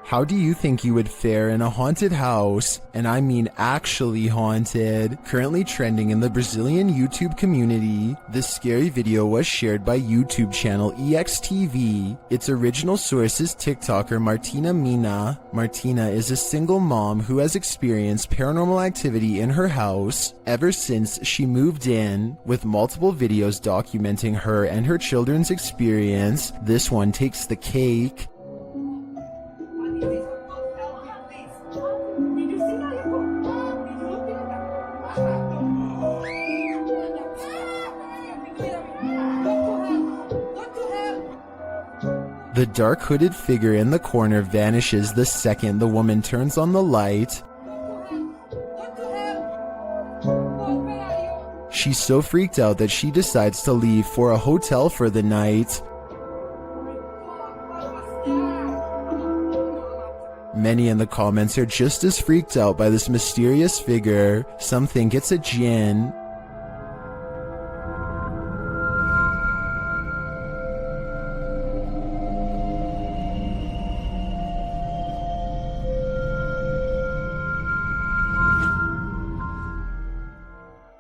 How do you think you would fare in a haunted house? And I mean actually haunted. Currently trending in the Brazilian YouTube community, this scary video was shared by YouTube channel EXTV. Its original source is TikToker Martina Mina. Martina is a single mom who has experienced paranormal activity in her house ever since she moved in, with multiple videos documenting her and her children's experience. This one takes the cake. The dark hooded figure in the corner vanishes the second the woman turns on the light. She's so freaked out that she decides to leave for a hotel for the night. Many in the comments are just as freaked out by this mysterious figure. Some think it's a djinn.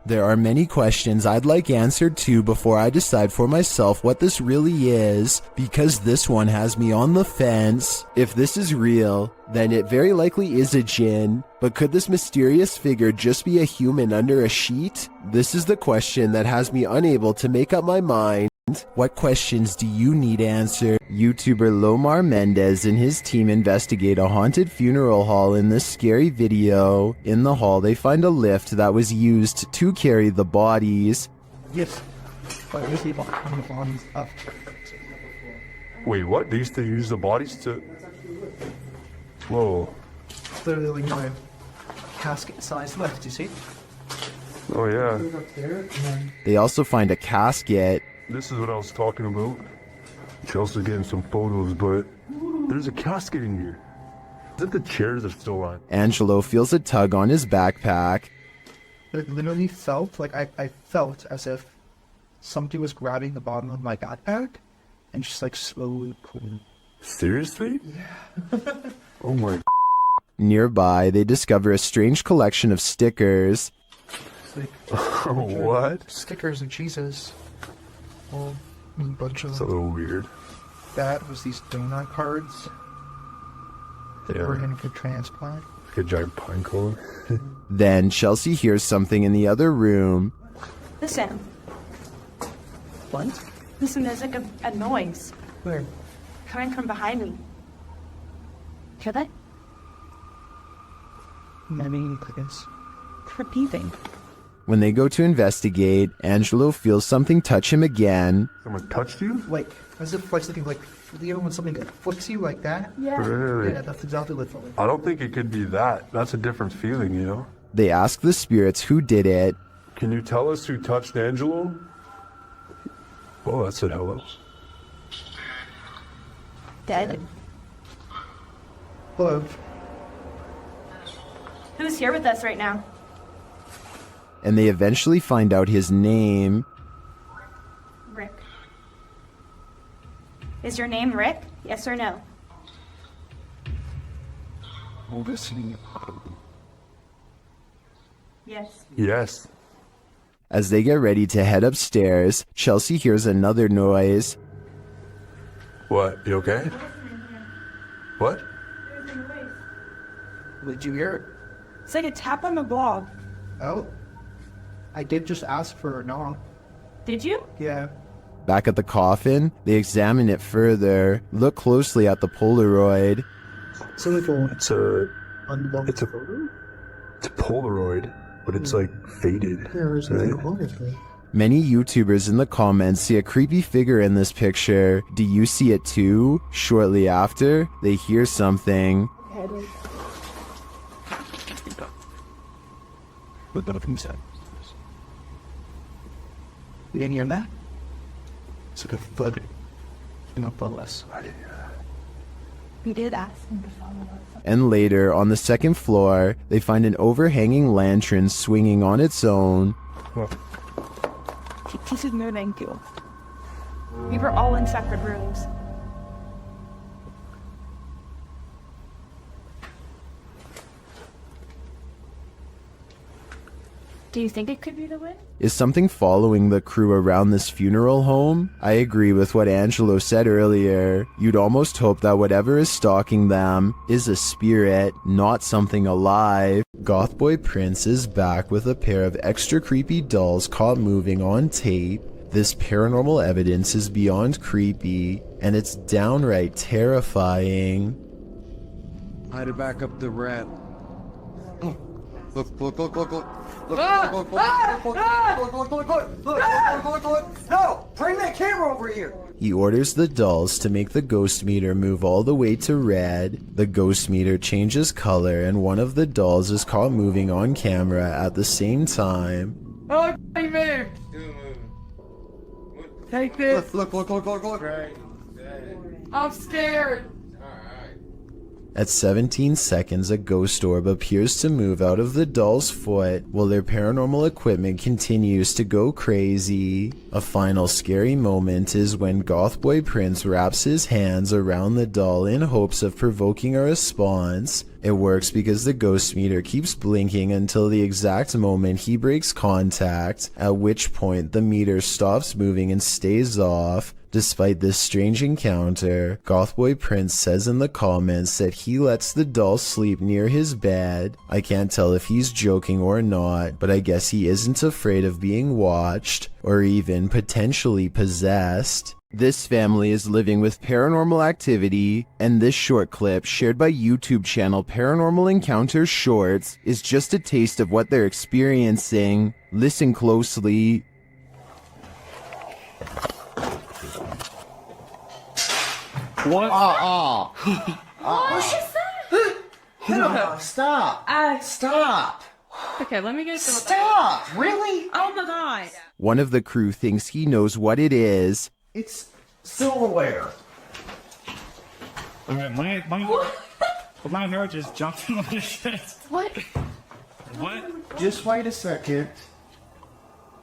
There are many questions I'd like answered too before I decide for myself what this really is, because this one has me on the fence. If this is real, then it very likely is a djinn, but could this mysterious figure just be a human under a sheet? This is the question that has me unable to make up my mind. What questions do you need answered? YouTuber Lomar Mendez and his team investigate a haunted funeral hall in this scary video. In the hall, they find a lift that was used to carry the bodies. Yes. Wait, what? They used to use the bodies to... Whoa. Literally like my casket-sized lift, you see? Oh, yeah. They also find a casket. This is what I was talking about. Chelsea's getting some photos, but there's a casket in here. Is it the chairs are still on? Angelo feels a tug on his backpack. It literally felt like I felt as if somebody was grabbing the bottom of my backpack and just like slowly pulling. Seriously? Yeah. Oh my. Nearby, they discover a strange collection of stickers. It's like What? stickers of Jesus. Well, a bunch of It's a little weird. that was these donut cards that Yeah. were in for transplant. Like a giant pine cone. Then Chelsea hears something in the other room. Listen. What? Listen, there's like a noise Where? coming from behind me. Hear that? I mean, I guess. Repeating. When they go to investigate, Angelo feels something touch him again. Someone touched you? Like, as if like something like, you know, when something flicks you like that? Yeah. Really? Yeah, that's exactly what it felt like. I don't think it could be that. That's a different feeling, you know? They ask the spirits who did it. Can you tell us who touched Angelo? Oh, that said hello. Dead. Hello. Who's here with us right now? And they eventually find out his name. Rick. Is your name Rick? Yes or no? Listening. Yes. Yes. As they get ready to head upstairs, Chelsea hears another noise. What? You okay? What? Did you hear It's like a tap on the blog. it? Oh. I did just ask for a knock. Did you? Yeah. Back at the coffin, they examine it further, look closely at the Polaroid. So like a It's a unlocked It's a- photo? it's a Polaroid, but it's like faded. There's right? nothing wrong with it. Many YouTubers in the comments see a creepy figure in this picture. Do you see it too? Shortly after, they hear something. But nothing said. You didn't hear that? It's like a foot. Not less. We did ask him to follow us. And later, on the second floor, they find an overhanging lantern swinging on its own. He said no thank you. We were all in separate rooms. Do you think it could be the wind? Is something following the crew around this funeral home? I agree with what Angelo said earlier. You'd almost hope that whatever is stalking them is a spirit, not something alive. Gothboy Prince is back with a pair of extra creepy dolls caught moving on tape. This paranormal evidence is beyond creepy, and it's downright terrifying. I had to back up the rat. Look. No! Bring that camera over here! He orders the dolls to make the ghost meter move all the way to red. The ghost meter changes color, and one of the dolls is caught moving on camera at the same time. Oh, he moved! Take this! Look. I'm scared! At 17 seconds, a ghost orb appears to move out of the doll's foot while their paranormal equipment continues to go crazy. A final scary moment is when Gothboy Prince wraps his hands around the doll in hopes of provoking a response. It works because the ghost meter keeps blinking until the exact moment he breaks contact, at which point the meter stops moving and stays off. Despite this strange encounter, Gothboy Prince says in the comments that he lets the doll sleep near his bed. I can't tell if he's joking or not, but I guess he isn't afraid of being watched, or even potentially possessed. This family is living with paranormal activity, and this short clip, shared by YouTube channel Paranormal Encounters Shorts, is just a taste of what they're experiencing. Listen closely. What? No, stop. Stop. Okay, let me get some. Stop. Really? Oh my god! One of the crew thinks he knows what it is. It's silverware. Alright, my hair just jumped on the shit. What? What? Just wait a second.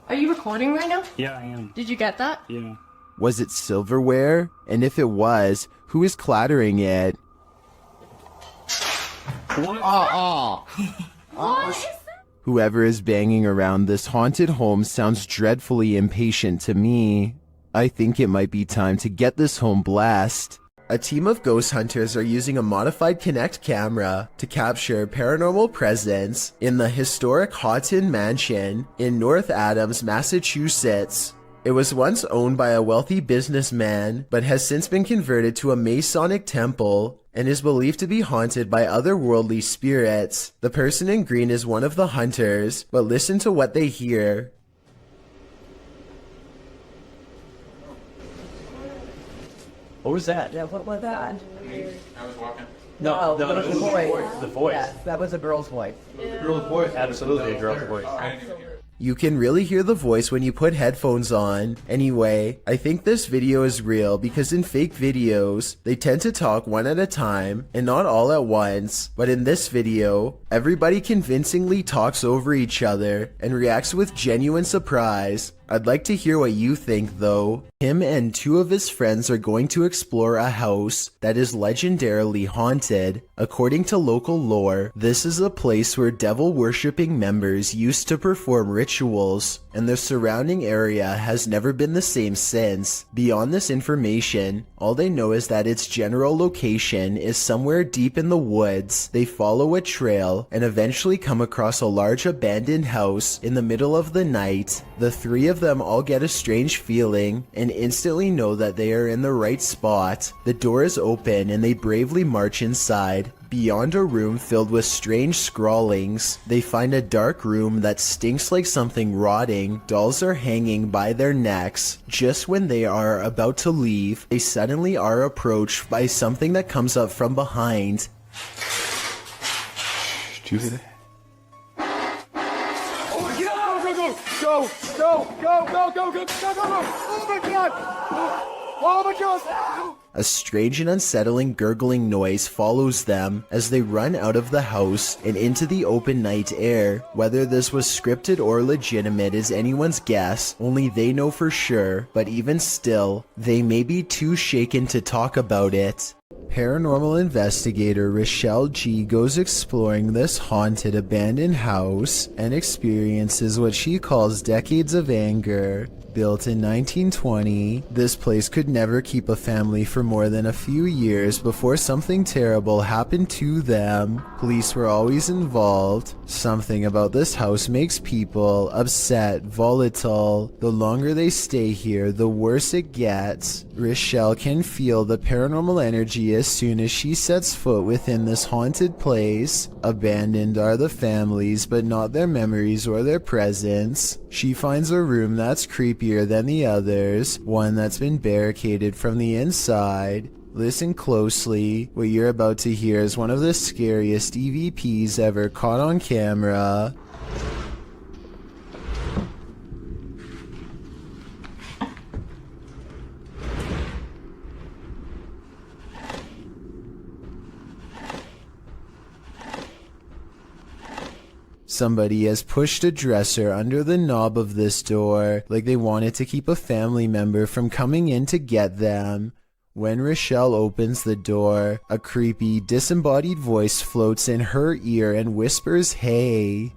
Are you recording right now? Yeah, I am. Did you get that? Yeah. Was it silverware? And if it was, who is clattering it? What? Whoever is banging around this haunted home sounds dreadfully impatient to me. I think it might be time to get this home blessed. A team of ghost hunters are using a modified Kinect camera to capture paranormal presence in the historic Houghton Mansion in North Adams, Massachusetts. It was once owned by a wealthy businessman, but has since been converted to a Masonic temple and is believed to be haunted by otherworldly spirits. The person in green is one of the hunters, but listen to what they hear. What was that? Yeah, what was that? I was walking. No, that was a boy. The voice. Yeah, that was a girl's voice. Girl's voice. Absolutely a girl's voice. I didn't even hear it. You can really hear the voice when you put headphones on. Anyway, I think this video is real because in fake videos, they tend to talk one at a time and not all at once. But in this video, everybody convincingly talks over each other and reacts with genuine surprise. I'd like to hear what you think though. Him and two of his friends are going to explore a house that is legendarily haunted. According to local lore, this is a place where devil-worshipping members used to perform rituals, and the surrounding area has never been the same since. Beyond this information, all they know is that its general location is somewhere deep in the woods. They follow a trail and eventually come across a large abandoned house in the middle of the night. The three of them all get a strange feeling and instantly know that they are in the right spot. The door is open and they bravely march inside. Beyond a room filled with strange scrawlings, they find a dark room that stinks like something rotting. Dolls are hanging by their necks. Just when they are about to leave, they suddenly are approached by something that comes up from behind. Did you hear that? A strange and unsettling gurgling noise follows them as they run out of the house and into the open night air. Whether this was scripted or legitimate is anyone's guess, only they know for sure, but even still, they may be too shaken to talk about it. Paranormal investigator Rochelle G goes exploring this haunted abandoned house and experiences what she calls decades of anger. Built in 1920, this place could never keep a family for more than a few years before something terrible happened to them. Police were always involved. Something about this house makes people upset, volatile. The longer they stay here, the worse it gets. Rochelle can feel the paranormal energy as soon as she sets foot within this haunted place. Abandoned are the families, but not their memories or their presence. She finds a room that's creepier than the others, one that's been barricaded from the inside. Listen closely. What you're about to hear is one of the scariest EVPs ever caught on camera. Somebody has pushed a dresser under the knob of this door, like they wanted to keep a family member from coming in to get them. When Rochelle opens the door, a creepy, disembodied voice floats in her ear and whispers, "Hey."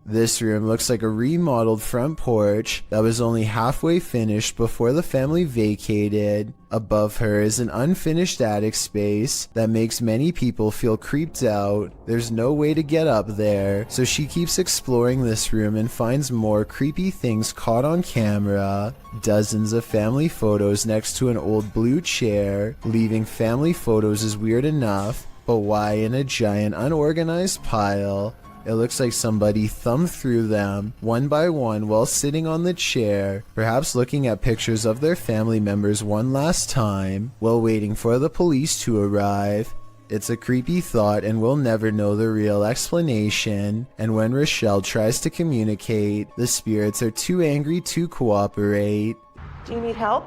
This room looks like a remodeled front porch that was only halfway finished before the family vacated. Above her is an unfinished attic space that makes many people feel creeped out. There's no way to get up there, so she keeps exploring this room and finds more creepy things caught on camera. Dozens of family photos next to an old blue chair. Leaving family photos is weird enough, but why in a giant unorganized pile? It looks like somebody thumbed through them, one by one, while sitting on the chair, perhaps looking at pictures of their family members one last time, while waiting for the police to arrive. It's a creepy thought and we'll never know the real explanation, and when Rochelle tries to communicate, the spirits are too angry to cooperate. Do you need help?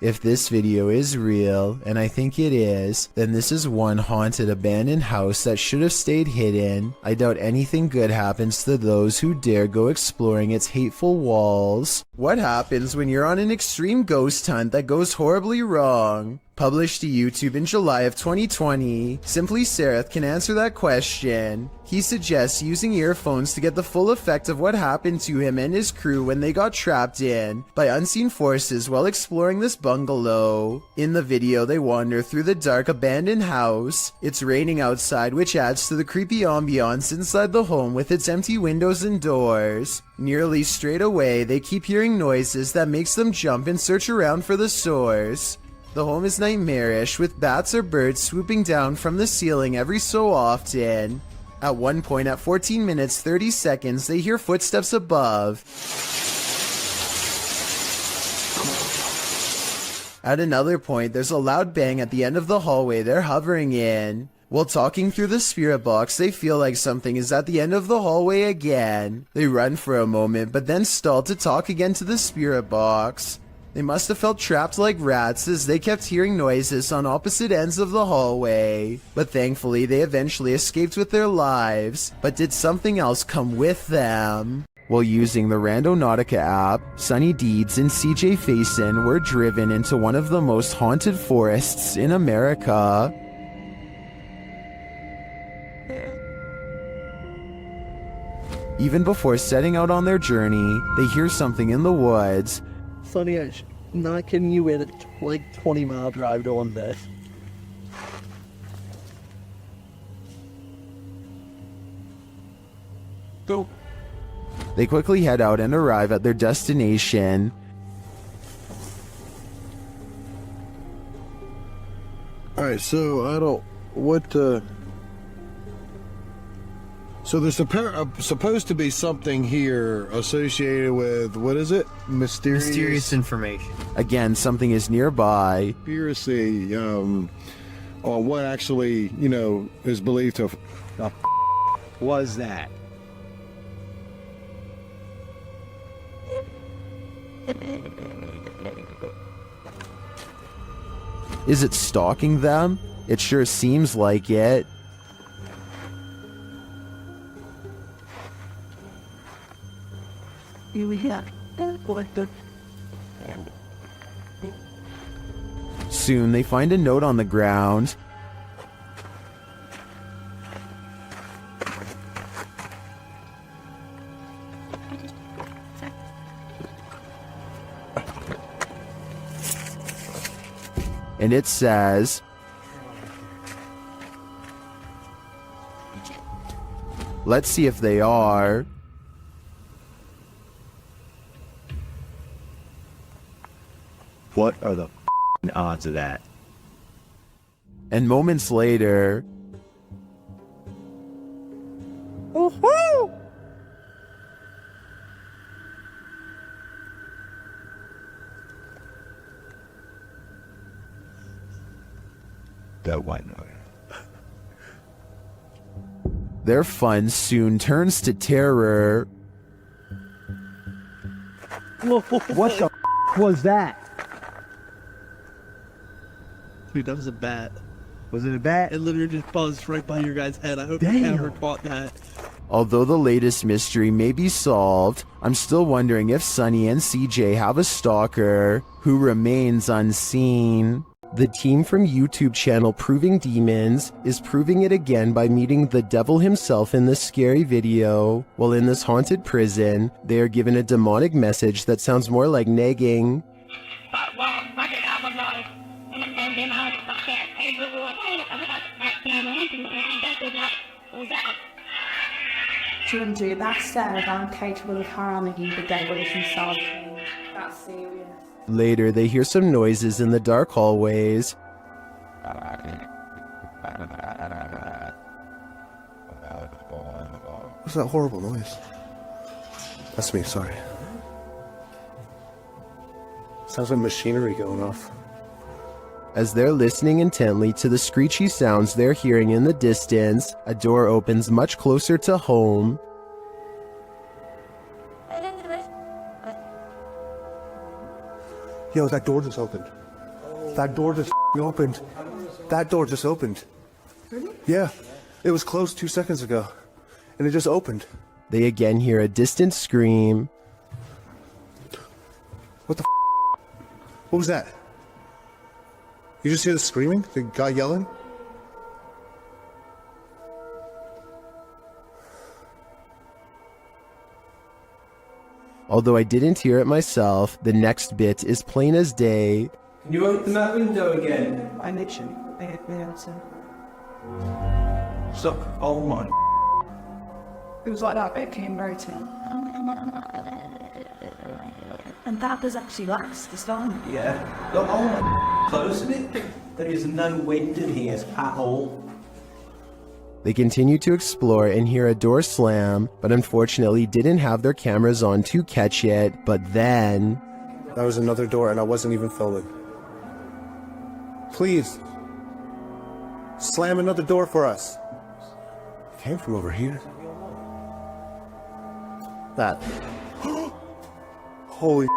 If this video is real, and I think it is, then this is one haunted abandoned house that should have stayed hidden. I doubt anything good happens to those who dare go exploring its hateful walls. What happens when you're on an extreme ghost hunt that goes horribly wrong? Published to YouTube in July of 2020, Simply Sereth can answer that question. He suggests using earphones to get the full effect of what happened to him and his crew when they got trapped in by unseen forces while exploring this bungalow. In the video, they wander through the dark abandoned house. It's raining outside, which adds to the creepy ambiance inside the home with its empty windows and doors. Nearly straight away, they keep hearing noises that makes them jump and search around for the source. The home is nightmarish, with bats or birds swooping down from the ceiling every so often. At one point, at 14 minutes 30 seconds, they hear footsteps above. At another point, there's a loud bang at the end of the hallway they're hovering in. While talking through the spirit box, they feel like something is at the end of the hallway again. They run for a moment, but then stall to talk again to the spirit box. They must have felt trapped like rats as they kept hearing noises on opposite ends of the hallway. But thankfully, they eventually escaped with their lives. But did something else come with them? While using the Randonautica app, Sunny Deeds and CJ Faison were driven into one of the most haunted forests in America. Even before setting out on their journey, they hear something in the woods. Sonny, I'm not kidding you, in a 20-mile drive doing this. Go. They quickly head out and arrive at their destination. Alright, so so there's supposed to be something here associated with, what is it? Mysterious information. Again, something is nearby. Conspiracy, on what actually, is believed to have... Was that? Is it stalking them? It sure seems like it. Soon they find a note on the ground. And it says, let's see if they are. What are the odds of that? And moments later, That white noise. their fun soon turns to terror. What the was that? Dude, that was a bat. Was it a bat? It literally just buzzed right by your guy's head. I hope you Damn. never caught that. Although the latest mystery may be solved, I'm still wondering if Sunny and CJ have a stalker who remains unseen. The team from YouTube channel Proving Demons is proving it again by meeting the devil himself in this scary video. While in this haunted prison, they are given a demonic message that sounds more like nagging. Ginger, that said, I'm capable of harming you, the devil is inside me. That's serious. Later, they hear some noises in the dark hallways. What's that horrible noise? That's me, sorry. Sounds like machinery going off. As they're listening intently to the screechy sounds they're hearing in the distance, a door opens much closer to home. Yo, that door just opened. That door just opened. That door just opened. Really? Yeah. It was closed 2 seconds ago. And it just opened. They again hear a distant scream. What the What was that? You just hear the screaming? The guy yelling? Although I didn't hear it myself, the next bit is plain as day. Can you open that window again? I literally, yeah. Stop. Oh my. It was like that bit came rotating. And that does actually last this time. Yeah. Look, oh my. Close it. There is no wind in here at all. They continue to explore and hear a door slam, but unfortunately didn't have their cameras on to catch it. But then... That was another door and I wasn't even filming. Please. Slam another door for us. It came from over here. That. Holy.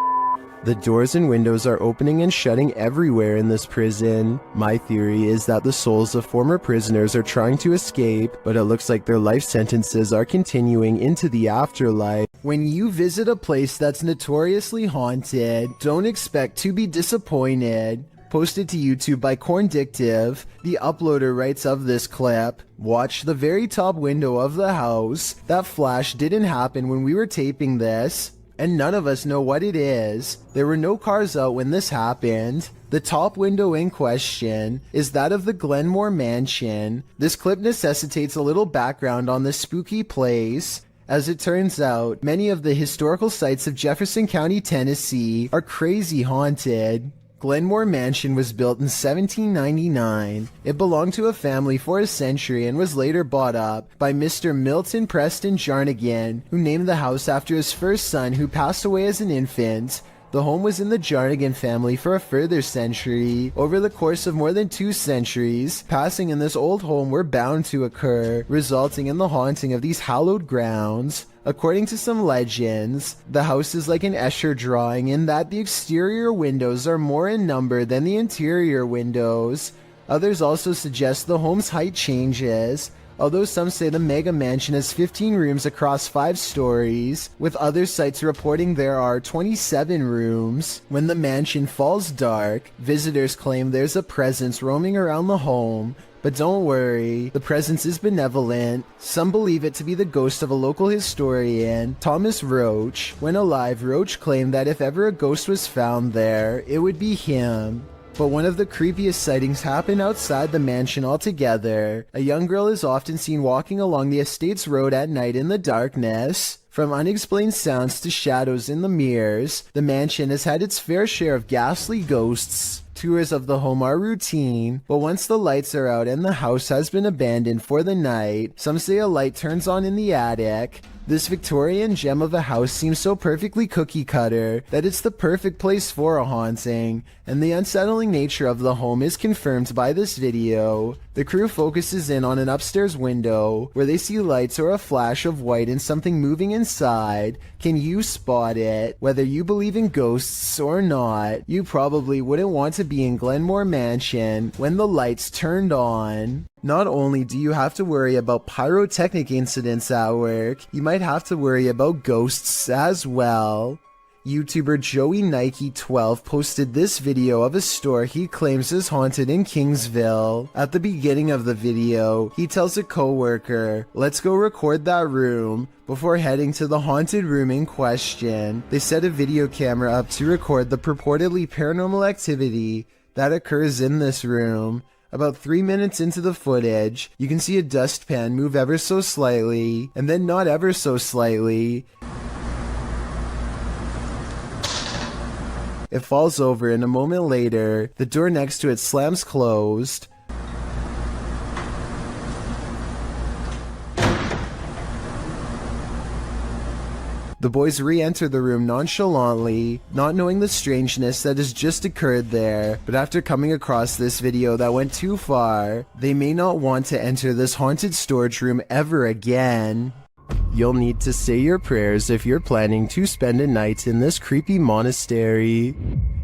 The doors and windows are opening and shutting everywhere in this prison. My theory is that the souls of former prisoners are trying to escape, but it looks like their life sentences are continuing into the afterlife. When you visit a place that's notoriously haunted, don't expect to be disappointed. Posted to YouTube by Corndictive, the uploader writes of this clip, "Watch the very top window of the house. That flash didn't happen when we were taping this. And none of us know what it is. There were no cars out when this happened. The top window in question is that of the Glenmore Mansion. This clip necessitates a little background on this spooky place. As it turns out, many of the historical sites of Jefferson County, Tennessee are crazy haunted. Glenmore Mansion was built in 1799. It belonged to a family for a century and was later bought up by Mr. Milton Preston Jarnigan, who named the house after his first son who passed away as an infant. The home was in the Jarnigan family for a further century. Over the course of more than 2 centuries, passing in this old home were bound to occur, resulting in the haunting of these hallowed grounds. According to some legends, the house is like an Escher drawing in that the exterior windows are more in number than the interior windows. Others also suggest the home's height changes. although some say the mega mansion has 15 rooms across 5 stories, with other sites reporting there are 27 rooms. When the mansion falls dark, visitors claim there's a presence roaming around the home. But don't worry, the presence is benevolent. Some believe it to be the ghost of a local historian, Thomas Roach. When alive, Roach claimed that if ever a ghost was found there, it would be him. But one of the creepiest sightings happened outside the mansion altogether. A young girl is often seen walking along the estate's road at night in the darkness. From unexplained sounds to shadows in the mirrors, the mansion has had its fair share of ghastly ghosts. Tours of the home are routine, but once the lights are out and the house has been abandoned for the night, some say a light turns on in the attic. This Victorian gem of a house seems so perfectly cookie-cutter that it's the perfect place for a haunting, and the unsettling nature of the home is confirmed by this video. The crew focuses in on an upstairs window, where they see lights or a flash of white and something moving inside. Can you spot it? Whether you believe in ghosts or not, you probably wouldn't want to be in Glenmore Mansion when the lights turned on. Not only do you have to worry about pyrotechnic incidents at work, you might have to worry about ghosts as well. YouTuber Joey Nike 12 posted this video of a store he claims is haunted in Kingsville. At the beginning of the video, he tells a coworker, "Let's go record that room," before heading to the haunted room in question. They set a video camera up to record the purportedly paranormal activity that occurs in this room. About 3 minutes into the footage, you can see a dustpan move ever so slightly, and then not ever so slightly. It falls over, and a moment later, the door next to it slams closed. The boys re-enter the room nonchalantly, not knowing the strangeness that has just occurred there, but after coming across this video that went too far, they may not want to enter this haunted storage room ever again. You'll need to say your prayers if you're planning to spend a night in this creepy monastery.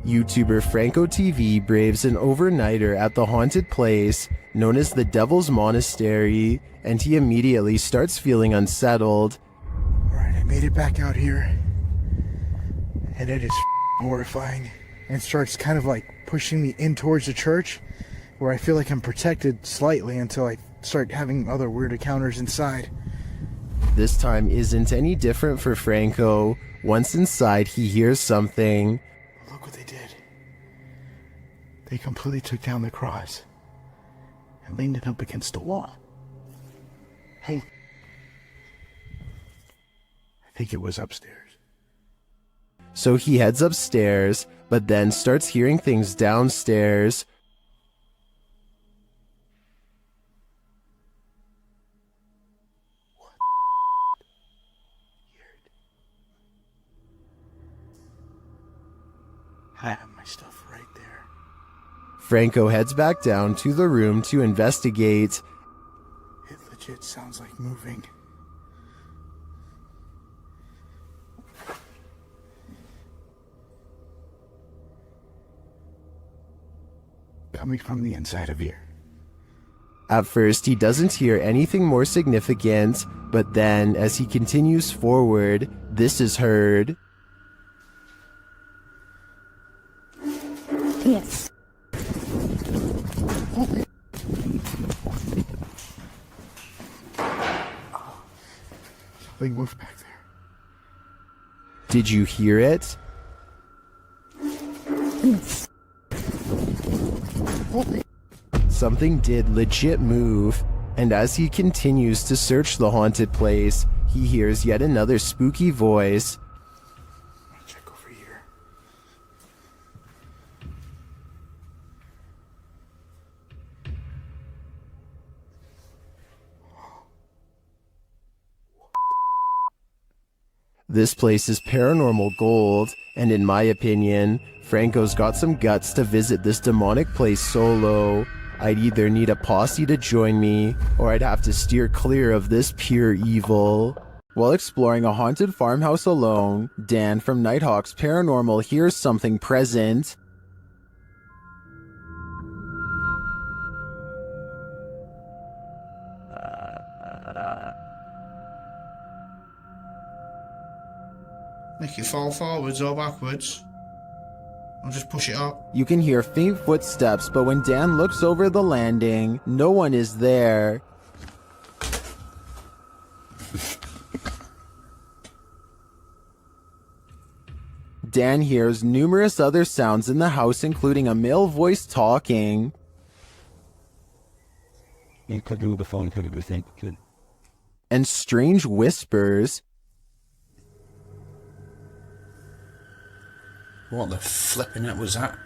YouTuber Franco TV braves an overnighter at the haunted place known as the Devil's Monastery, and he immediately starts feeling unsettled. Alright, I made it back out here, and it is horrifying, and starts kind of like pushing me in towards the church, where I feel like I'm protected slightly until I start having other weird encounters inside. This time isn't any different for Franco. Once inside, he hears something. Look what they did. They completely took down the cross and leaned it up against the wall. Hey, I think it was upstairs. So he heads upstairs, but then starts hearing things downstairs. I have my stuff right there. Franco heads back down to the room to investigate. It legit sounds like moving. Coming from the inside of here. At first, he doesn't hear anything more significant, but then, as he continues forward, this is heard. Yes. Something moved back there. Did you hear it? Yes. Something did legit move, and as he continues to search the haunted place, he hears yet another spooky voice. I'll check over here. This place is paranormal gold, and in my opinion, Franco's got some guts to visit this demonic place solo. I'd either need a posse to join me, or I'd have to steer clear of this pure evil. While exploring a haunted farmhouse alone, Dan from Nighthawk's Paranormal hears something present. Make it fall forwards or backwards. I'll just push it up. You can hear faint footsteps, but when Dan looks over the landing, no one is there. Dan hears numerous other sounds in the house, including a male voice talking. And strange whispers. What the flipping it was that?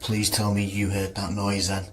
Please tell me you heard that noise then.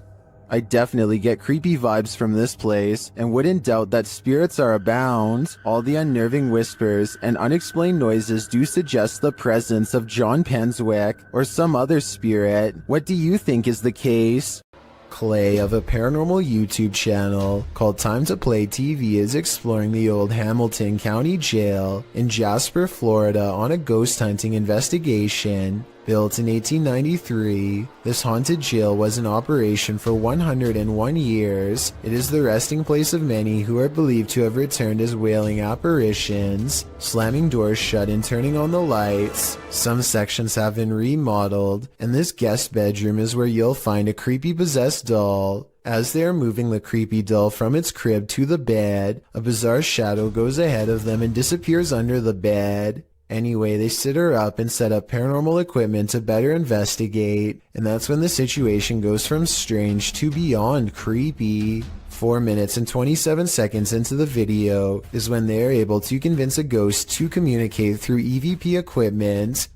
I definitely get creepy vibes from this place, and wouldn't doubt that spirits are abound. All the unnerving whispers and unexplained noises do suggest the presence of John Penswick or some other spirit. What do you think is the case? Clay of a paranormal YouTube channel called Time to Play TV is exploring the old Hamilton County Jail in Jasper, Florida on a ghost hunting investigation. Built in 1893, this haunted jail was in operation for 101 years. It is the resting place of many who are believed to have returned as wailing apparitions, slamming doors shut and turning on the lights. Some sections have been remodeled, and this guest bedroom is where you'll find a creepy possessed doll. As they are moving the creepy doll from its crib to the bed, a bizarre shadow goes ahead of them and disappears under the bed. Anyway, they sit her up and set up paranormal equipment to better investigate, and that's when the situation goes from strange to beyond creepy. 4 minutes and 27 seconds into the video is when they are able to convince a ghost to communicate through EVP equipment.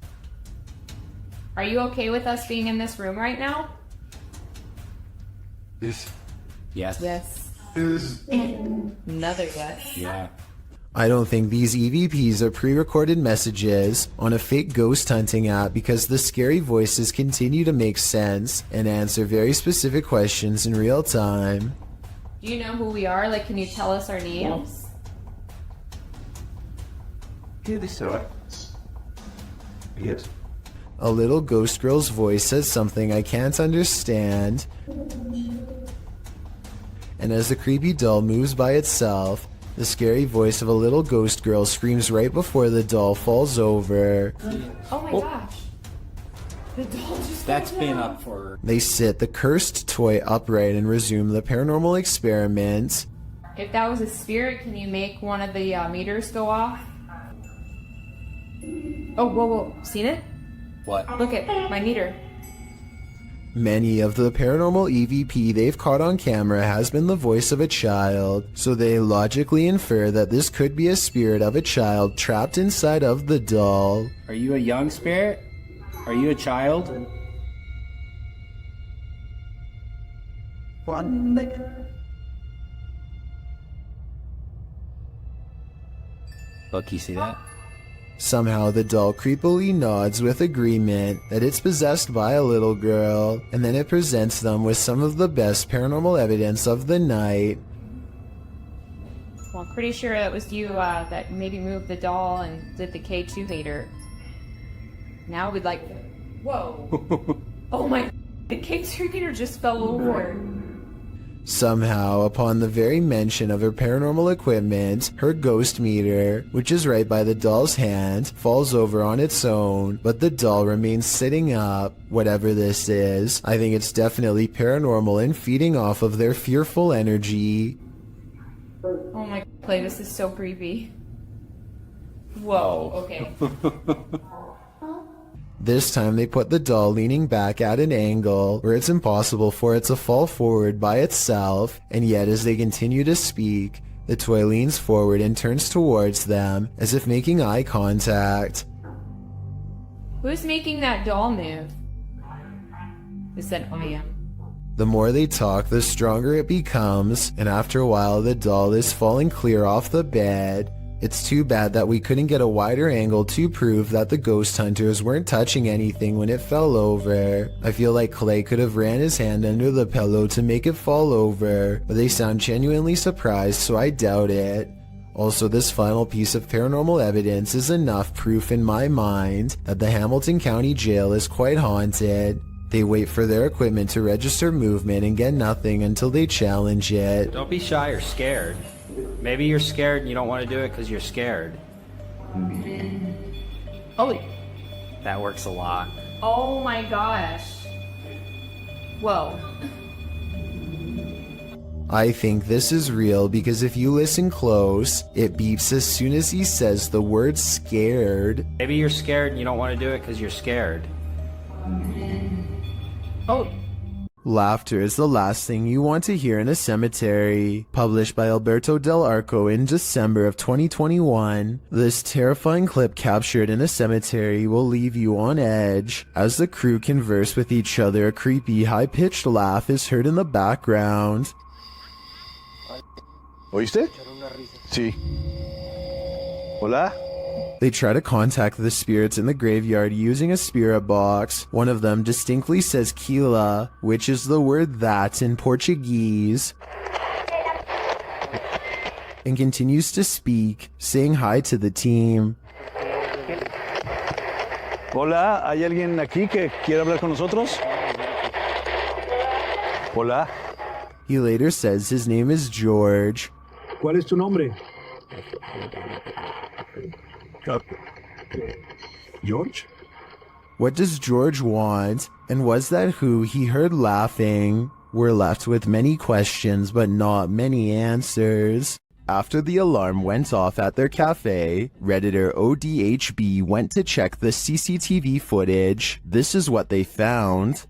Are you okay with us being in this room right now? Yes. Yes. Another yes. Yeah. I don't think these EVPs are pre-recorded messages on a fake ghost hunting app, because the scary voices continue to make sense and answer very specific questions in real time. Do you know who we are? Like, can you tell us our names? Yes. A little ghost girl's voice says something I can't understand. And as the creepy doll moves by itself, the scary voice of a little ghost girl screams right before the doll falls over. Oh my gosh. The doll just That's been up for... They sit the cursed toy upright and resume the paranormal experiment. If that was a spirit, can you make one of the meters go off? Oh, whoa. Seen it? What? Look at my meter. Many of the paranormal EVP they've caught on camera has been the voice of a child, so they logically infer that this could be a spirit of a child trapped inside of the doll. Are you a young spirit? Are you a child? Look, you see that? Somehow the doll creepily nods with agreement that it's possessed by a little girl, and then it presents them with some of the best paranormal evidence of the night. Well, I'm pretty sure it was you that maybe moved the doll and did the K2 meter. Now we'd like... Whoa. Oh my... The K2 meter just fell over. Somehow, upon the very mention of her paranormal equipment, her ghost meter, which is right by the doll's hand, falls over on its own, but the doll remains sitting up. Whatever this is, I think it's definitely paranormal and feeding off of their fearful energy. Oh my... Play, this is so creepy. Whoa, okay. This time they put the doll leaning back at an angle where it's impossible for it to fall forward by itself, and yet as they continue to speak, the toy leans forward and turns towards them as if making eye contact. Who's making that doll move? Who said, oh yeah. The more they talk, the stronger it becomes, and after a while the doll is falling clear off the bed. It's too bad that we couldn't get a wider angle to prove that the ghost hunters weren't touching anything when it fell over. I feel like Clay could have ran his hand under the pillow to make it fall over, but they sound genuinely surprised, so I doubt it. Also, this final piece of paranormal evidence is enough proof in my mind that the Hamilton County Jail is quite haunted. They wait for their equipment to register movement and get nothing until they challenge it. Don't be shy or scared. Maybe you're scared and you don't want to do it because you're scared. Oh, That works a lot. oh my gosh. Whoa. I think this is real because if you listen close, it beeps as soon as he says the word scared. Maybe you're scared and you don't want to do it because you're scared. Oh, Laughter is the last thing you want to hear in a cemetery. Published by Alberto Del Arco in December of 2021, this terrifying clip captured in a cemetery will leave you on edge. As the crew converse with each other, a creepy, high-pitched laugh is heard in the background. ¿Oíste? Sí. Hola? They try to contact the spirits in the graveyard using a spirit box. One of them distinctly says Kila, which is the word that in Portuguese, and continues to speak, saying hi to the team. Hola, ¿hay alguien aquí que quiere hablar con nosotros? Hola. He later says his name is George. ¿Cuál es tu nombre? George? What does George want? And was that who he heard laughing? We're left with many questions, but not many answers. After the alarm went off at their cafe, Redditor ODHB went to check the CCTV footage. This is what they found.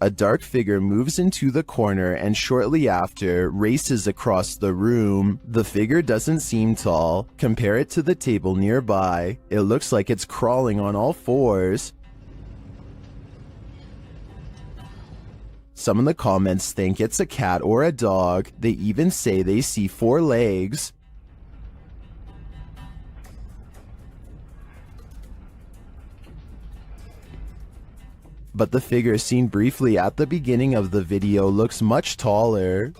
A dark figure moves into the corner and shortly after races across the room. The figure doesn't seem tall. Compare it to the table nearby. It looks like it's crawling on all fours. Some in the comments think it's a cat or a dog. They even say they see 4 legs. But the figure seen briefly at the beginning of the video looks much taller.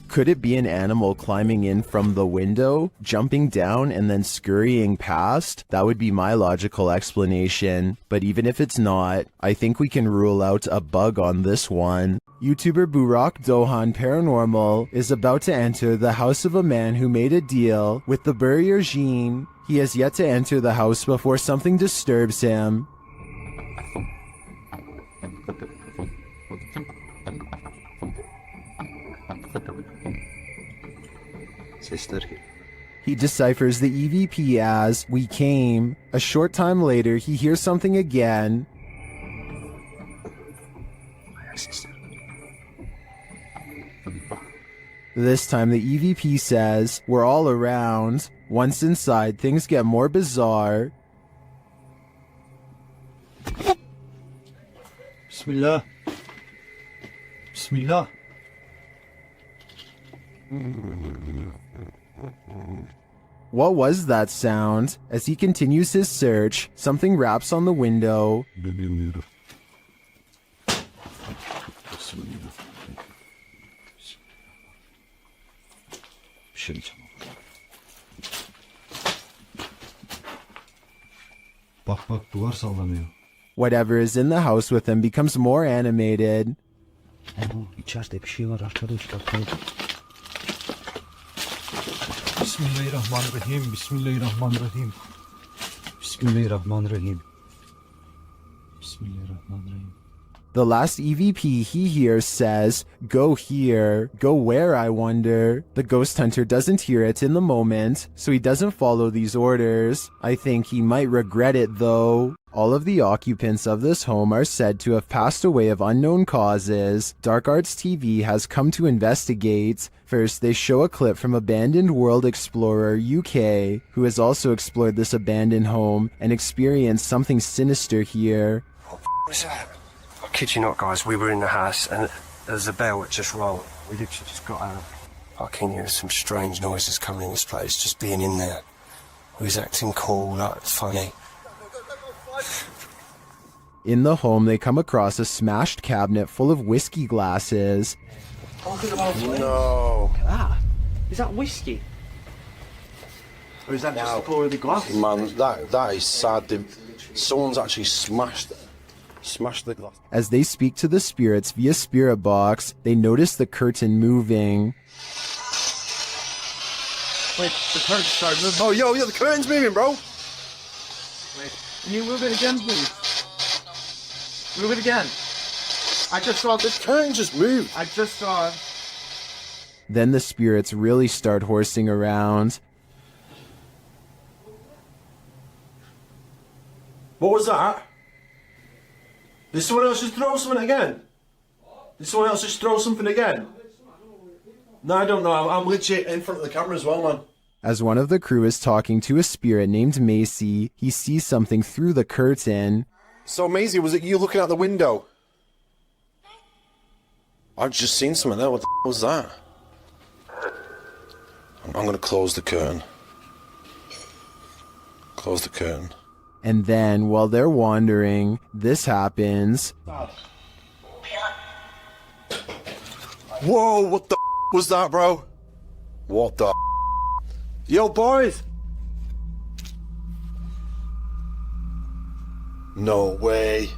Could it be an animal climbing in from the window, jumping down, and then scurrying past? That would be my logical explanation. But even if it's not, I think we can rule out a bug on this one. YouTuber Burak Dohan Paranormal is about to enter the house of a man who made a deal with the Burrier Jean. He has yet to enter the house before something disturbs him. He deciphers the EVP as "we came." A short time later, he hears something again. This time the EVP says, "we're all around." Once inside, things get more bizarre. Bismillah. Bismillah. What was that sound? As he continues his search, something raps on the window. Whatever is in the house with him becomes more animated. Bismillahirrahmanirrahim. Bismillahirrahmanirrahim. Bismillahirrahmanirrahim. Bismillahirrahmanirrahim. The last EVP he hears says, "Go here." Go where, I wonder? The ghost hunter doesn't hear it in the moment, so he doesn't follow these orders. I think he might regret it though. All of the occupants of this home are said to have passed away of unknown causes. Dark Arts TV has come to investigate. First, they show a clip from Abandoned World Explorer UK, who has also explored this abandoned home and experienced something sinister here. What was that? I kid you not, guys, we were in the house and there's a bell that just rolled. We literally just got out. I can hear some strange noises coming in this place, just being in there. He was acting cool, like funny. In the home, they come across a smashed cabinet full of whiskey glasses. No. Ah, is that whiskey? Or is that just a pour of the glass? Man, that is sad. Someone's actually smashed the glass. As they speak to the spirits via spirit box, they notice the curtain moving. Wait, the curtain started moving. Oh, yo, the curtain's moving, bro. Wait, can you move it again, please? Move it again. I just saw this curtain just moved. I just saw. Then the spirits really start horsing around. What was that? Did someone else just throw something again? Did someone else just throw something again? No, I don't know. I'm legit in front of the camera as well, man. As one of the crew is talking to a spirit named Macy, he sees something through the curtain. So, Maisie, was it you looking out the window? I've just seen something there. What the was that? I'm going to close the curtain. Close the curtain. And then, while they're wandering, this happens. Whoa, what the was that, bro? What the Yo, boys! No way.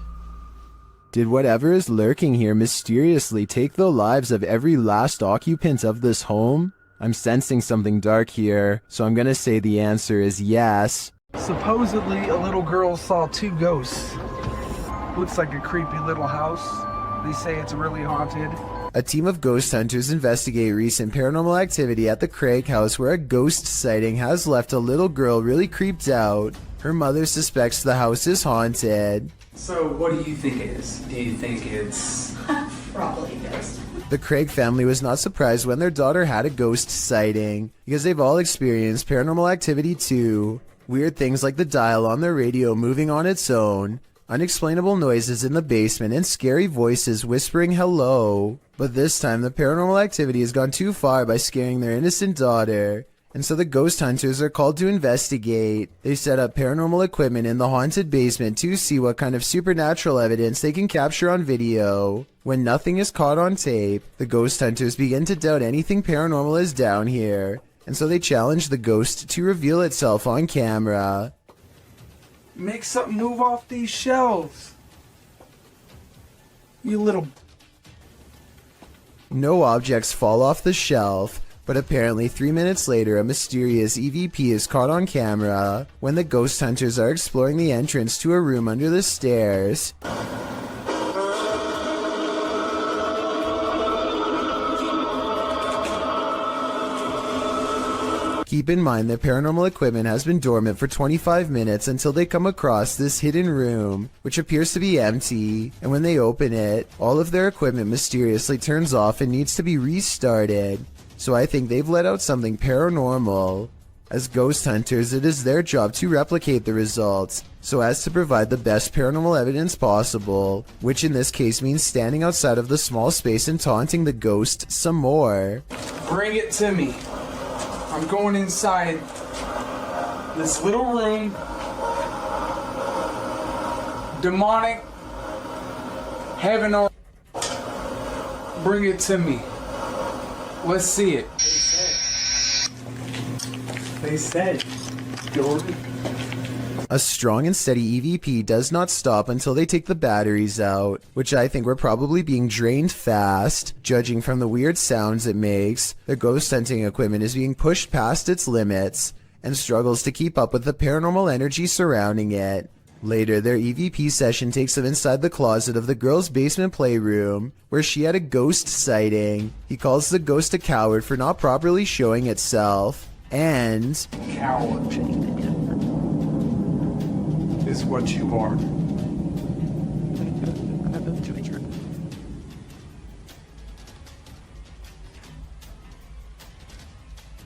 Did whatever is lurking here mysteriously take the lives of every last occupant of this home? I'm sensing something dark here, so I'm gonna say the answer is yes. Supposedly, a little girl saw two ghosts. Looks like a creepy little house. They say it's really haunted. A team of ghost hunters investigate recent paranormal activity at the Craig house where a ghost sighting has left a little girl really creeped out. Her mother suspects the house is haunted. So what do you think it is? Do you think it's... Probably ghost. The Craig family was not surprised when their daughter had a ghost sighting, because they've all experienced paranormal activity too. Weird things like the dial on their radio moving on its own, unexplainable noises in the basement, and scary voices whispering hello. But this time the paranormal activity has gone too far by scaring their innocent daughter, and so the ghost hunters are called to investigate. They set up paranormal equipment in the haunted basement to see what kind of supernatural evidence they can capture on video. When nothing is caught on tape, the ghost hunters begin to doubt anything paranormal is down here, and so they challenge the ghost to reveal itself on camera. Make something move off these shelves. You little... No objects fall off the shelf, but apparently 3 minutes later a mysterious EVP is caught on camera when the ghost hunters are exploring the entrance to a room under the stairs. Keep in mind that paranormal equipment has been dormant for 25 minutes until they come across this hidden room, which appears to be empty, and when they open it, all of their equipment mysteriously turns off and needs to be restarted. So I think they've let out something paranormal. As ghost hunters, it is their job to replicate the results, so as to provide the best paranormal evidence possible, which in this case means standing outside of the small space and taunting the ghost some more. Bring it to me. I'm going inside this little room. Demonic. Heaven or... Bring it to me. Let's see it. They said, Jordan. A strong and steady EVP does not stop until they take the batteries out, which I think were probably being drained fast. Judging from the weird sounds it makes, the ghost hunting equipment is being pushed past its limits and struggles to keep up with the paranormal energy surrounding it. Later, their EVP session takes them inside the closet of the girl's basement playroom, where she had a ghost sighting. He calls the ghost a coward for not properly showing itself, and... Coward is what you are.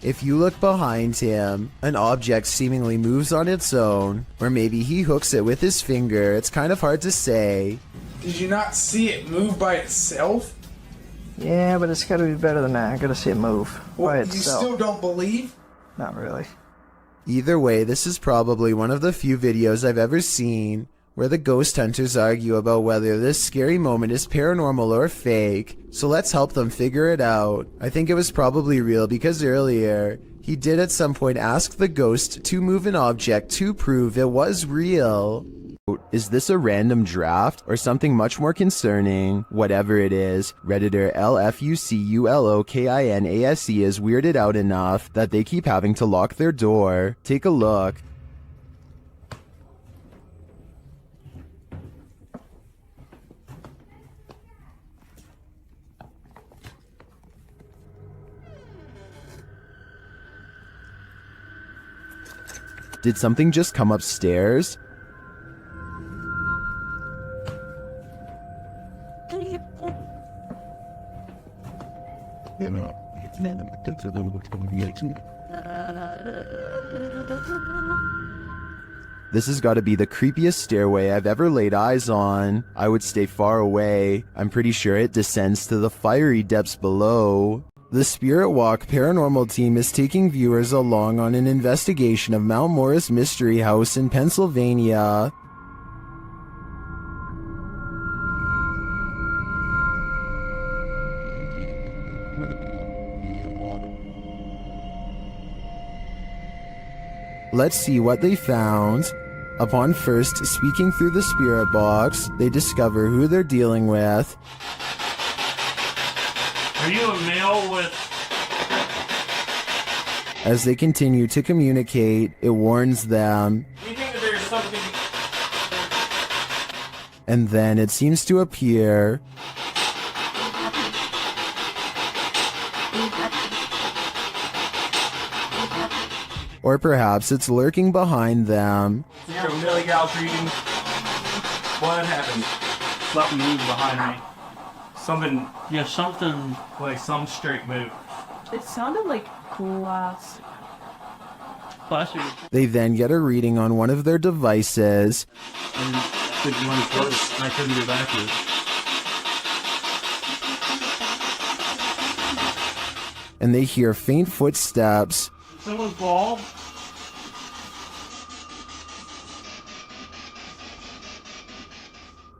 If you look behind him, an object seemingly moves on its own, or maybe he hooks it with his finger. It's kind of hard to say. Did you not see it move by itself? Yeah, but it's gotta be better than that. I gotta see it move by You itself. still don't believe? Not really. Either way, this is probably one of the few videos I've ever seen where the ghost hunters argue about whether this scary moment is paranormal or fake, so let's help them figure it out. I think it was probably real because earlier, he did at some point ask the ghost to move an object to prove it was real. Is this a random draft or something much more concerning? Whatever it is, Redditor LFUCULOKINASE is weirded out enough that they keep having to lock their door. Take a look. Did something just come upstairs? This has got to be the creepiest stairway I've ever laid eyes on. I would stay far away. I'm pretty sure it descends to the fiery depths below. The Spirit Walk paranormal team is taking viewers along on an investigation of Mount Morris Mystery House in Pennsylvania. Let's see what they found. Upon first speaking through the spirit box, they discover who they're dealing with. Are you a male with... As they continue to communicate, it warns them. You think that there's something... And then it seems to appear. Or perhaps it's lurking behind them. You're a Millie Gal's reading. What happened? Something moved behind me. Something... Yeah, something... Like some straight move. It sounded like glass. They then get a reading on one of their devices. And couldn't run close. I couldn't get back to it. And they hear faint footsteps. Someone's bald?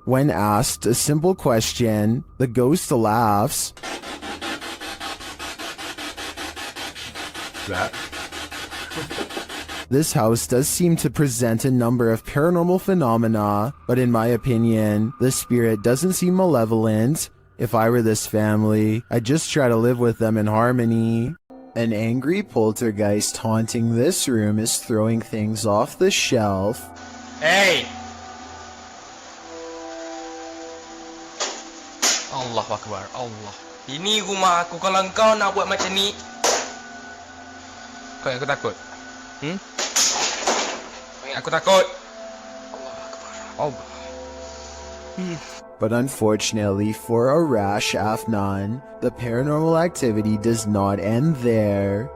When asked a simple question, the ghost laughs. That? This house does seem to present a number of paranormal phenomena, but in my opinion, the spirit doesn't seem malevolent. If I were this family, I'd just try to live with them in harmony. An angry poltergeist haunting this room is throwing things off the shelf. Hey! Allah Akbar, Allah. Ini rumah aku, kalau kau nak buat macam ni, kau aku takut. Aku takut. Allah Akbar. Allah. But unfortunately for Arash Afnan, the paranormal activity does not end there.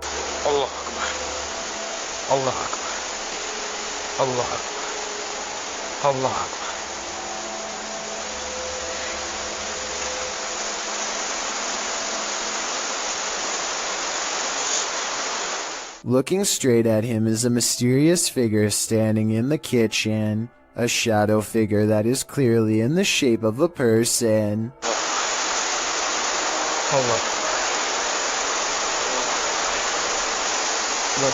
Allah Akbar. Allah Akbar. Allah Akbar. Allah Akbar. Looking straight at him is a mysterious figure standing in the kitchen. A shadow figure that is clearly in the shape of a person. Allah. Look.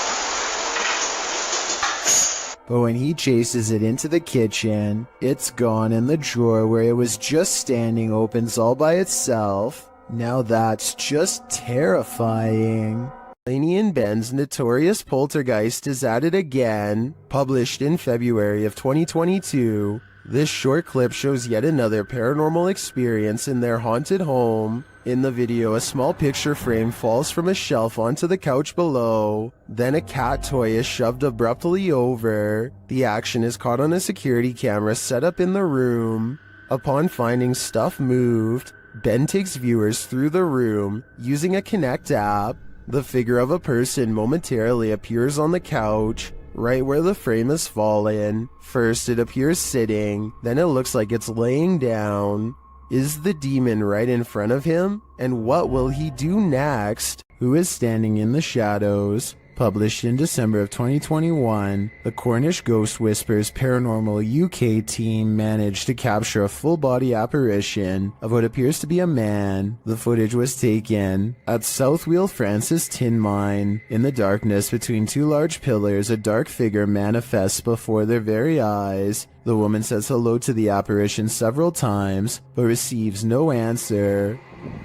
But when he chases it into the kitchen, it's gone and the drawer where it was just standing opens all by itself. Now that's just terrifying. Laney and Ben's Notorious Poltergeist is at it again. Published in February of 2022, this short clip shows yet another paranormal experience in their haunted home. In the video, a small picture frame falls from a shelf onto the couch below. Then a cat toy is shoved abruptly over. The action is caught on a security camera set up in the room. Upon finding stuff moved, Ben takes viewers through the room using a Kinect app. The figure of a person momentarily appears on the couch, right where the frame has fallen. First it appears sitting, then it looks like it's laying down. Is the demon right in front of him? And what will he do next? Who is standing in the shadows? Published in December of 2021, the Cornish Ghost Whispers Paranormal UK team managed to capture a full-body apparition of what appears to be a man. The footage was taken at South Wheel Francis Tin Mine. In the darkness between two large pillars, a dark figure manifests before their very eyes. The woman says hello to the apparition several times, but receives no answer.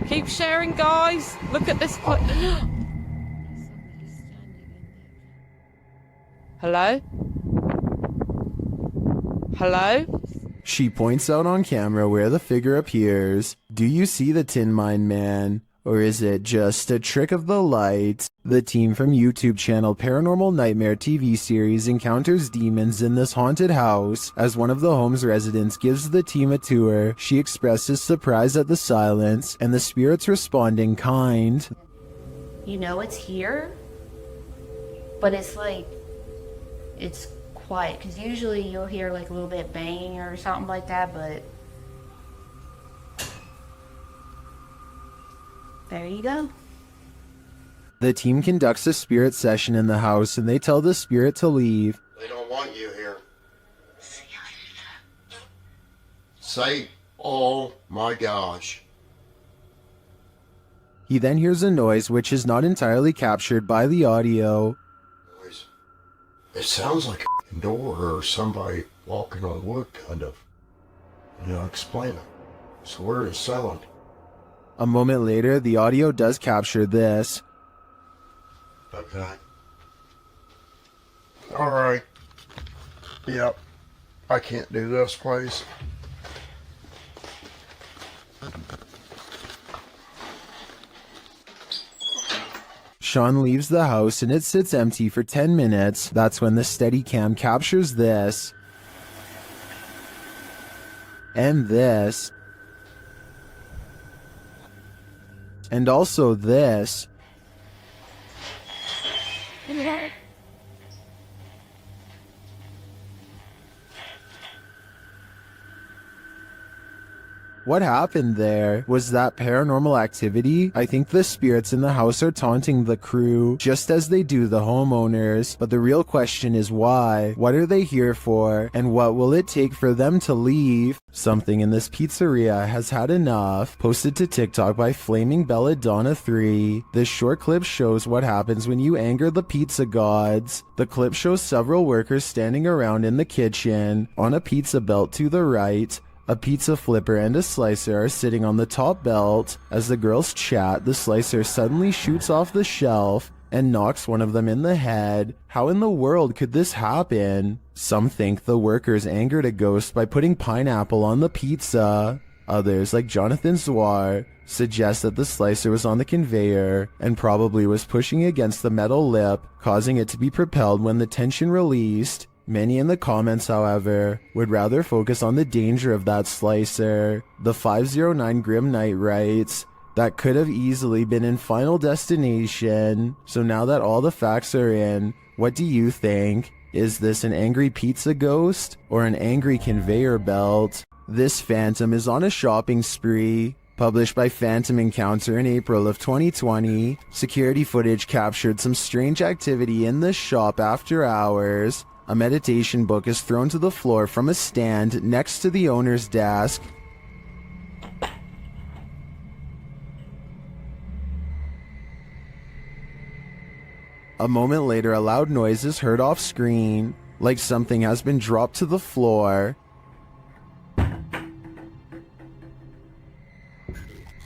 Keep sharing, guys. Look at this. Hello? Hello? She points out on camera where the figure appears. Do you see the Tin Mine Man? Or is it just a trick of the light? The team from YouTube channel Paranormal Nightmare TV series encounters demons in this haunted house. As one of the home's residents gives the team a tour, she expresses surprise at the silence and the spirits respond in kind. You know it's here, but it's like, it's quiet, because usually you'll hear like a little bit banging or something like that, but there you go. The team conducts a spirit session in the house and they tell the spirit to leave. They don't want you here. Say, oh my gosh. He then hears a noise which is not entirely captured by the audio. It sounds like a door or somebody walking on wood, kind of. Explain it. So where is selling? A moment later, the audio does capture this. Okay. Alright. Yep. I can't do this, please. Sean leaves the house and it sits empty for 10 minutes. That's when the Steadicam captures this. And this. And also this. What happened there? Was that paranormal activity? I think the spirits in the house are taunting the crew, just as they do the homeowners. But the real question is why? What are they here for? And what will it take for them to leave? Something in this pizzeria has had enough. Posted to TikTok by Flaming Belladonna 3. This short clip shows what happens when you anger the pizza gods. The clip shows several workers standing around in the kitchen. On a pizza belt to the right, a pizza flipper and a slicer are sitting on the top belt. As the girls chat, the slicer suddenly shoots off the shelf and knocks one of them in the head. How in the world could this happen? Some think the workers angered a ghost by putting pineapple on the pizza. Others, like Jonathan Zwar, suggest that the slicer was on the conveyor and probably was pushing against the metal lip, causing it to be propelled when the tension released. Many in the comments, however, would rather focus on the danger of that slicer. The 509 Grim Knight writes, that could have easily been in Final Destination. So now that all the facts are in, what do you think? Is this an angry pizza ghost or an angry conveyor belt? This phantom is on a shopping spree. Published by Phantom Encounter in April of 2020, security footage captured some strange activity in the shop after hours. A meditation book is thrown to the floor from a stand next to the owner's desk. A moment later, a loud noise is heard off screen, like something has been dropped to the floor.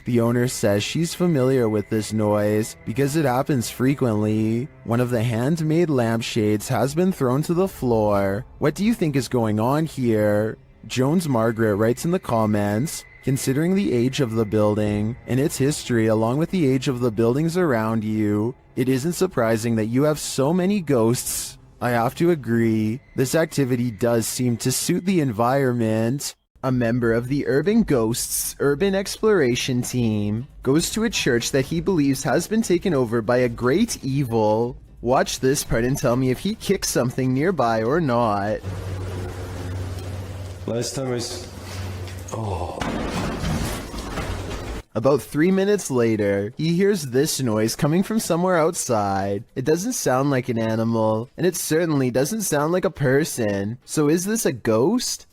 The owner says she's familiar with this noise because it happens frequently. One of the handmade lampshades has been thrown to the floor. What do you think is going on here? Jones Margaret writes in the comments, considering the age of the building and its history along with the age of the buildings around you, it isn't surprising that you have so many ghosts. I have to agree, this activity does seem to suit the environment. A member of the Urban Ghosts Urban Exploration Team goes to a church that he believes has been taken over by a great evil. Watch this part and tell me if he kicks something nearby or not. Last time I oh. About 3 minutes later, he hears this noise coming from somewhere outside. It doesn't sound like an animal, and it certainly doesn't sound like a person. So is this a ghost?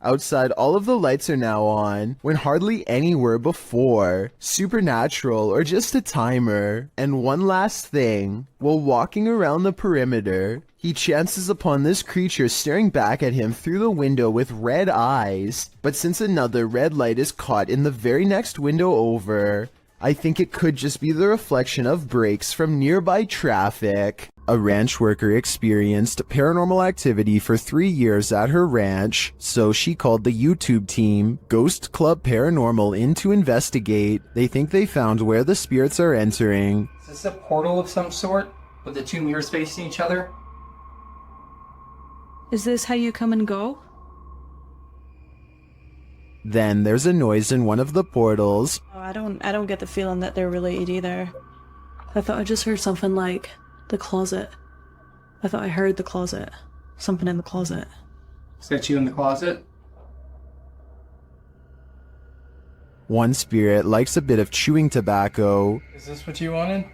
Outside, all of the lights are now on, when hardly any were before. Supernatural or just a timer. And one last thing, while walking around the perimeter, he chances upon this creature staring back at him through the window with red eyes. But since another red light is caught in the very next window over, I think it could just be the reflection of brakes from nearby traffic. A ranch worker experienced paranormal activity for 3 years at her ranch, so she called the YouTube team, Ghost Club Paranormal, in to investigate. They think they found where the spirits are entering. Is this a portal of some sort, with the two mirrors facing each other? Is this how you come and go? Then there's a noise in one of the portals. Oh, I don't get the feeling that they're related either. I thought I just heard something like the closet. I thought I heard the closet. Something in the closet. Is that you in the closet? One spirit likes a bit of chewing tobacco. Is this what you wanted?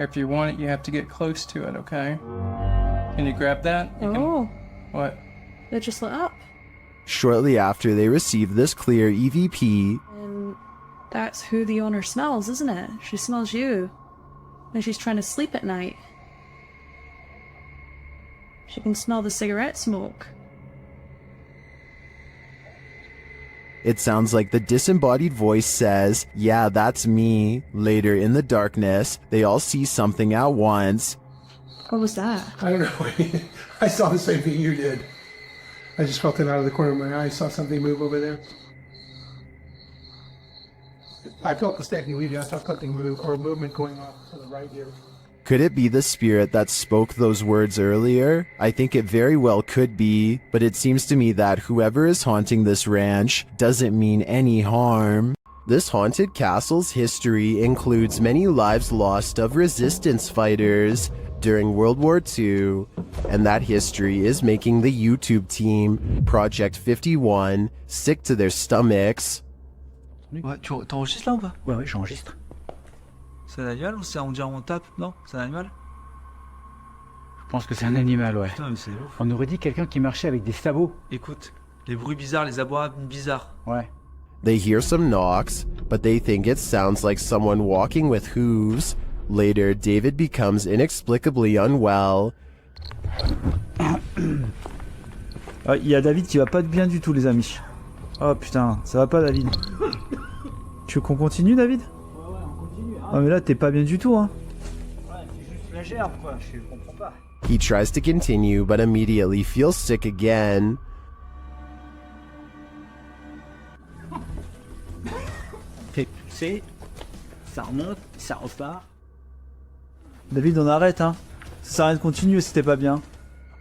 If you want it, you have to get close to it, okay? Can you grab that? What? They just lit up. Shortly after they receive this clear EVP, And that's who the owner smells, isn't it? She smells you. And she's trying to sleep at night. She can smell the cigarette smoke. it sounds like the disembodied voice says, "Yeah, that's me." Later in the darkness, they all see something at once. What was that? I don't know. I saw the same thing you did. I just felt it out of the corner of my eye. I saw something move over there. I felt the standing leaving. I saw something move, or a movement going off to the right here. Could it be the spirit that spoke those words earlier? I think it very well could be, but it seems to me that whoever is haunting this ranch doesn't mean any harm. This haunted castle's history includes many lives lost of resistance fighters during World War II, and that history is making the YouTube team, Project 51, sick to their stomachs. Ouais, t'enregistres là ou pas? Ouais, j'enregistre. C'est un animal ou c'est on dirait on tape? Non, c'est un animal? Je pense que c'est un animal, ouais. Putain, mais c'est ouf. On aurait dit quelqu'un qui marchait avec des sabots. Écoute, les bruits bizarres, les abois bizarres. Ouais. They hear some knocks, but they think it sounds like someone walking with hooves. Later, David becomes inexplicably unwell. Il y a David qui va pas bien du tout, les amis. Oh putain, ça va pas, David. Tu veux qu'on continue, David? Ouais, on continue. Hein. Ah mais là, t'es pas bien du tout, hein. Ouais, c'est juste la gerbe, quoi. Je comprends pas. He tries to continue, but immediately feels sick again. Fait pousser, ça remonte, ça repart. David, on arrête, hein. Ça sert à rien de continuer si t'es pas bien.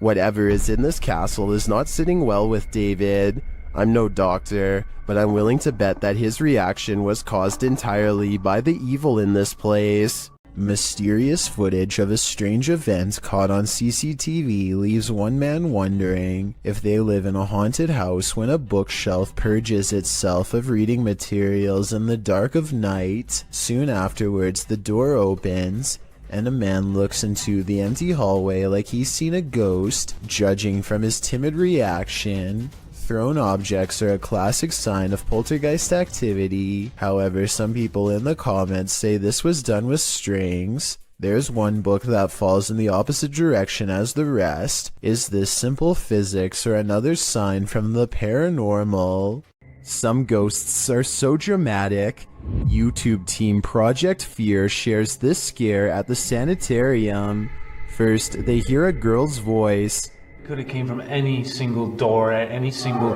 Whatever is in this castle is not sitting well with David. I'm no doctor, but I'm willing to bet that his reaction was caused entirely by the evil in this place. Mysterious footage of a strange event caught on CCTV leaves one man wondering if they live in a haunted house when a bookshelf purges itself of reading materials in the dark of night. Soon afterwards, the door opens, and a man looks into the empty hallway like he's seen a ghost. Judging from his timid reaction, thrown objects are a classic sign of poltergeist activity. However, some people in the comments say this was done with strings. There's one book that falls in the opposite direction as the rest. Is this simple physics or another sign from the paranormal? Some ghosts are so dramatic. YouTube team Project Fear shares this scare at the sanitarium. First, they hear a girl's voice. Could have came from any single door at any single...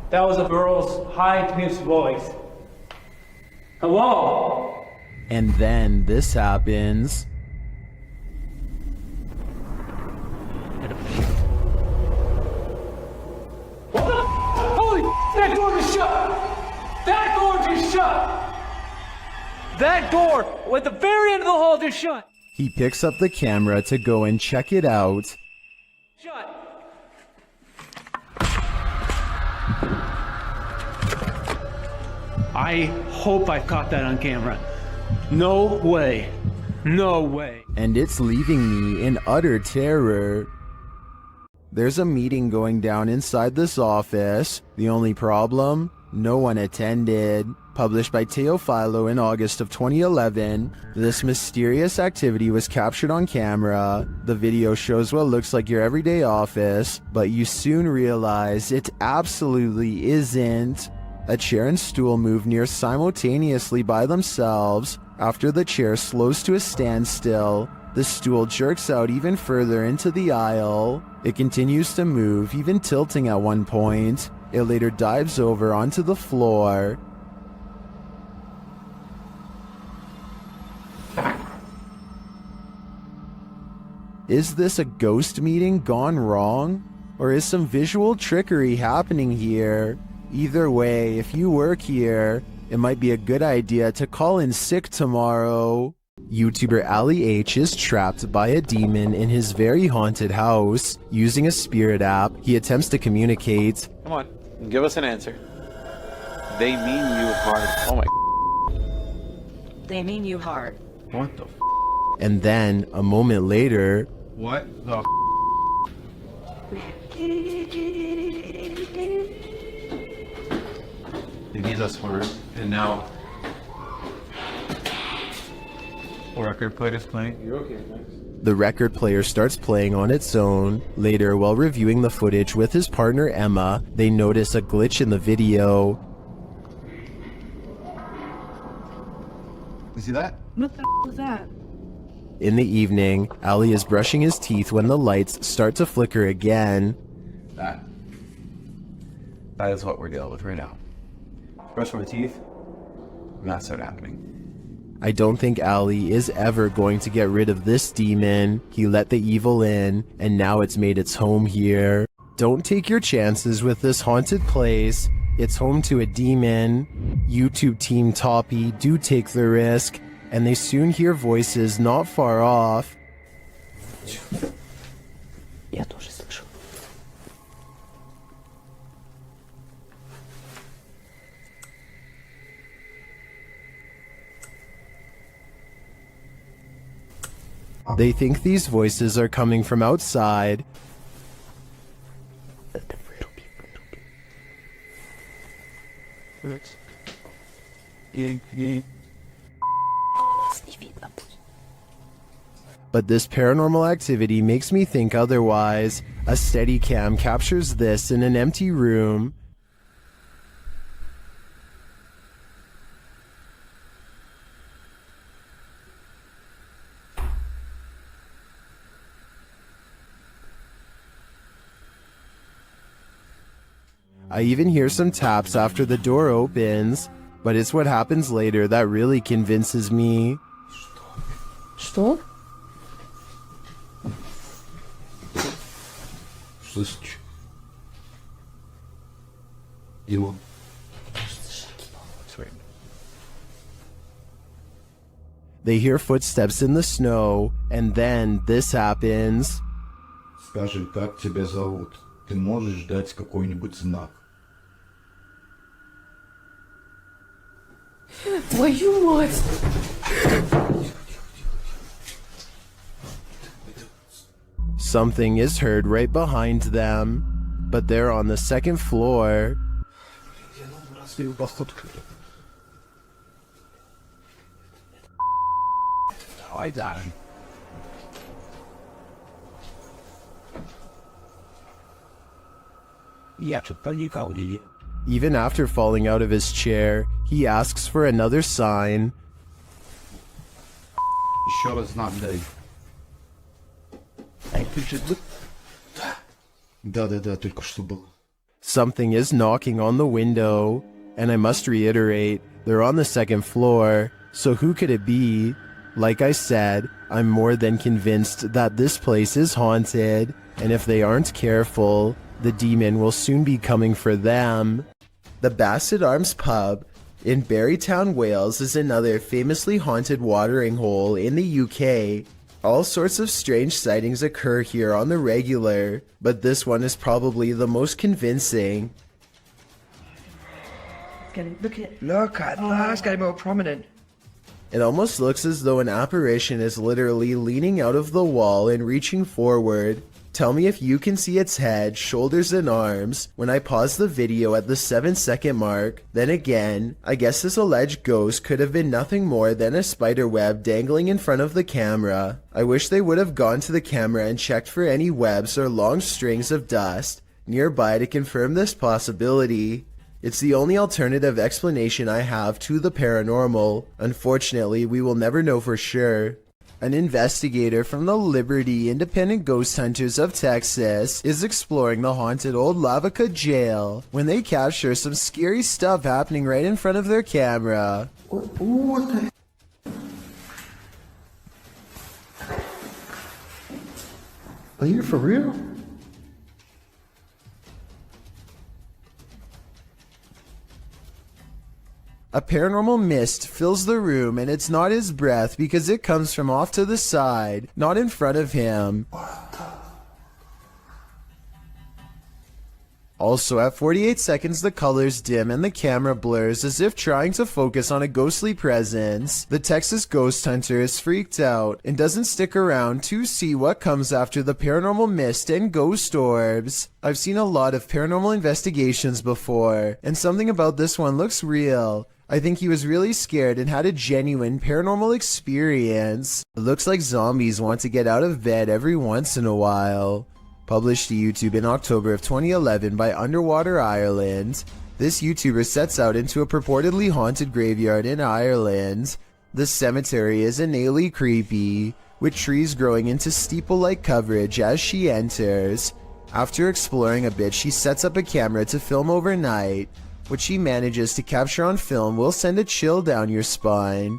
That was a girl's high-pitched voice. Hello? And then this happens. What the Holy... That door just shut! That door just shut! That door at the very end of the hall just shut! He picks up the camera to go and check it out. Shut! I hope I caught that on camera. No way. No way. And it's leaving me in utter terror. There's a meeting going down inside this office. The only problem? No one attended. Published by Teofilo in August of 2011, this mysterious activity was captured on camera. The video shows what looks like your everyday office, but you soon realize it absolutely isn't. A chair and stool move near simultaneously by themselves. After the chair slows to a standstill, the stool jerks out even further into the aisle. It continues to move, even tilting at one point. It later dives over onto the floor. Is this a ghost meeting gone wrong? Or is some visual trickery happening here? Either way, if you work here, it might be a good idea to call in sick tomorrow. YouTuber Ali H is trapped by a demon in his very haunted house. Using a spirit app, he attempts to communicate. Come on, give us an answer. They mean you hard. Oh my. They mean you hard. What the? And then, a moment later, What the? They need us for it, and now. Record player is playing. You're okay, thanks. the record player starts playing on its own. Later, while reviewing the footage with his partner Emma, they notice a glitch in the video. You see that? What the was that? In the evening, Ali is brushing his teeth when the lights start to flicker again. That is what we're dealing with right now. Brush my teeth, and that started happening. I don't think Ali is ever going to get rid of this demon. He let the evil in, and now it's made its home here. Don't take your chances with this haunted place. It's home to a demon. YouTube team Toppy do take the risk, and they soon hear voices not far off. Я тоже слышу. They think these voices are coming from outside. But this paranormal activity makes me think otherwise. A Steadicam captures this in an empty room. I even hear some taps after the door opens, but it's what happens later that really convinces me. Что? Слышишь? Его. They hear footsteps in the snow, and then this happens. Скажи, как тебя зовут? Ты можешь дать какой-нибудь знак? Твою мать! Something is heard right behind them, but they're on the second floor. Even after falling out of his chair, he asks for another sign. Еще раз знак дай. Да, только что было. Something is knocking on the window, and I must reiterate, they're on the second floor, so who could it be? Like I said, I'm more than convinced that this place is haunted, and if they aren't careful, the demon will soon be coming for them. The Bassett Arms Pub in Barrytown, Wales is another famously haunted watering hole in the UK. All sorts of strange sightings occur here on the regular, but this one is probably the most convincing. Look at that's getting more prominent. It almost looks as though an apparition is literally leaning out of the wall and reaching forward. Tell me if you can see its head, shoulders, and arms when I pause the video at the 7-second mark. Then again, I guess this alleged ghost could have been nothing more than a spider web dangling in front of the camera. I wish they would have gone to the camera and checked for any webs or long strings of dust nearby to confirm this possibility. It's the only alternative explanation I have to the paranormal. Unfortunately, we will never know for sure. An investigator from the Liberty Independent Ghost Hunters of Texas is exploring the haunted old Lavaca jail when they capture some scary stuff happening right in front of their camera. What the? Are you for real? A paranormal mist fills the room, and it's not his breath because it comes from off to the side, not in front of him. Also, at 48 seconds, the colors dim and the camera blurs as if trying to focus on a ghostly presence. The Texas ghost hunter is freaked out and doesn't stick around to see what comes after the paranormal mist and ghost orbs. I've seen a lot of paranormal investigations before, and something about this one looks real. I think he was really scared and had a genuine paranormal experience. It looks like zombies want to get out of bed every once in a while. Published to YouTube in October of 2011 by Underwater Ireland, this YouTuber sets out into a purportedly haunted graveyard in Ireland. The cemetery is innately creepy, with trees growing into steeple-like coverage as she enters. After exploring a bit, she sets up a camera to film overnight. What she manages to capture on film will send a chill down your spine.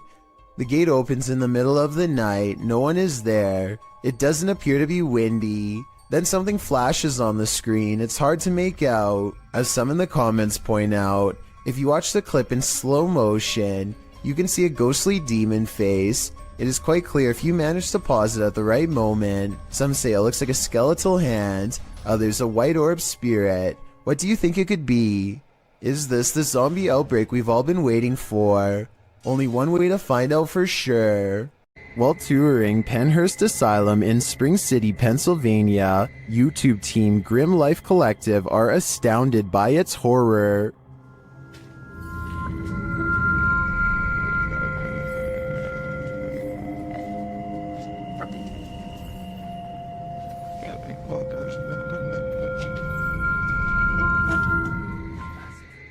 The gate opens in the middle of the night, no one is there. It doesn't appear to be windy. Then something flashes on the screen, it's hard to make out. As some in the comments point out, if you watch the clip in slow motion, you can see a ghostly demon face. It is quite clear if you manage to pause it at the right moment. Some say it looks like a skeletal hand, others a white orb spirit. What do you think it could be? Is this the zombie outbreak we've all been waiting for? Only one way to find out for sure. While touring Penhurst Asylum in Spring City, Pennsylvania, YouTube team Grim Life Collective are astounded by its horror.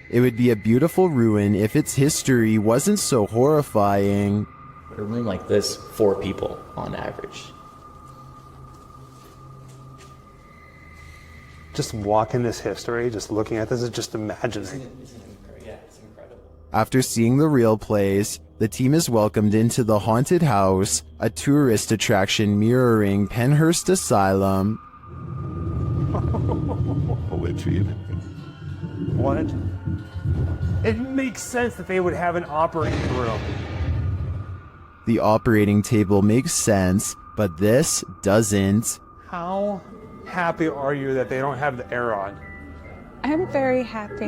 It would be a beautiful ruin if its history wasn't so horrifying. A room like this, 4 people on average. Just walking this history, just looking at this, is just imagining. It's incredible. After seeing the real place, the team is welcomed into the haunted house, a tourist attraction mirroring Penhurst Asylum. What? It makes sense that they would have an operating room. The operating table makes sense, but this doesn't. How happy are you that they don't have the air on? I'm very happy.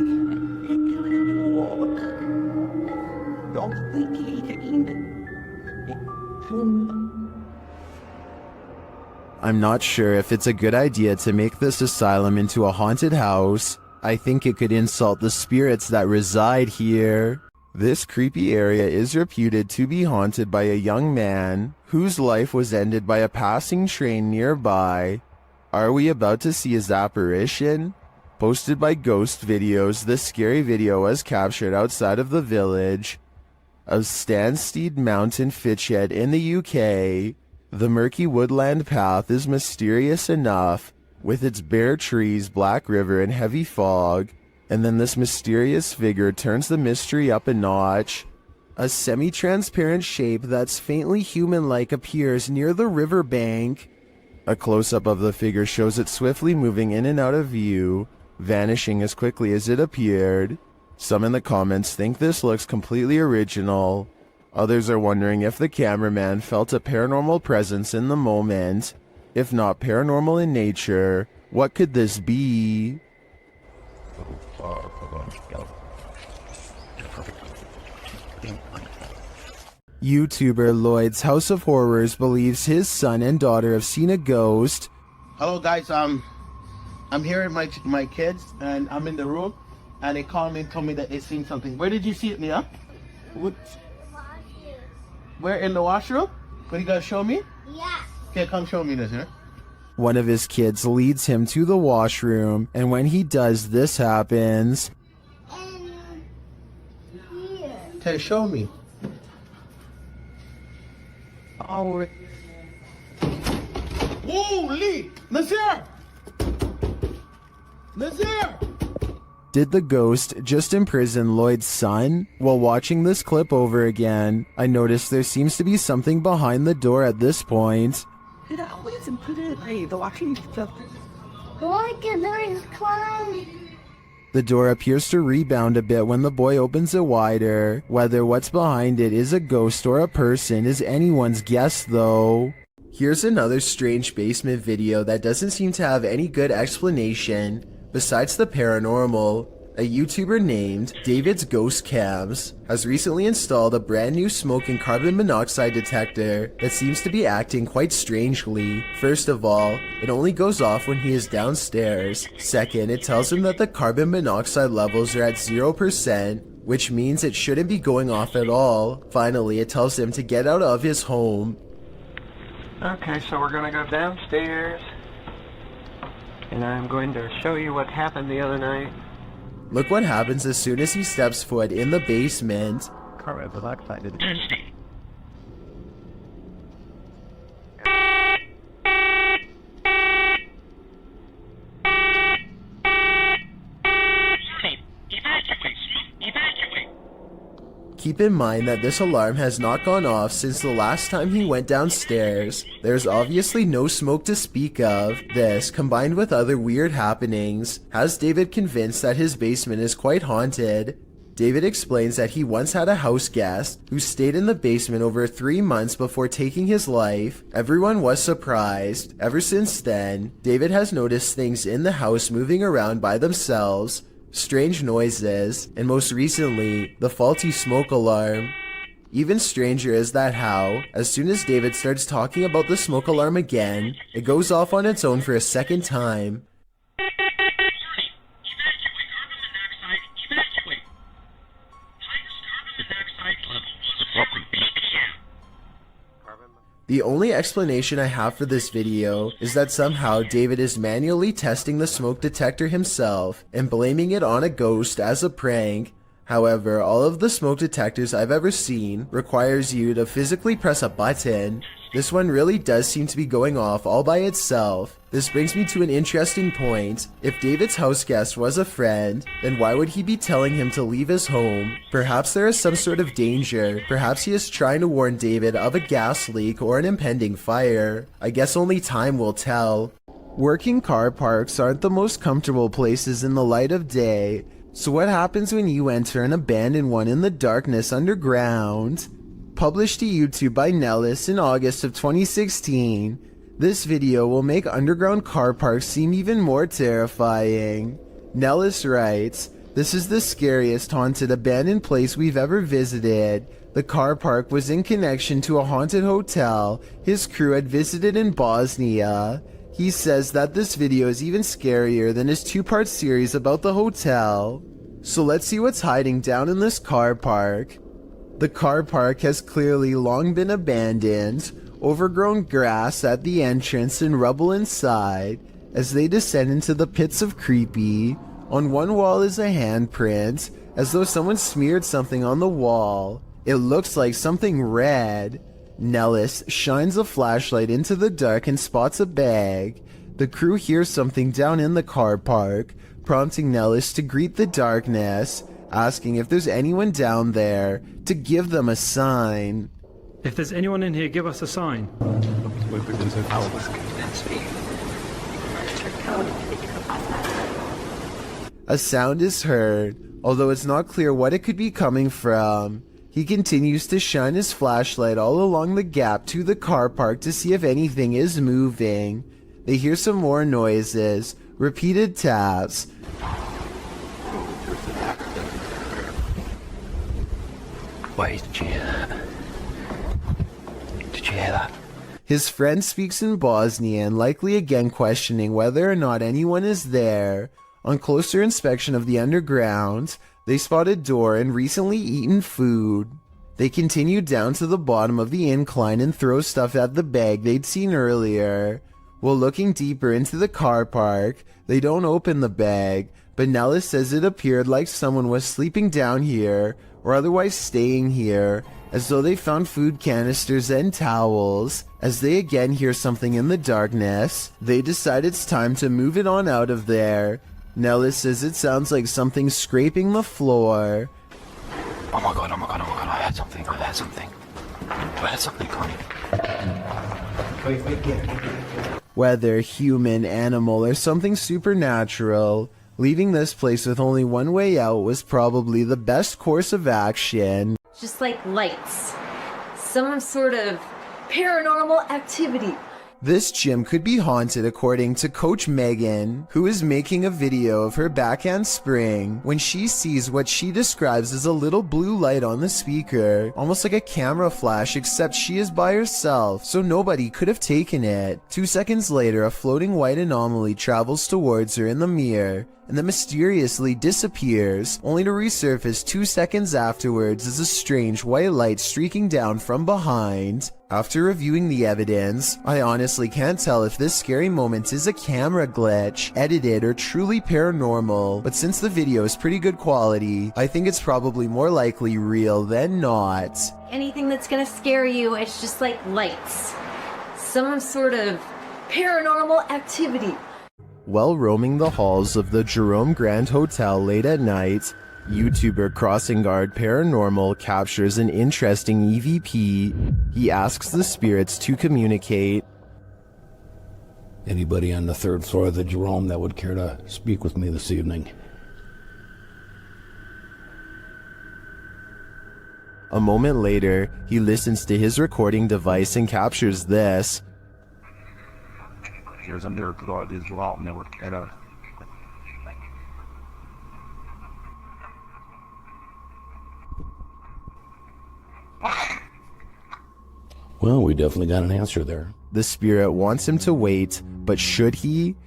I'm not sure if it's a good idea to make this asylum into a haunted house. I think it could insult the spirits that reside here. This creepy area is reputed to be haunted by a young man whose life was ended by a passing train nearby. Are we about to see his apparition? Posted by Ghost Videos, this scary video was captured outside of the village of Stanstead Mountain, Fitchhead in the UK. The murky woodland path is mysterious enough, with its bare trees, black river, and heavy fog. And then this mysterious figure turns the mystery up a notch. A semi-transparent shape that's faintly human-like appears near the riverbank. A close-up of the figure shows it swiftly moving in and out of view, vanishing as quickly as it appeared. Some in the comments think this looks completely original. Others are wondering if the cameraman felt a paranormal presence in the moment. If not paranormal in nature, what could this be? YouTuber Lloyd's House of Horrors believes his son and daughter have seen a ghost. Hello guys, I'm here with my kids and I'm in the room and they called me and told me that they seen something. Where did you see it, Mia? Where, in the washroom? What, you gotta show me? Yeah. Okay, come show me this here. One of his kids leads him to the washroom, and when he does, this happens. Okay, show me. Oh. Holy! Nazir! Nazir! Did the ghost just imprison Lloyd's son? While watching this clip over again, I noticed there seems to be something behind the door at this point. It always imprison me, the watching stuff. Look at there's clown. The door appears to rebound a bit when the boy opens it wider. Whether what's behind it is a ghost or a person is anyone's guess though. Here's another strange basement video that doesn't seem to have any good explanation. Besides the paranormal, a YouTuber named David's Ghost Cams has recently installed a brand new smoke and carbon monoxide detector that seems to be acting quite strangely. First of all, it only goes off when he is downstairs. Second, it tells him that the carbon monoxide levels are at 0%, which means it shouldn't be going off at all. Finally, it tells him to get out of his home. Okay, so we're gonna go downstairs. And I'm going to show you what happened the other night. Look what happens as soon as he steps foot in the basement. Carbon monoxide. Keep in mind that this alarm has not gone off since the last time he went downstairs. There's obviously no smoke to speak of. This, combined with other weird happenings, has David convinced that his basement is quite haunted. David explains that he once had a house guest who stayed in the basement over 3 months before taking his life. Everyone was surprised. Ever since then, David has noticed things in the house moving around by themselves, strange noises, and most recently, the faulty smoke alarm. Even stranger is that how, as soon as David starts talking about the smoke alarm again, it goes off on its own for a second time. The only explanation I have for this video is that somehow David is manually testing the smoke detector himself and blaming it on a ghost as a prank. However, all of the smoke detectors I've ever seen requires you to physically press a button. This one really does seem to be going off all by itself. This brings me to an interesting point. If David's house guest was a friend, then why would he be telling him to leave his home? Perhaps there is some sort of danger. Perhaps he is trying to warn David of a gas leak or an impending fire. I guess only time will tell. Working car parks aren't the most comfortable places in the light of day. So what happens when you enter an abandoned one in the darkness underground? Published to YouTube by Nellis in August of 2016, this video will make underground car parks seem even more terrifying. Nellis writes, "This is the scariest haunted abandoned place we've ever visited. The car park was in connection to a haunted hotel his crew had visited in Bosnia. He says that this video is even scarier than his 2-part series about the hotel. So let's see what's hiding down in this car park." The car park has clearly long been abandoned, overgrown grass at the entrance and rubble inside. As they descend into the pits of creepy, on one wall is a handprint, as though someone smeared something on the wall. It looks like something red. Nellis shines a flashlight into the dark and spots a bag. The crew hears something down in the car park, prompting Nellis to greet the darkness, asking if there's anyone down there to give them a sign. If there's anyone in here, give us a sign. A sound is heard, although it's not clear what it could be coming from. He continues to shine his flashlight all along the gap to the car park to see if anything is moving. They hear some more noises, repeated taps. Wait, you hear that? His friend speaks in Bosnian, likely again questioning whether or not anyone is there. On closer inspection of the underground, they spot a door and recently eaten food. They continue down to the bottom of the incline and throw stuff at the bag they'd seen earlier. While looking deeper into the car park, they don't open the bag, but Nellis says it appeared like someone was sleeping down here or otherwise staying here, as though they found food canisters and towels. As they again hear something in the darkness, they decide it's time to move it on out of there. Nellis says it sounds like something scraping the floor. Oh my god, I heard something, Connie. Whether human, animal, or something supernatural, leaving this place with only one way out was probably the best course of action. Just like lights. Some sort of paranormal activity. This gym could be haunted according to Coach Megan, who is making a video of her backhand spring when she sees what she describes as a little blue light on the speaker, almost like a camera flash, except she is by herself, so nobody could have taken it. 2 seconds later, a floating white anomaly travels towards her in the mirror, and then mysteriously disappears, only to resurface 2 seconds afterwards as a strange white light streaking down from behind. After reviewing the evidence, I honestly can't tell if this scary moment is a camera glitch, edited, or truly paranormal, but since the video is pretty good quality, I think it's probably more likely real than not. Anything that's gonna scare you, it's just like lights. Some sort of paranormal activity. While roaming the halls of the Jerome Grand Hotel late at night, YouTuber Crossing Guard Paranormal captures an interesting EVP. He asks the spirits to communicate. Anybody on the 3rd floor of the Jerome that would care to speak with me this evening? A moment later, he listens to his recording device and captures this. There's a miracle of this Jerome that would care to. Well, we definitely got an answer there. The spirit wants him to wait, but should he?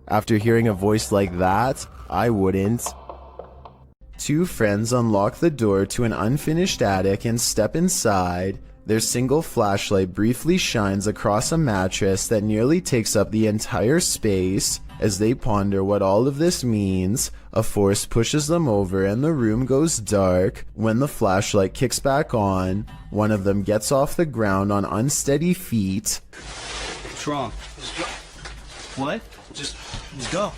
After hearing a voice like that, I wouldn't. Two friends unlock the door to an unfinished attic and step inside. Their single flashlight briefly shines across a mattress that nearly takes up the entire space. As they ponder what all of this means, a force pushes them over and the room goes dark. When the flashlight kicks back on, one of them gets off the ground on unsteady feet. What's wrong? What? Just go.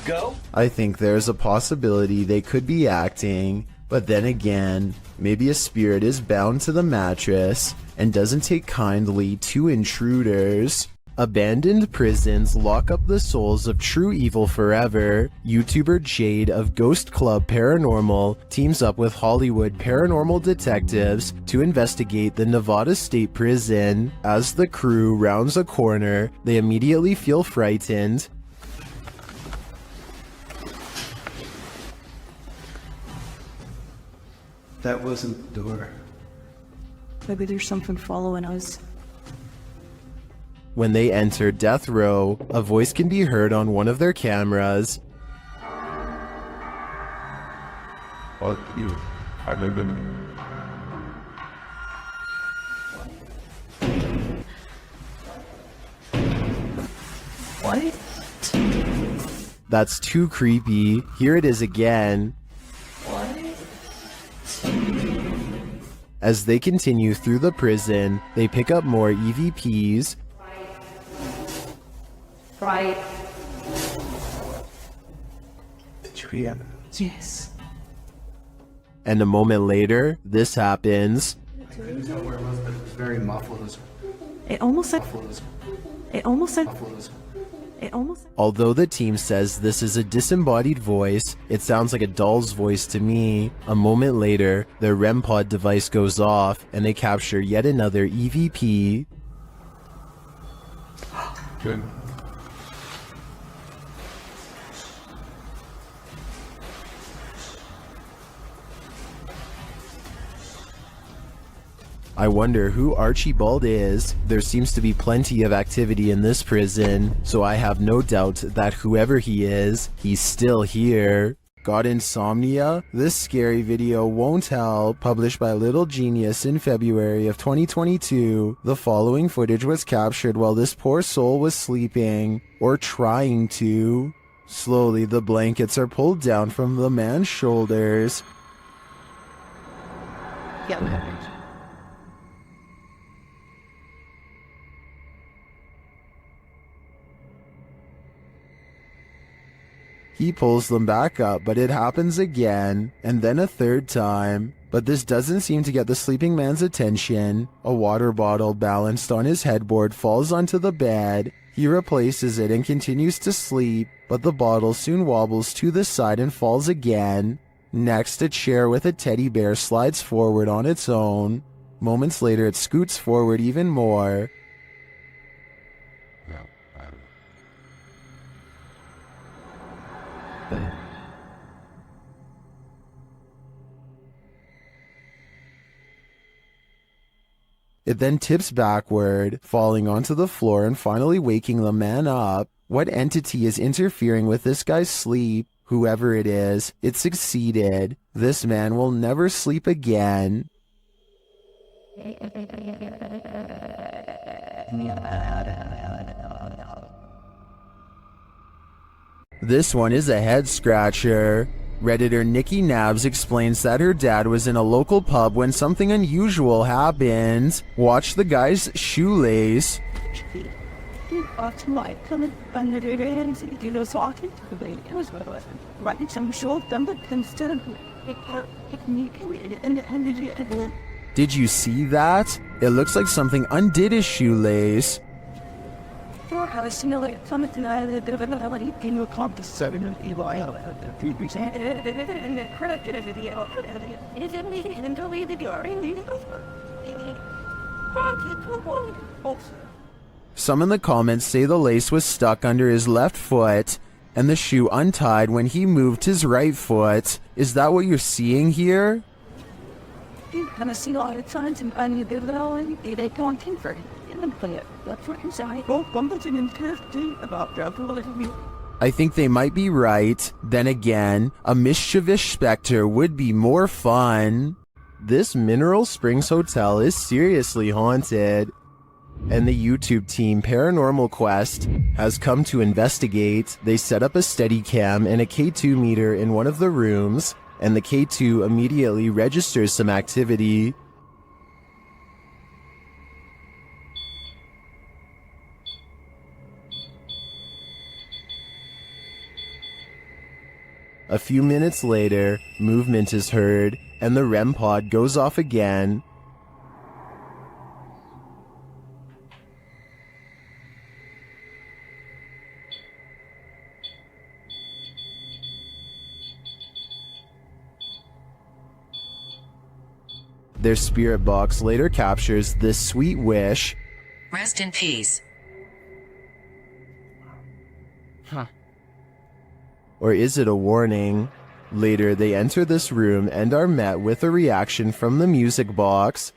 Go? I think there's a possibility they could be acting, but then again, maybe a spirit is bound to the mattress and doesn't take kindly to intruders. Abandoned prisons lock up the souls of true evil forever. YouTuber Jade of Ghost Club Paranormal teams up with Hollywood paranormal detectives to investigate the Nevada State Prison. As the crew rounds a corner, they immediately feel frightened. That wasn't the door. Maybe there's something following us. When they enter death row, a voice can be heard on one of their cameras. Fuck you. I live in. What? That's too creepy. Here it is again. As they continue through the prison, they pick up more EVPs. Right. Did you hear? Yes. And a moment later, this happens. I couldn't tell where it was, but it was very muffled. It almost said. Although the team says this is a disembodied voice, it sounds like a doll's voice to me. A moment later, their REM pod device goes off and they capture yet another EVP. Good. I wonder who Archibald is. There seems to be plenty of activity in this prison, so I have no doubt that whoever he is, he's still here. Got insomnia? This scary video won't help. Published by Little Genius in February of 2022. The following footage was captured while this poor soul was sleeping, or trying to. Slowly, the blankets are pulled down from the man's shoulders. Yeah. He pulls them back up, but it happens again, and then a third time. But this doesn't seem to get the sleeping man's attention. A water bottle balanced on his headboard falls onto the bed. He replaces it and continues to sleep, but the bottle soon wobbles to the side and falls again. Next, a chair with a teddy bear slides forward on its own. Moments later, it scoots forward even more. It then tips backward, falling onto the floor and finally waking the man up. What entity is interfering with this guy's sleep? Whoever it is, it succeeded. This man will never sleep again. This one is a head scratcher. Redditor Nikki Nabs explains that her dad was in a local pub when something unusual happened. Watch the guy's shoelace. Did you see that? It looks like something undid his shoelace. Some in the comments say the lace was stuck under his left foot and the shoe untied when he moved his right foot. Is that what you're seeing here? I think they might be right. Then again, a mischievous specter would be more fun. This Mineral Springs Hotel is seriously haunted, and the YouTube team Paranormal Quest has come to investigate. They set up a Steadicam and a K2 meter in one of the rooms, and the K2 immediately registers some activity. A few minutes later, movement is heard, and the REM pod goes off again. Their spirit box later captures this sweet wish. Rest in peace. Huh. Or is it a warning? Later, they enter this room and are met with a reaction from the music box.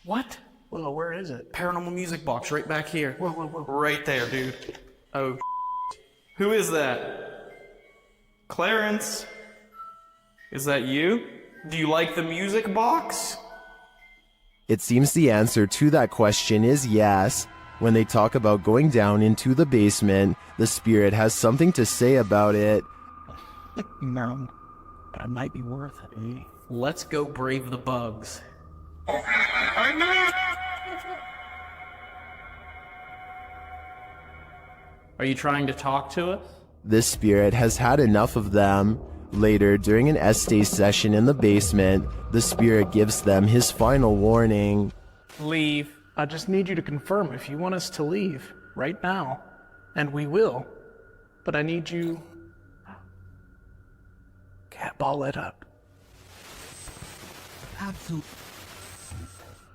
What? Well, where is it? Paranormal music box right back here. Whoa. Right there, dude. Oh, who is that? Clarence? Is that you? Do you like the music box? It seems the answer to that question is yes. When they talk about going down into the basement, the spirit has something to say about it. No, but it might be worth it. Let's go brave the bugs. Are you trying to talk to us? This spirit has had enough of them. Later, during an Estee session in the basement, the spirit gives them his final warning. Leave. I just need you to confirm if you want us to leave right now, and we will. But I need you... Cat ball it up. Absolutely.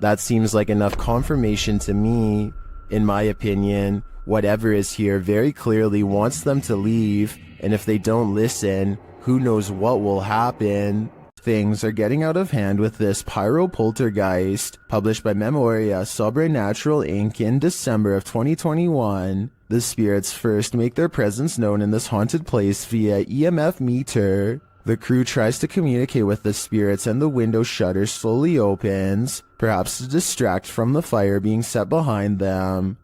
That seems like enough confirmation to me. In my opinion, whatever is here very clearly wants them to leave, and if they don't listen, who knows what will happen. Things are getting out of hand with this pyro-poltergeist. Published by Memoria Sobrenatural Inc. in December of 2021. The spirits first make their presence known in this haunted place via EMF meter. The crew tries to communicate with the spirits and the window shutter slowly opens, perhaps to distract from the fire being set behind them.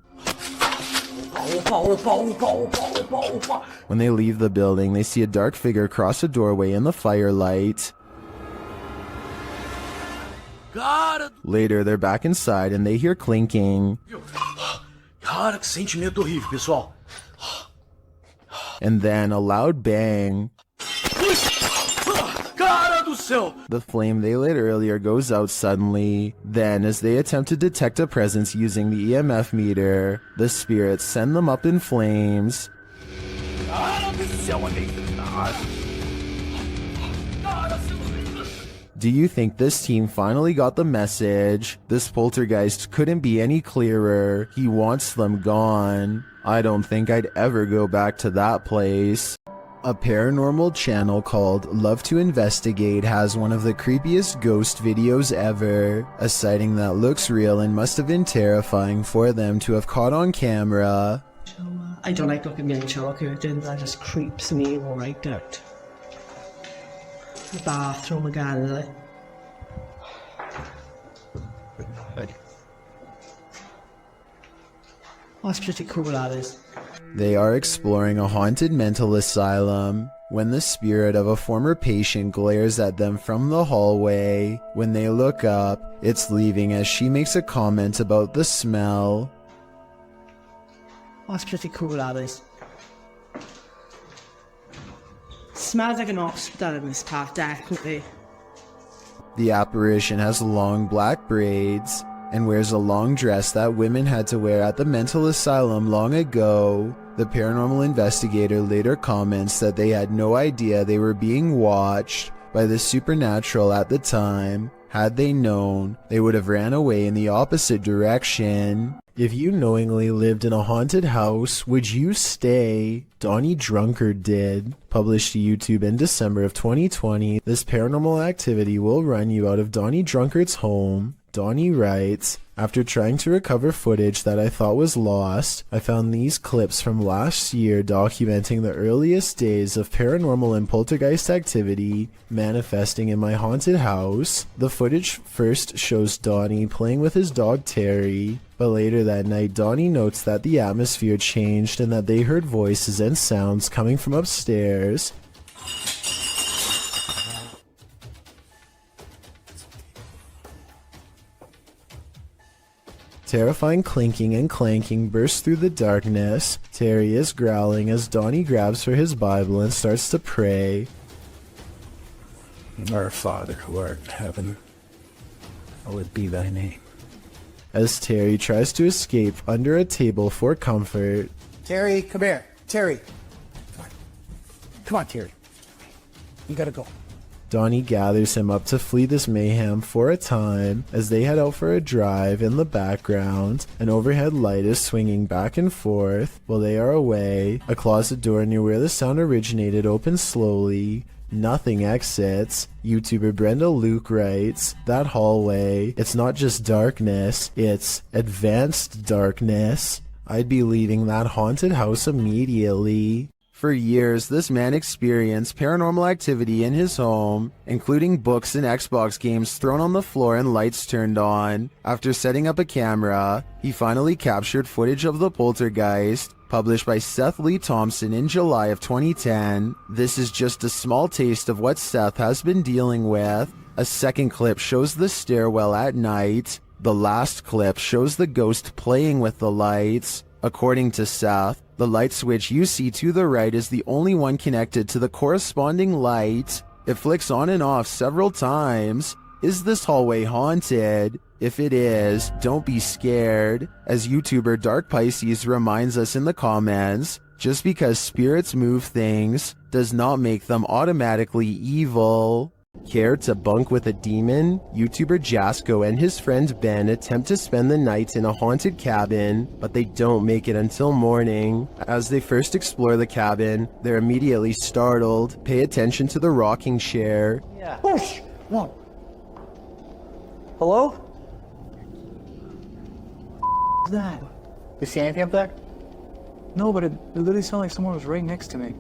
When they leave the building, they see a dark figure cross a doorway in the firelight. Later, they're back inside and they hear clinking. Cara, que sentimento horrível, pessoal. And then a loud bang. Cara do céu! The flame they lit earlier goes out suddenly. Then, as they attempt to detect a presence using the EMF meter, the spirits send them up in flames. Cara do céu, Do you think this team finally got the message? This poltergeist couldn't be any clearer. He wants them gone. I don't think I'd ever go back to that place. A paranormal channel called Love to Investigate has one of the creepiest ghost videos ever. A sighting that looks real and must have been terrifying for them to have caught on camera. I don't like looking at shower curtains, that just creeps me right out. The bathroom again, is it? That's pretty cool, that is. They are exploring a haunted mental asylum when the spirit of a former patient glares at them from the hallway. When they look up, it's leaving as she makes a comment about the smell. That's pretty cool, that is. Smells like an hospital in this path, definitely. The apparition has long black braids and wears a long dress that women had to wear at the mental asylum long ago. The paranormal investigator later comments that they had no idea they were being watched by the supernatural at the time. Had they known, they would have ran away in the opposite direction. If you knowingly lived in a haunted house, would you stay? Donnie Drunkard did. Published to YouTube in December of 2020, this paranormal activity will run you out of Donnie Drunkard's home. Donnie writes, after trying to recover footage that I thought was lost, I found these clips from last year documenting the earliest days of paranormal and poltergeist activity manifesting in my haunted house. The footage first shows Donnie playing with his dog Terry, but later that night Donnie notes that the atmosphere changed and that they heard voices and sounds coming from upstairs. Terrifying clinking and clanking bursts through the darkness. Terry is growling as Donnie grabs for his Bible and starts to pray. Our Father who art in heaven, hallowed be thy name. As Terry tries to escape under a table for comfort. Terry, come here. Terry. Come on, Terry. You gotta go. Donnie gathers him up to flee this mayhem for a time as they head out for a drive. In the background, an overhead light is swinging back and forth while they are away. A closet door near where the sound originated opens slowly. Nothing exits. YouTuber Brenda Luke writes, that hallway, it's not just darkness, it's advanced darkness. I'd be leaving that haunted house immediately. For years, this man experienced paranormal activity in his home, including books and Xbox games thrown on the floor and lights turned on. After setting up a camera, he finally captured footage of the poltergeist, published by Seth Lee Thompson in July of 2010. This is just a small taste of what Seth has been dealing with. A second clip shows the stairwell at night. The last clip shows the ghost playing with the lights. According to Seth, the light switch you see to the right is the only one connected to the corresponding light. It flicks on and off several times. Is this hallway haunted? If it is, don't be scared. As YouTuber Dark Pisces reminds us in the comments, just because spirits move things does not make them automatically evil. Care to bunk with a demon? YouTuber Jasko and his friend Ben attempt to spend the night in a haunted cabin, but they don't make it until morning. As they first explore the cabin, they're immediately startled. Pay attention to the rocking chair. Yeah. Whoosh! Come on. Hello? What's that? You see anything up there? No, but it literally sounded like someone was right next to me.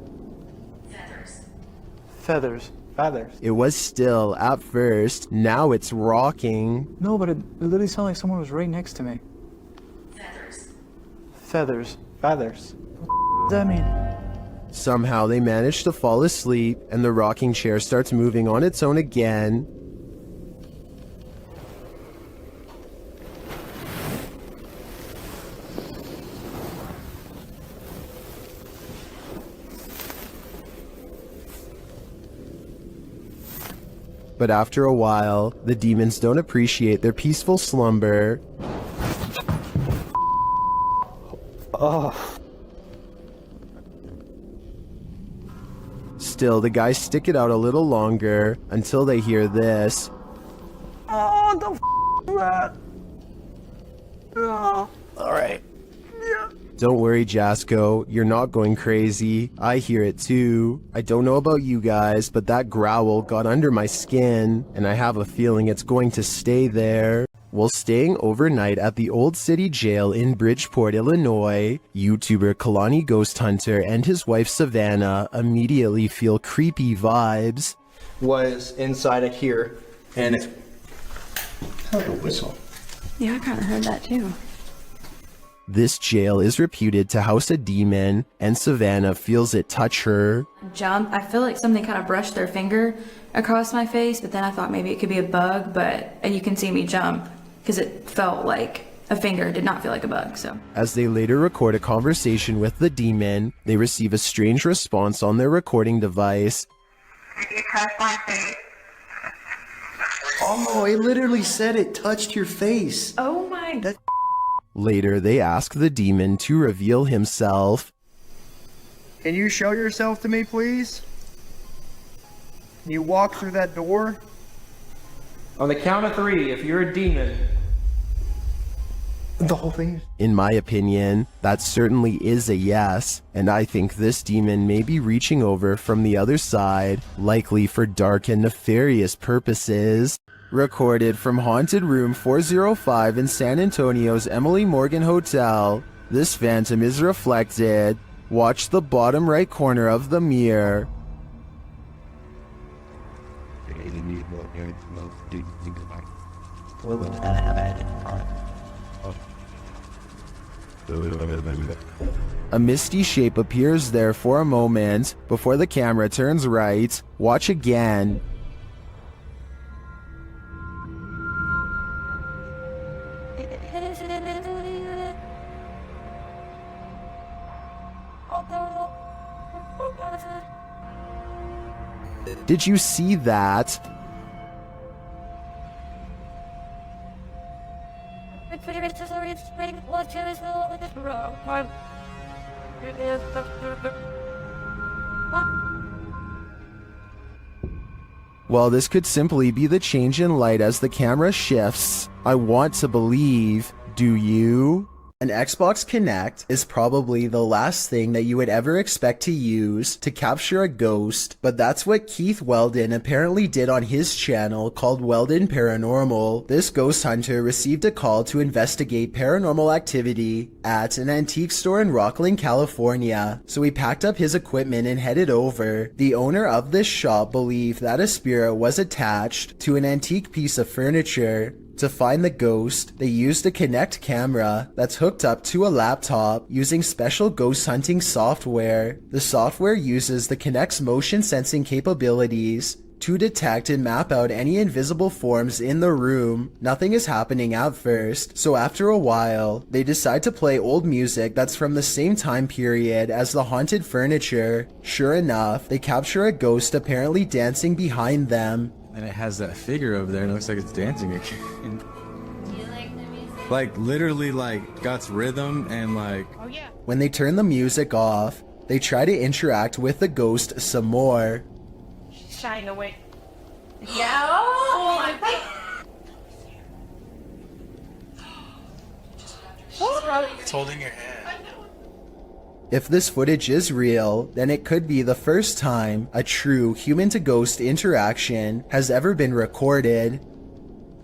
Feathers. Feathers. It was still at first, now it's rocking. No, but it literally sounded like someone was right next to me. Feathers. Feathers. What does that mean? Somehow they manage to fall asleep, and the rocking chair starts moving on its own again. But after a while, the demons don't appreciate their peaceful slumber. Oh. Still, the guys stick it out a little longer until they hear this. Oh, the f that? Oh. Alright. Yeah. Don't worry, Jasco, you're not going crazy. I hear it too. I don't know about you guys, but that growl got under my skin, and I have a feeling it's going to stay there. While staying overnight at the Old City Jail in Bridgeport, Illinois, YouTuber Kalani Ghost Hunter and his wife Savannah immediately feel creepy vibes. Was inside of here, and it heard a whistle. Yeah, I kind of heard that too. This jail is reputed to house a demon, and Savannah feels it touch her. Jump. I feel like something kind of brushed their finger across my face, but then I thought maybe it could be a bug, and you can see me jump because it felt like a finger, did not feel like a bug, so. As they later record a conversation with the demon, they receive a strange response on their recording device. Oh, it literally said it touched your face. Oh my god. Later, they ask the demon to reveal himself. Can you show yourself to me, please? Can you walk through that door? On the count of 3, if you're a demon. The whole thing? In my opinion, that certainly is a yes, and I think this demon may be reaching over from the other side, likely for dark and nefarious purposes. Recorded from Haunted Room 405 in San Antonio's Emily Morgan Hotel, this phantom is reflected. Watch the bottom right corner of the mirror. A misty shape appears there for a moment before the camera turns right. Watch again. Did you see that? Well, this could simply be the change in light as the camera shifts. I want to believe. Do you? An Xbox Kinect is probably the last thing that you would ever expect to use to capture a ghost, but that's what Keith Weldon apparently did on his channel called Weldon Paranormal. This ghost hunter received a call to investigate paranormal activity at an antique store in Rocklin, California, so he packed up his equipment and headed over. The owner of this shop believed that a spirit was attached to an antique piece of furniture. To find the ghost, they used a Kinect camera that's hooked up to a laptop using special ghost hunting software. The software uses the Kinect's motion sensing capabilities to detect and map out any invisible forms in the room. Nothing is happening at first, so after a while, they decide to play old music that's from the same time period as the haunted furniture. Sure enough, they capture a ghost apparently dancing behind them. And it has that figure over there and it looks like it's dancing again. Do you like the music? Like literally like got rhythm and like... Oh yeah. When they turn the music off, they try to interact with the ghost some more. She's shying away. Yeah. Oh my god. It's holding your hand. If this footage is real, then it could be the first time a true human-to-ghost interaction has ever been recorded.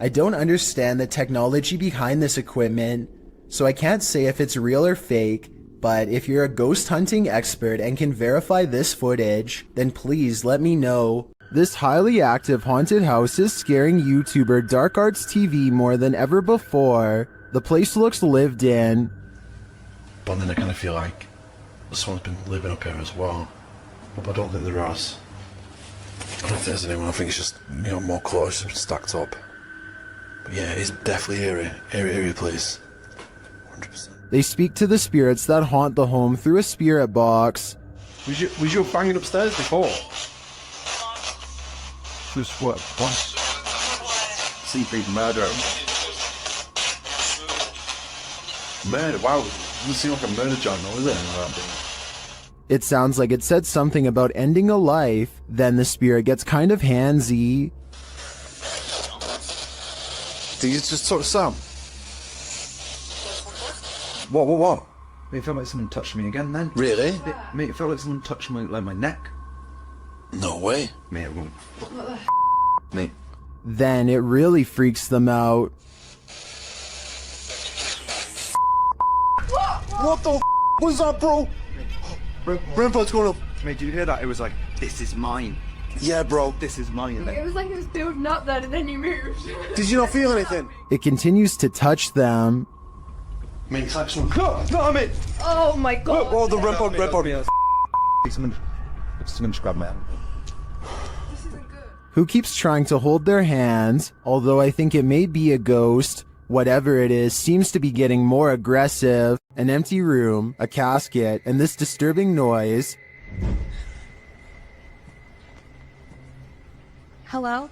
I don't understand the technology behind this equipment, so I can't say if it's real or fake, but if you're a ghost hunting expert and can verify this footage, then please let me know. This highly active haunted house is scaring YouTuber Dark Arts TV more than ever before. The place looks lived in. But then I kind of feel like someone's been living up here as well. But I don't think there is. I don't think there's anyone. I think it's just, you know, more clothes stacked up. But yeah, it's definitely eerie place. 100%. They speak to the spirits that haunt the home through a spirit box. Was you banging upstairs before? Just what? Seafood murder. Murder? Wow, it doesn't seem like a murder journal, is it? It sounds like it said something about ending a life, then the spirit gets kind of handsy. Did you just talk to Sam? What? It felt like someone touched me again then. Really? Mate, it felt like someone touched my neck. No way. Mate, I won't. Mate. Then it really freaks them out. What the was that, bro? Brentford's going up. Mate, did you hear that? It was like, this is mine. Yeah, bro. This is mine. It was like it was building up then and then you moved. Did you not feel anything? It continues to touch them. I mean, touch someone. No, I mean. Oh my god. Oh, the red body. Someone just grabbed my hand. Who keeps trying to hold their hands, although I think it may be a ghost. Whatever it is seems to be getting more aggressive. An empty room, a casket, and this disturbing noise. Hello?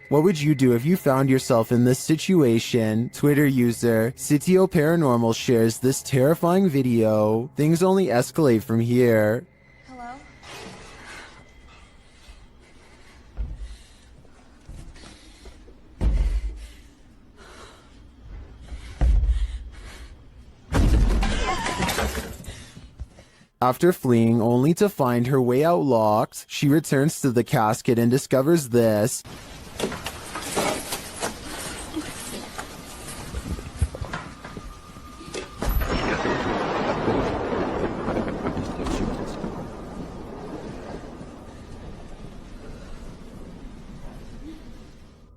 What would you do if you found yourself in this situation? Twitter user Sitio Paranormal shares this terrifying video. Things only escalate from here. Hello? After fleeing only to find her way out locked, she returns to the casket and discovers this.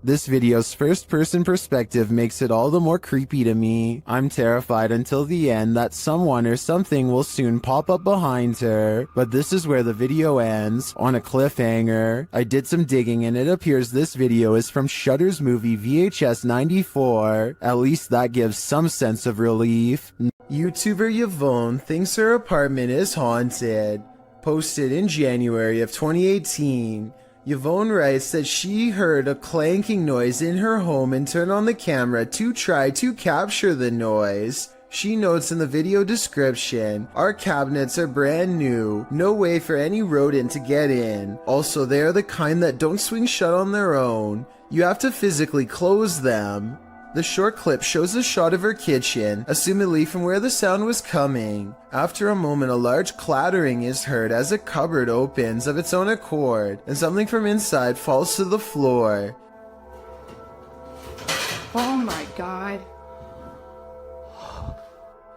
This video's first-person perspective makes it all the more creepy to me. I'm terrified until the end that someone or something will soon pop up behind her. But this is where the video ends, on a cliffhanger. I did some digging and it appears this video is from Shudder's movie VHS 94. At least that gives some sense of relief. YouTuber Yvonne thinks her apartment is haunted. Posted in January of 2018. Yvonne writes that she heard a clanking noise in her home and turned on the camera to try to capture the noise. She notes in the video description, "Our cabinets are brand new, no way for any rodent to get in. Also, they are the kind that don't swing shut on their own. You have to physically close them." The short clip shows a shot of her kitchen, assumedly from where the sound was coming. After a moment, a large clattering is heard as a cupboard opens of its own accord, and something from inside falls to the floor. Oh my god.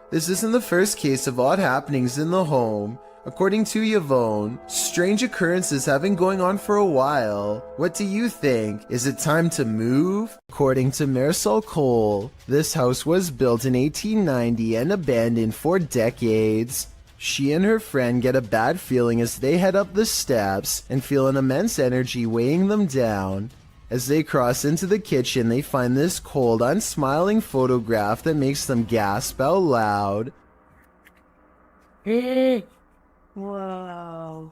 This isn't the first case of odd happenings in the home. According to Yvonne, strange occurrences have been going on for a while. What do you think? Is it time to move? According to Marisol Cole, this house was built in 1890 and abandoned for decades. She and her friend get a bad feeling as they head up the steps and feel an immense energy weighing them down. As they cross into the kitchen, they find this cold, unsmiling photograph that makes them gasp out loud. Whoa.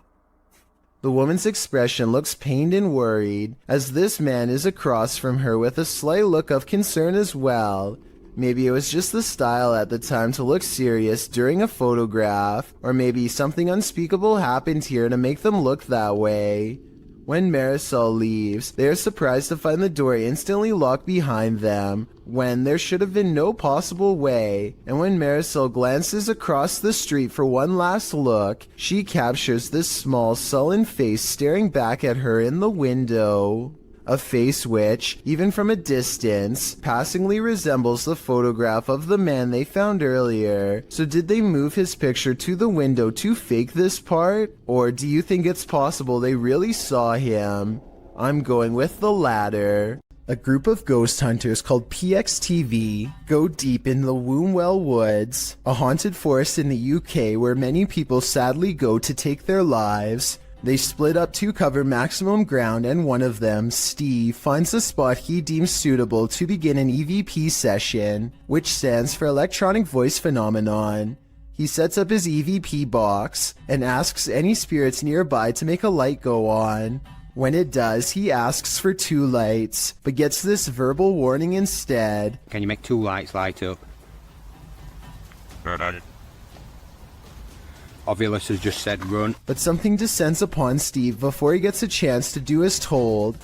The woman's expression looks pained and worried, as this man is across from her with a slight look of concern as well. Maybe it was just the style at the time to look serious during a photograph, or maybe something unspeakable happened here to make them look that way. When Marisol leaves, they are surprised to find the door instantly locked behind them, when there should have been no possible way. And when Marisol glances across the street for one last look, she captures this small, sullen face staring back at her in the window. A face which, even from a distance, passingly resembles the photograph of the man they found earlier. So did they move his picture to the window to fake this part? Or do you think it's possible they really saw him? I'm going with the latter. A group of ghost hunters called PXTV go deep in the Wombwell Woods, a haunted forest in the UK where many people sadly go to take their lives. They split up to cover maximum ground, and one of them, Steve, finds a spot he deems suitable to begin an EVP session, which stands for Electronic Voice Phenomenon. He sets up his EVP box and asks any spirits nearby to make a light go on. When it does, he asks for 2 lights, but gets this verbal warning instead. Can you make 2 lights light up? Ovilus has just said run. But something descends upon Steve before he gets a chance to do as told.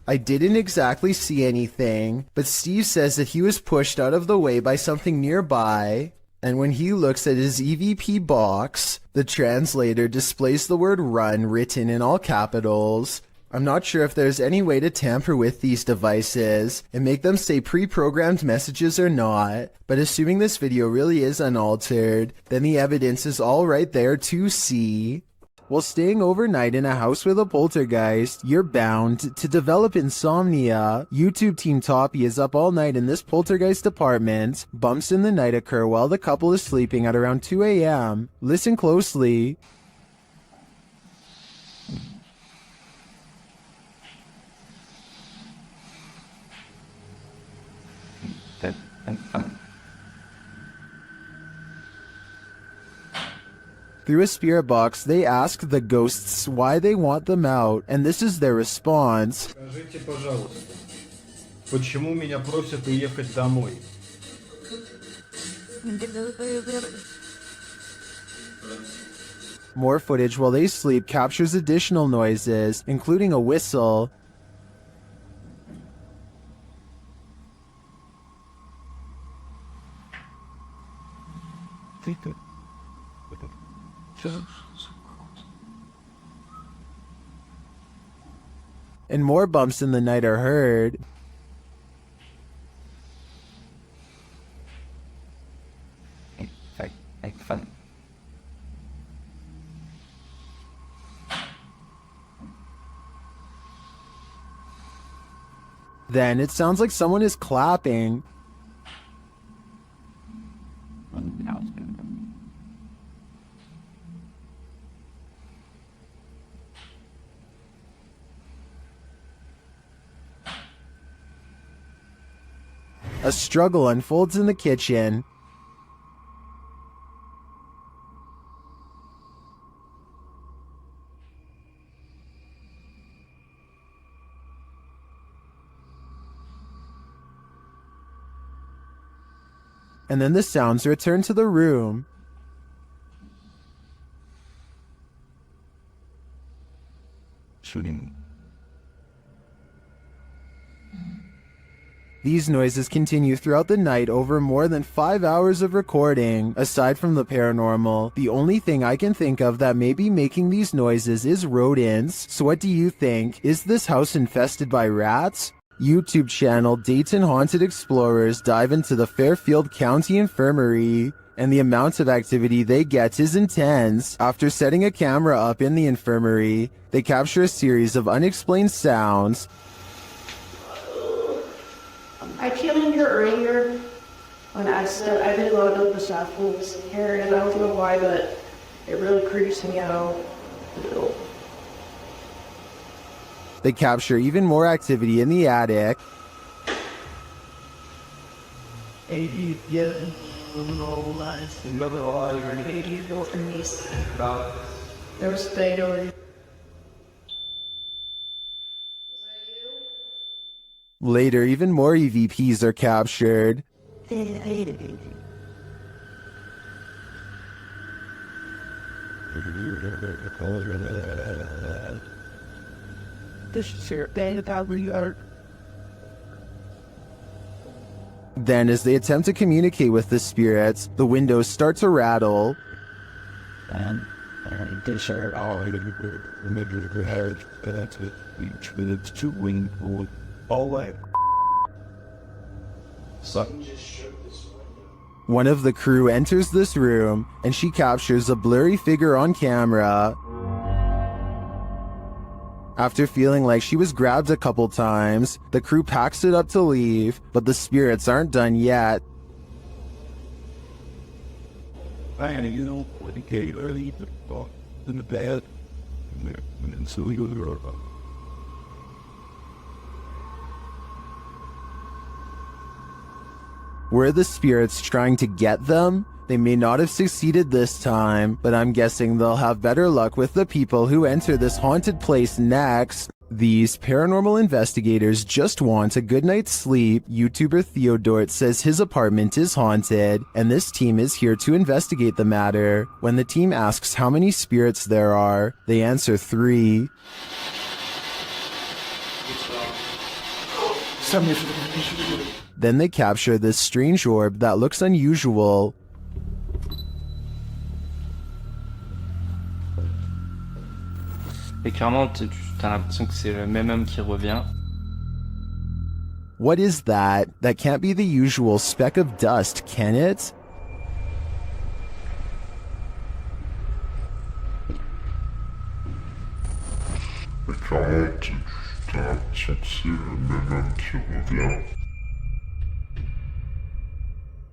I didn't exactly see anything, but Steve says that he was pushed out of the way by something nearby. And when he looks at his EVP box, the translator displays the word run written in all capitals. I'm not sure if there's any way to tamper with these devices and make them say pre-programmed messages or not, but assuming this video really is unaltered, then the evidence is all right there to see. While staying overnight in a house with a poltergeist, you're bound to develop insomnia. YouTube Team Toppy is up all night in this poltergeist apartment. Bumps in the night occur while the couple is sleeping at around 2 a.m. Listen closely. Through a spirit box, they ask the ghosts why they want them out, and this is their response. Скажите, пожалуйста, почему меня просят уехать домой? More footage while they sleep captures additional noises, including a whistle. And more bumps in the night are heard. Then it sounds like someone is clapping. A struggle unfolds in the kitchen. And then the sounds return to the room. Shooting. These noises continue throughout the night over more than 5 hours of recording. Aside from the paranormal, the only thing I can think of that may be making these noises is rodents. So what do you think? Is this house infested by rats? YouTube channel Dayton Haunted Explorers dive into the Fairfield County Infirmary, and the amount of activity they get is intense. After setting a camera up in the infirmary, they capture a series of unexplained sounds. I came in here earlier on accident. I didn't load up the bathroom was in here, and I don't know why, but it really creeps me out. They capture even more activity in the attic. There was a day over. Later, even more EVPs are captured. Then, as they attempt to communicate with the spirits, the windows start to rattle. One of the crew enters this room, and she captures a blurry figure on camera. After feeling like she was grabbed a couple times, the crew packs it up to leave, but the spirits aren't done yet. Were the spirits trying to get them? They may not have succeeded this time, but I'm guessing they'll have better luck with the people who enter this haunted place next. These paranormal investigators just want a good night's sleep. YouTuber Theodort says his apartment is haunted, and this team is here to investigate the matter. When the team asks how many spirits there are, they answer 3. Then they capture this strange orb that looks unusual. Et clairement, t'as l'impression que c'est le même homme qui revient. What is that? That can't be the usual speck of dust, can it?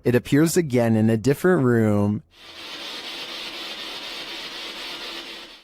It appears again in a different room.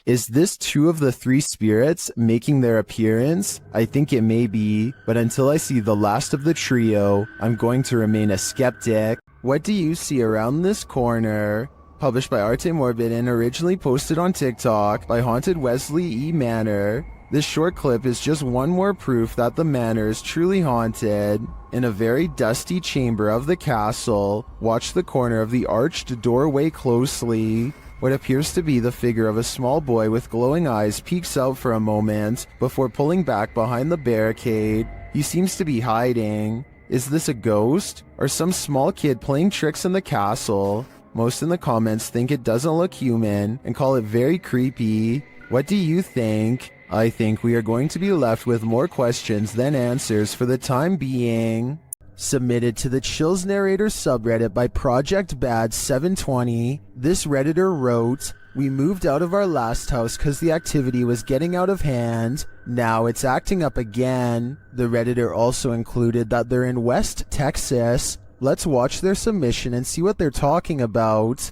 Is this 2 of the 3 spirits making their appearance? I think it may be, but until I see the last of the trio, I'm going to remain a skeptic. What do you see around this corner? Published by Arte Morbid and originally posted on TikTok by Haunted Wesley E. Manor. This short clip is just one more proof that the manor is truly haunted. In a very dusty chamber of the castle, watch the corner of the arched doorway closely. What appears to be the figure of a small boy with glowing eyes peeks out for a moment before pulling back behind the barricade. He seems to be hiding. Is this a ghost? Or some small kid playing tricks in the castle? Most in the comments think it doesn't look human and call it very creepy. What do you think? I think we are going to be left with more questions than answers for the time being. Submitted to the Chills Narrator subreddit by Project Bad 720, this redditor wrote, "We moved out of our last house because the activity was getting out of hand. Now it's acting up again." The redditor also included that they're in West Texas. Let's watch their submission and see what they're talking about.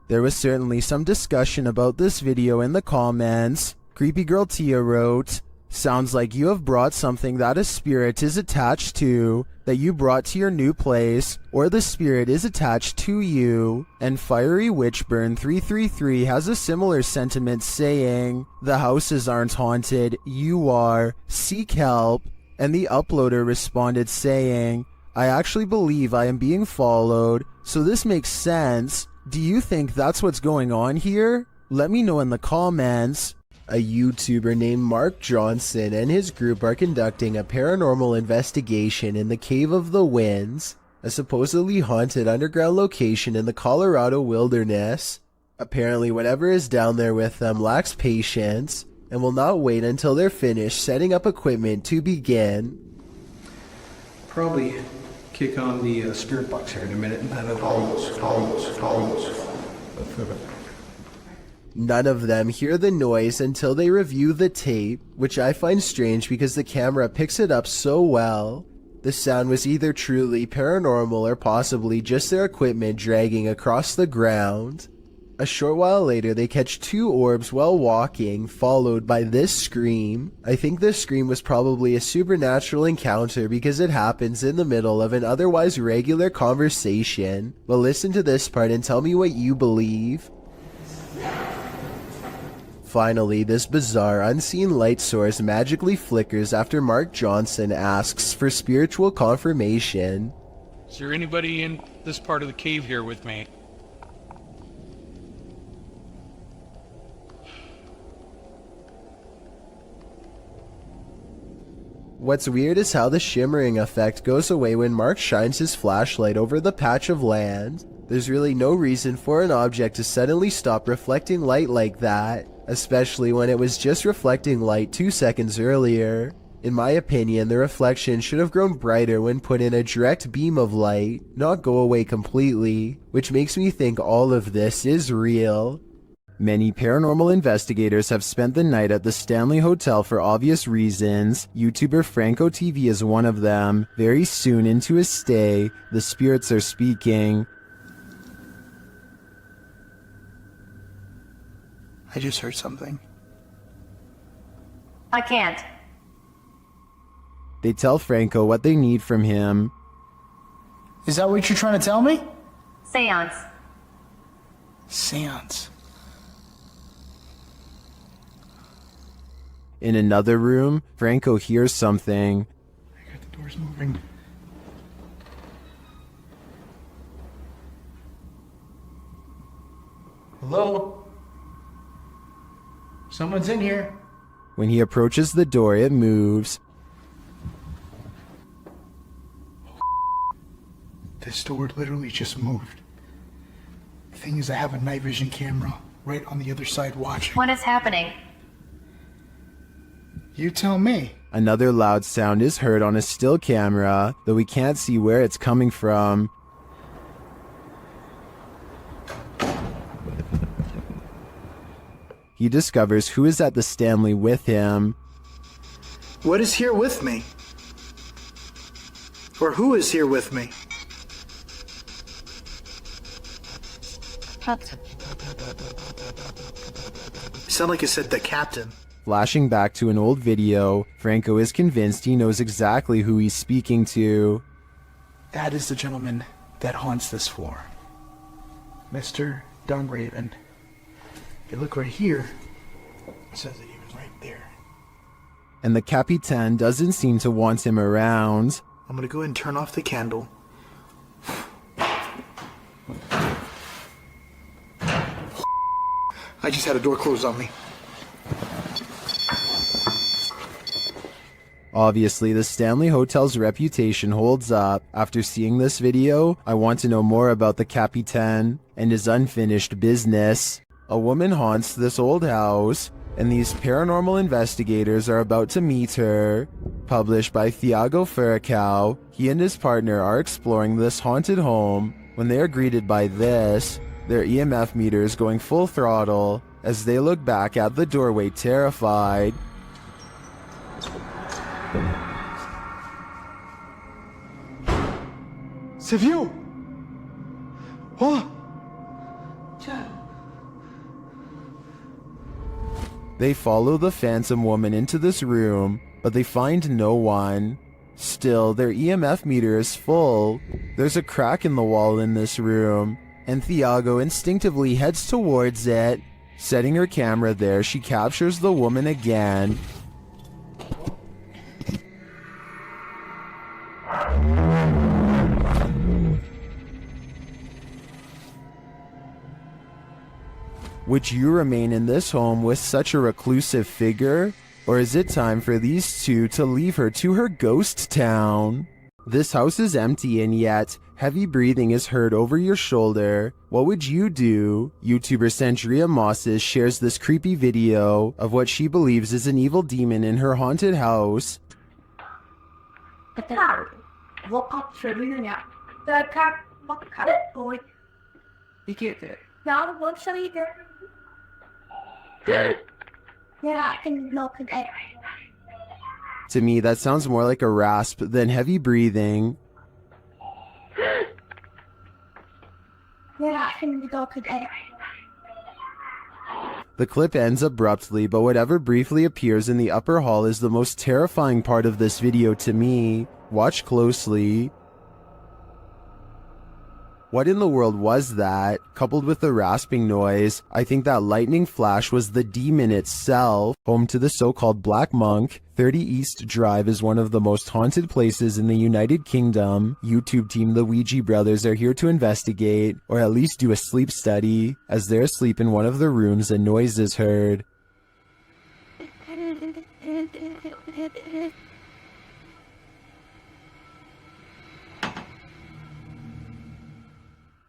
There was certainly some discussion about this video in the comments. Creepy Girl Tia wrote, "Sounds like you have brought something that a spirit is attached to, that you brought to your new place, or the spirit is attached to you." And Fiery Witchburn 333 has a similar sentiment saying, "The houses aren't haunted, you are. Seek help." And the uploader responded saying, "I actually believe I am being followed, so this makes sense. Do you think that's what's going on here? Let me know in the comments." A YouTuber named Mark Johnson and his group are conducting a paranormal investigation in the Cave of the Winds, a supposedly haunted underground location in the Colorado wilderness. Apparently whatever is down there with them lacks patience and will not wait until they're finished setting up equipment to begin. Probably kick on the spirit box here in a minute and have it None of them hear the noise until they review the tape, which I find strange because the camera picks it up so well. The sound was either truly paranormal or possibly just their equipment dragging across the ground. A short while later, they catch 2 orbs while walking, followed by this scream. I think this scream was probably a supernatural encounter because it happens in the middle of an otherwise regular conversation. But listen to this part and tell me what you believe. Finally, this bizarre, unseen light source magically flickers after Mark Johnson asks for spiritual confirmation. Is there anybody in this part of the cave here with me? What's weird is how the shimmering effect goes away when Mark shines his flashlight over the patch of land. There's really no reason for an object to suddenly stop reflecting light like that, especially when it was just reflecting light 2 seconds earlier. In my opinion, the reflection should have grown brighter when put in a direct beam of light, not go away completely, which makes me think all of this is real. Many paranormal investigators have spent the night at the Stanley Hotel for obvious reasons. YouTuber Franco TV is one of them. Very soon into his stay, the spirits are speaking. I just heard something. I can't. They tell Franco what they need from him. Is that what you're trying to tell me? Seance. Seance. In another room, Franco hears something. The door's moving. Hello? Someone's in here. When he approaches the door, it moves. This door literally just moved. The thing is, I have a night vision camera right on the other side watching. What is happening? You tell me. Another loud sound is heard on a still camera, though we can't see where it's coming from. He discovers who is at the Stanley with him. What is here with me? Or who is here with me? You sound like you said the captain. Flashing back to an old video, Franco is convinced he knows exactly who he's speaking to. That is the gentleman that haunts this floor. Mr. Dunraven. If you look right here, it says that he was right there. And the Capitan doesn't seem to want him around. I'm gonna go ahead and turn off the candle. I just had a door closed on me. Obviously, the Stanley Hotel's reputation holds up. After seeing this video, I want to know more about the Capitan and his unfinished business. A woman haunts this old house, and these paranormal investigators are about to meet her. Published by Thiago Furacao, he and his partner are exploring this haunted home when they are greeted by this, their EMF meters going full throttle as they look back at the doorway terrified. C'est vieux! What? They follow the phantom woman into this room, but they find no one. Still, their EMF meter is full. There's a crack in the wall in this room, and Thiago instinctively heads towards it. Setting her camera there, she captures the woman again. Would you remain in this home with such a reclusive figure? Or is it time for these two to leave her to her ghost town? This house is empty, and yet heavy breathing is heard over your shoulder. What would you do? YouTuber Sandria Mosses shares this creepy video of what she believes is an evil demon in her haunted house. To me, that sounds more like a rasp than heavy breathing. The clip ends abruptly, but whatever briefly appears in the upper hall is the most terrifying part of this video to me. Watch closely. What in the world was that? Coupled with the rasping noise, I think that lightning flash was the demon itself. Home to the so-called Black Monk, 30 East Drive is one of the most haunted places in the United Kingdom. YouTube team The Ouija Brothers are here to investigate, or at least do a sleep study. As they're asleep in one of the rooms, a noise is heard.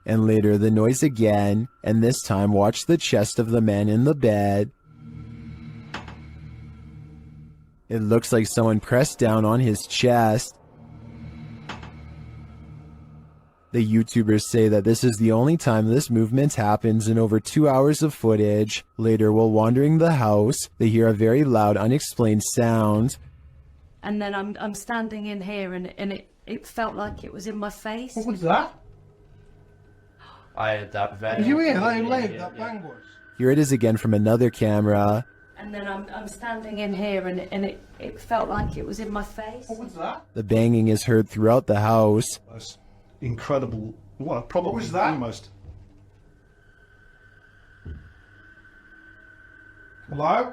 And later the noise again, and this time watch the chest of the man in the bed. It looks like someone pressed down on his chest. The YouTubers say that this is the only time this movement happens in over 2 hours of footage. Later, while wandering the house, they hear a very loud, unexplained sound. And then I'm standing in here and it felt like it was in my face. What was that? That very. You hear how loud that bang was? Here it is again from another camera. And then I'm standing in here and it felt like it was in my face. What was that? The banging is heard throughout the house. That's incredible. Well, probably What was that? almost. Hello?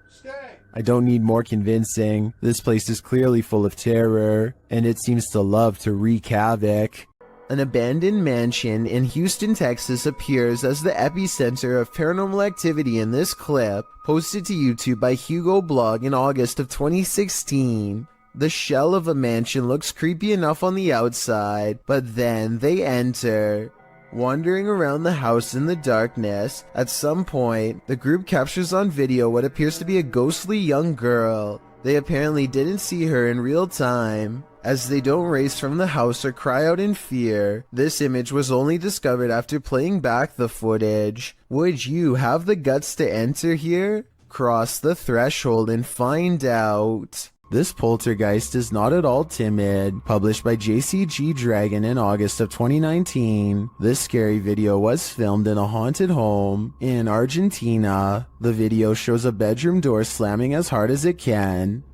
Stay. I don't need more convincing. This place is clearly full of terror, and it seems to love to wreak havoc. An abandoned mansion in Houston, Texas appears as the epicenter of paranormal activity in this clip, posted to YouTube by Hugo Blog in August of 2016. The shell of a mansion looks creepy enough on the outside, but then they enter. Wandering around the house in the darkness, at some point, the group captures on video what appears to be a ghostly young girl. They apparently didn't see her in real time, as they don't race from the house or cry out in fear. This image was only discovered after playing back the footage. Would you have the guts to enter here? Cross the threshold and find out. This poltergeist is not at all timid. Published by JCG Dragon in August of 2019. This scary video was filmed in a haunted home in Argentina. The video shows a bedroom door slamming as hard as it can.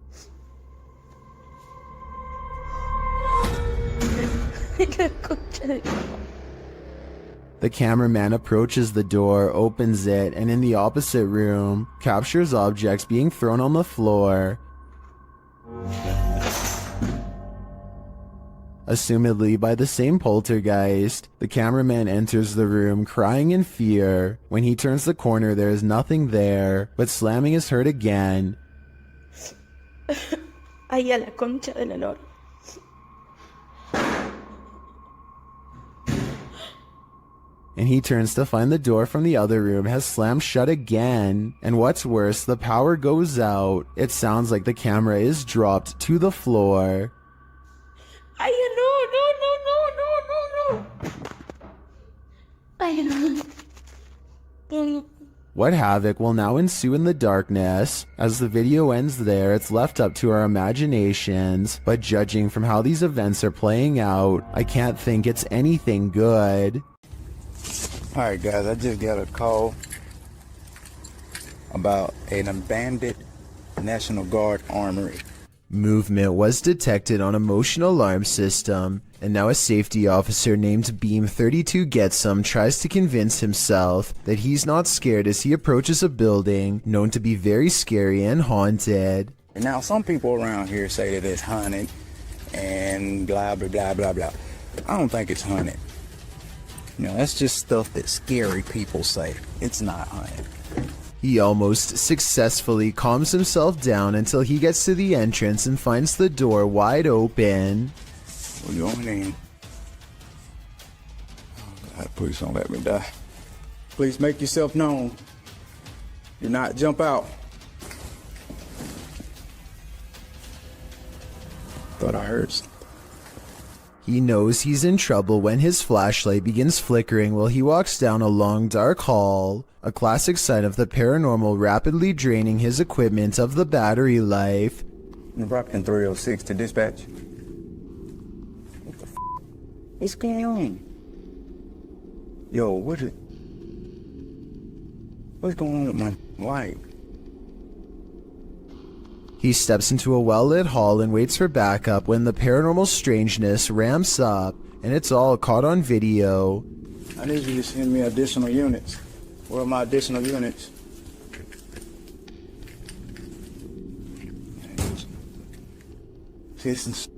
The cameraman approaches the door, opens it, and in the opposite room, captures objects being thrown on the floor. Assumedly by the same poltergeist, the cameraman enters the room crying in fear. When he turns the corner, there is nothing there, but slamming is heard again. Ay, a la concha del honor. And he turns to find the door from the other room has slammed shut again. And what's worse, the power goes out. It sounds like the camera is dropped to the floor. Ay, no. Ay, no. What havoc will now ensue in the darkness? As the video ends there, it's left up to our imaginations. But judging from how these events are playing out, I can't think it's anything good. Alright guys, I just got a call about an abandoned National Guard armory. Movement was detected on a motion alarm system, and now a safety officer named Beam 32 Getsum tries to convince himself that he's not scared as he approaches a building known to be very scary and haunted. And now some people around here say that it's haunted and blah blah blah blah blah. I don't think it's haunted. You know, that's just stuff that scary people say. It's not haunted. He almost successfully calms himself down until he gets to the entrance and finds the door wide open. We're going in. Oh God, please don't let me die. Please make yourself known. Do not jump out. Thought I heard something. He knows he's in trouble when his flashlight begins flickering while he walks down a long dark hall, a classic sign of the paranormal rapidly draining his equipment of the battery life. Rapping 306 to dispatch. What the f*** is going on? Yo, what is... What's going on with my light? He steps into a well-lit hall and waits for backup when the paranormal strangeness ramps up, and it's all caught on video. I need you to send me additional units. Where are my additional units? Citizens.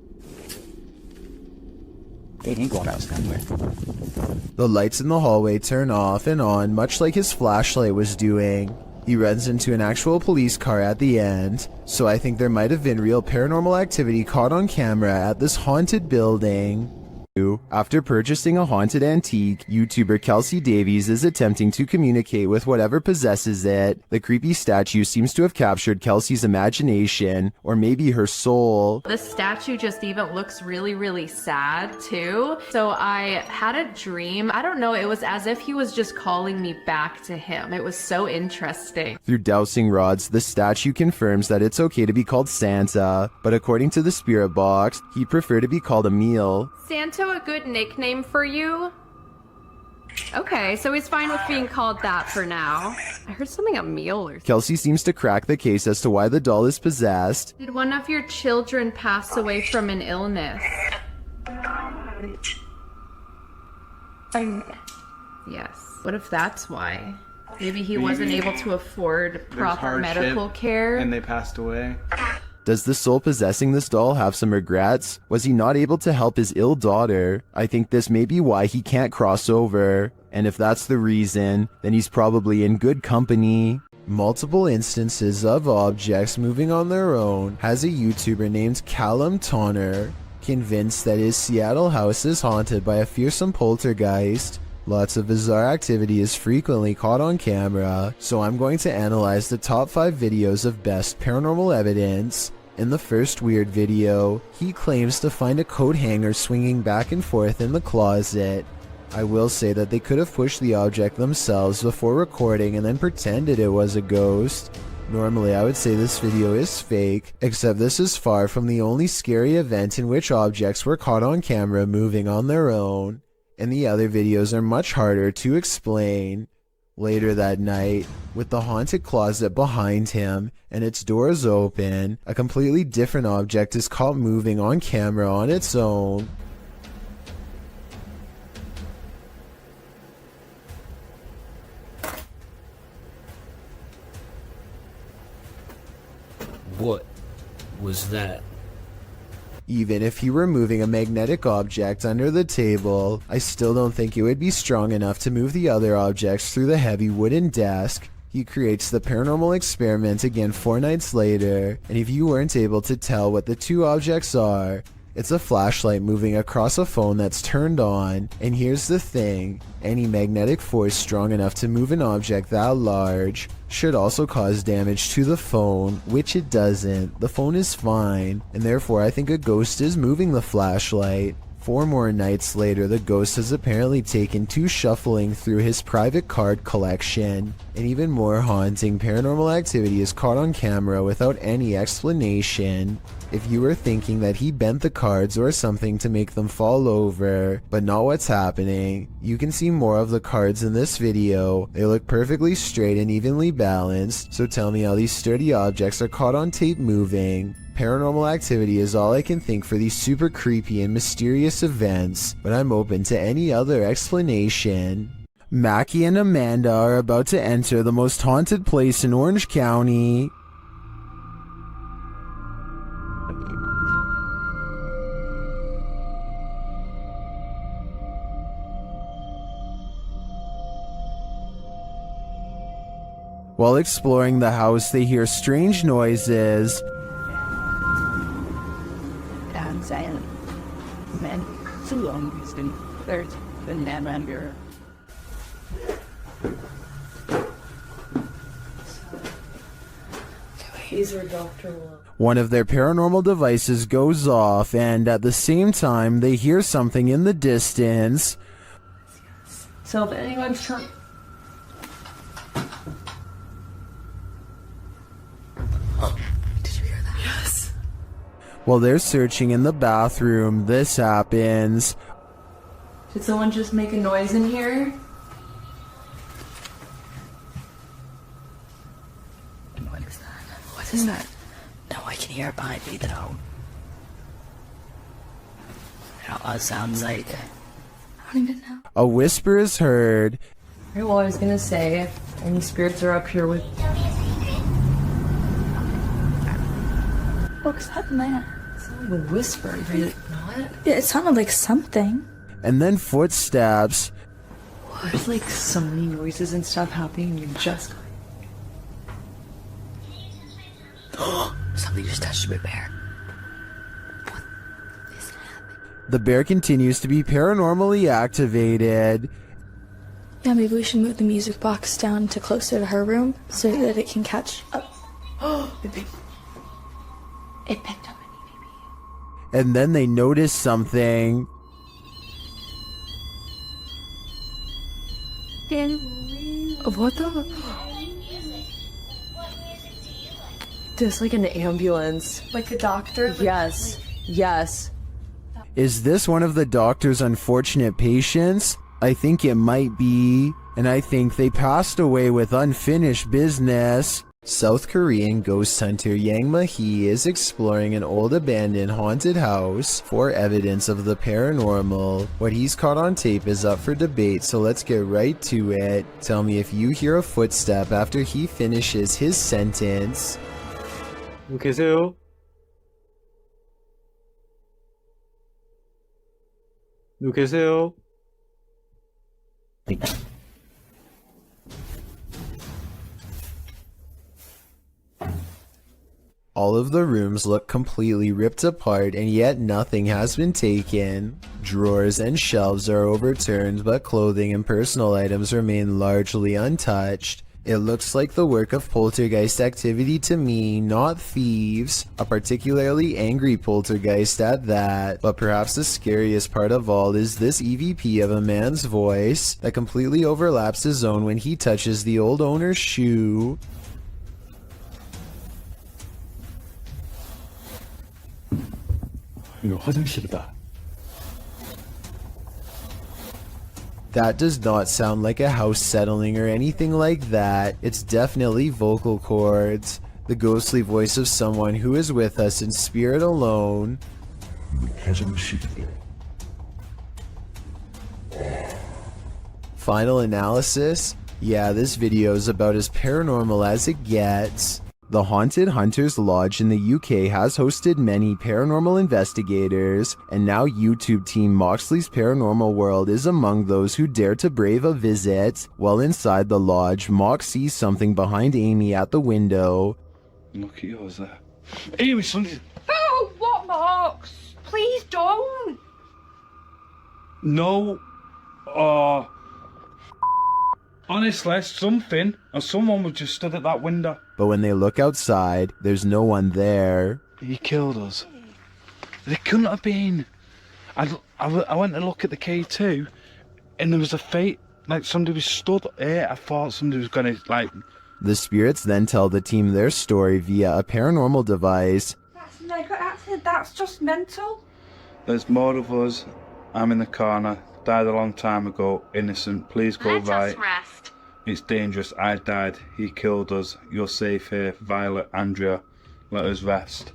They ain't going out somewhere. The lights in the hallway turn off and on, much like his flashlight was doing. He runs into an actual police car at the end, so I think there might have been real paranormal activity caught on camera at this haunted building. After purchasing a haunted antique, YouTuber Kelsey Davies is attempting to communicate with whatever possesses it. The creepy statue seems to have captured Kelsey's imagination, or maybe her soul. The statue just even looks really, really sad too. So I had a dream. I don't know, it was as if he was just calling me back to him. It was so interesting. Through dowsing rods, the statue confirms that it's okay to be called Santa, but according to the spirit box, he'd prefer to be called Emil. Santa a good nickname for you? Okay, so he's fine with being called that for now. I heard something Emil or something. Kelsey seems to crack the case as to why the doll is possessed. Did one of your children pass away from an illness? Yes. What if that's why? Maybe he wasn't able to afford proper medical care. And they passed away. Does the soul possessing this doll have some regrets? Was he not able to help his ill daughter? I think this may be why he can't cross over. And if that's the reason, then he's probably in good company. Multiple instances of objects moving on their own has a YouTuber named Callum Tonner, convinced that his Seattle house is haunted by a fearsome poltergeist. Lots of bizarre activity is frequently caught on camera, so I'm going to analyze the top 5 videos of best paranormal evidence. In the first weird video, he claims to find a coat hanger swinging back and forth in the closet. I will say that they could have pushed the object themselves before recording and then pretended it was a ghost. Normally I would say this video is fake, except this is far from the only scary event in which objects were caught on camera moving on their own. And the other videos are much harder to explain. Later that night, with the haunted closet behind him and its doors open, a completely different object is caught moving on camera on its own. What was that? Even if he were moving a magnetic object under the table, I still don't think it would be strong enough to move the other objects through the heavy wooden desk. He creates the paranormal experiment again 4 nights later, and if you weren't able to tell what the 2 objects are, it's a flashlight moving across a phone that's turned on. And here's the thing, any magnetic force strong enough to move an object that large should also cause damage to the phone, which it doesn't. The phone is fine, and therefore I think a ghost is moving the flashlight. 4 more nights later, the ghost has apparently taken to shuffling through his private card collection. And even more haunting paranormal activity is caught on camera without any explanation. If you were thinking that he bent the cards or something to make them fall over, but not what's happening, you can see more of the cards in this video. They look perfectly straight and evenly balanced, so tell me how these sturdy objects are caught on tape moving. Paranormal activity is all I can think for these super creepy and mysterious events, but I'm open to any other explanation. Mackie and Amanda are about to enter the most haunted place in Orange County. While exploring the house, they hear strange noises. Saying, man, so long he's been there's been that around here. He's our doctor. One of their paranormal devices goes off, and at the same time, they hear something in the distance. So if anyone's trying... While they're searching in the bathroom, this happens. Did someone just make a noise in here? What is that? No, I can hear it behind me though. It sounds like... I don't even know. A whisper is heard. Well, I was gonna say, any spirits are up here with... What's that in there? It sounded like a whisper, did it not? Yeah, it sounded like something. And then footsteps. There's like so many noises and stuff happening and you just... Something just touched my bear. The bear continues to be paranormally activated. Yeah, maybe we should move the music box down to closer to her room so that it can catch up. It picked up. And then they notice something. What the? There's like an ambulance. Like a doctor? Yes. Yes. Is this one of the doctor's unfortunate patients? I think it might be. And I think they passed away with unfinished business. South Korean ghost hunter Yang Ma-hee is exploring an old abandoned haunted house for evidence of the paranormal. What he's caught on tape is up for debate, so let's get right to it. Tell me if you hear a footstep after he finishes his sentence. 계세요? 누구 계세요? All of the rooms look completely ripped apart, and yet nothing has been taken. Drawers and shelves are overturned, but clothing and personal items remain largely untouched. It looks like the work of poltergeist activity to me, not thieves. A particularly angry poltergeist at that. But perhaps the scariest part of all is this EVP of a man's voice that completely overlaps his own when he touches the old owner's shoe. 이거 화장실이다. That does not sound like a house settling or anything like that. It's definitely vocal cords. The ghostly voice of someone who is with us in spirit alone. Final analysis? Yeah, this video is about as paranormal as it gets. The Haunted Hunters Lodge in the UK has hosted many paranormal investigators, and now YouTube team Moxley's Paranormal World is among those who dare to brave a visit. While inside the lodge, Mox sees something behind Amy at the window. Look at yours there. Amy, something. Oh, what, Marks? Please don't. No. Honestly, something or someone was just stood at that window. But when they look outside, there's no one there. He killed us. It couldn't have been. I went to look at the K2, and there was a fate, like somebody was stood here. I thought somebody was gonna, like... The spirits then tell the team their story via a paranormal device. That's just mental. There's more of us. I'm in the corner. Died a long time ago. Innocent. Please go right. Rest. It's dangerous. I died. He killed us. You're safe here. Violet, Andrea. Let us rest.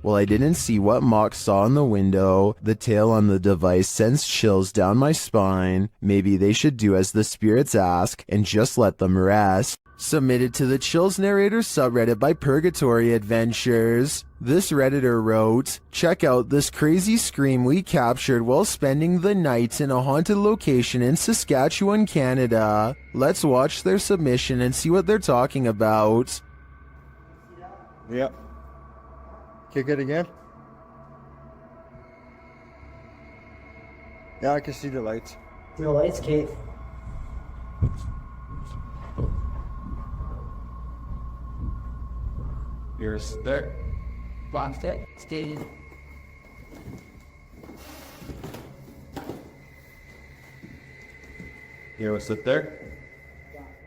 Well, I didn't see what Mox saw in the window. The tale on the device sends chills down my spine. Maybe they should do as the spirits ask and just let them rest. Submitted to the Chills Narrator subreddit by Purgatory Adventures. This Redditor wrote, "Check out this crazy scream we captured while spending the night in a haunted location in Saskatchewan, Canada." Let's watch their submission and see what they're talking about. Yep. Kick it again. Yeah, I can see the lights. The lights, Kate. You're there. Box that. Stay. You sit there.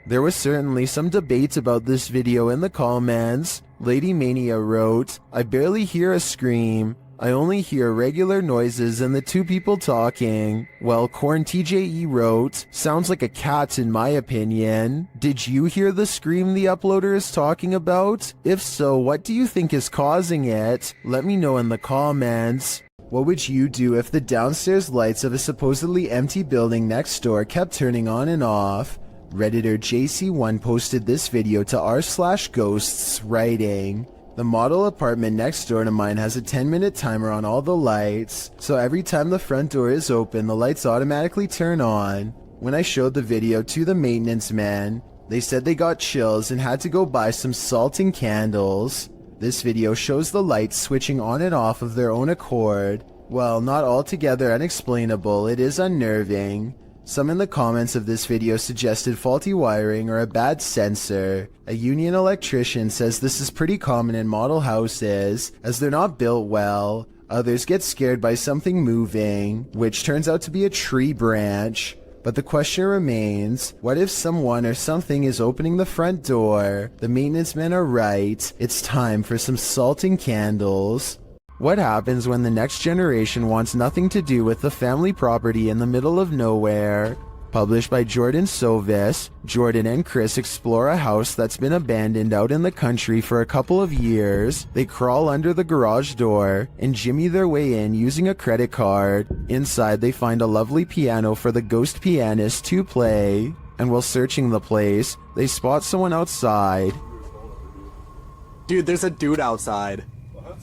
There was certainly some debate about this video in the comments. Lady Mania wrote, "I barely hear a scream. I only hear regular noises and the two people talking. Well, Corn TJE wrote, sounds like a cat in my opinion. Did you hear the scream the uploader is talking about? If so, what do you think is causing it? Let me know in the comments. What would you do if the downstairs lights of a supposedly empty building next door kept turning on and off? Redditor JC1 posted this video to r/ghosts, writing, the model apartment next door to mine has a 10-minute timer on all the lights, so every time the front door is open, the lights automatically turn on. When I showed the video to the maintenance man, they said they got chills and had to go buy some salt and candles. This video shows the lights switching on and off of their own accord. Well, not altogether unexplainable, it is unnerving. Some in the comments of this video suggested faulty wiring or a bad sensor. A union electrician says this is pretty common in model houses, as they're not built well. Others get scared by something moving, which turns out to be a tree branch. But the question remains, what if someone or something is opening the front door? The maintenance men are right, it's time for some salt and candles. What happens when the next generation wants nothing to do with the family property in the middle of nowhere? Published by Jordan Sovis, Jordan and Chris explore a house that's been abandoned out in the country for a couple of years. They crawl under the garage door and jimmy their way in using a credit card. Inside they find a lovely piano for the ghost pianist to play. And while searching the place, they spot someone outside. Dude, there's a dude outside. What?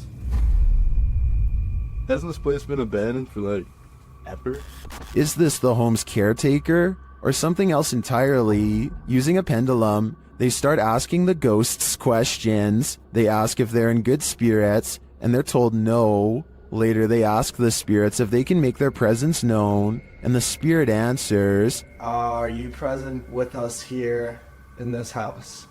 Hasn't this place been abandoned for like ever? Is this the home's caretaker? Or something else entirely? Using a pendulum, they start asking the ghosts questions. They ask if they're in good spirits, and they're told no. Later they ask the spirits if they can make their presence known, and the spirit answers, Are you present with us here in this house?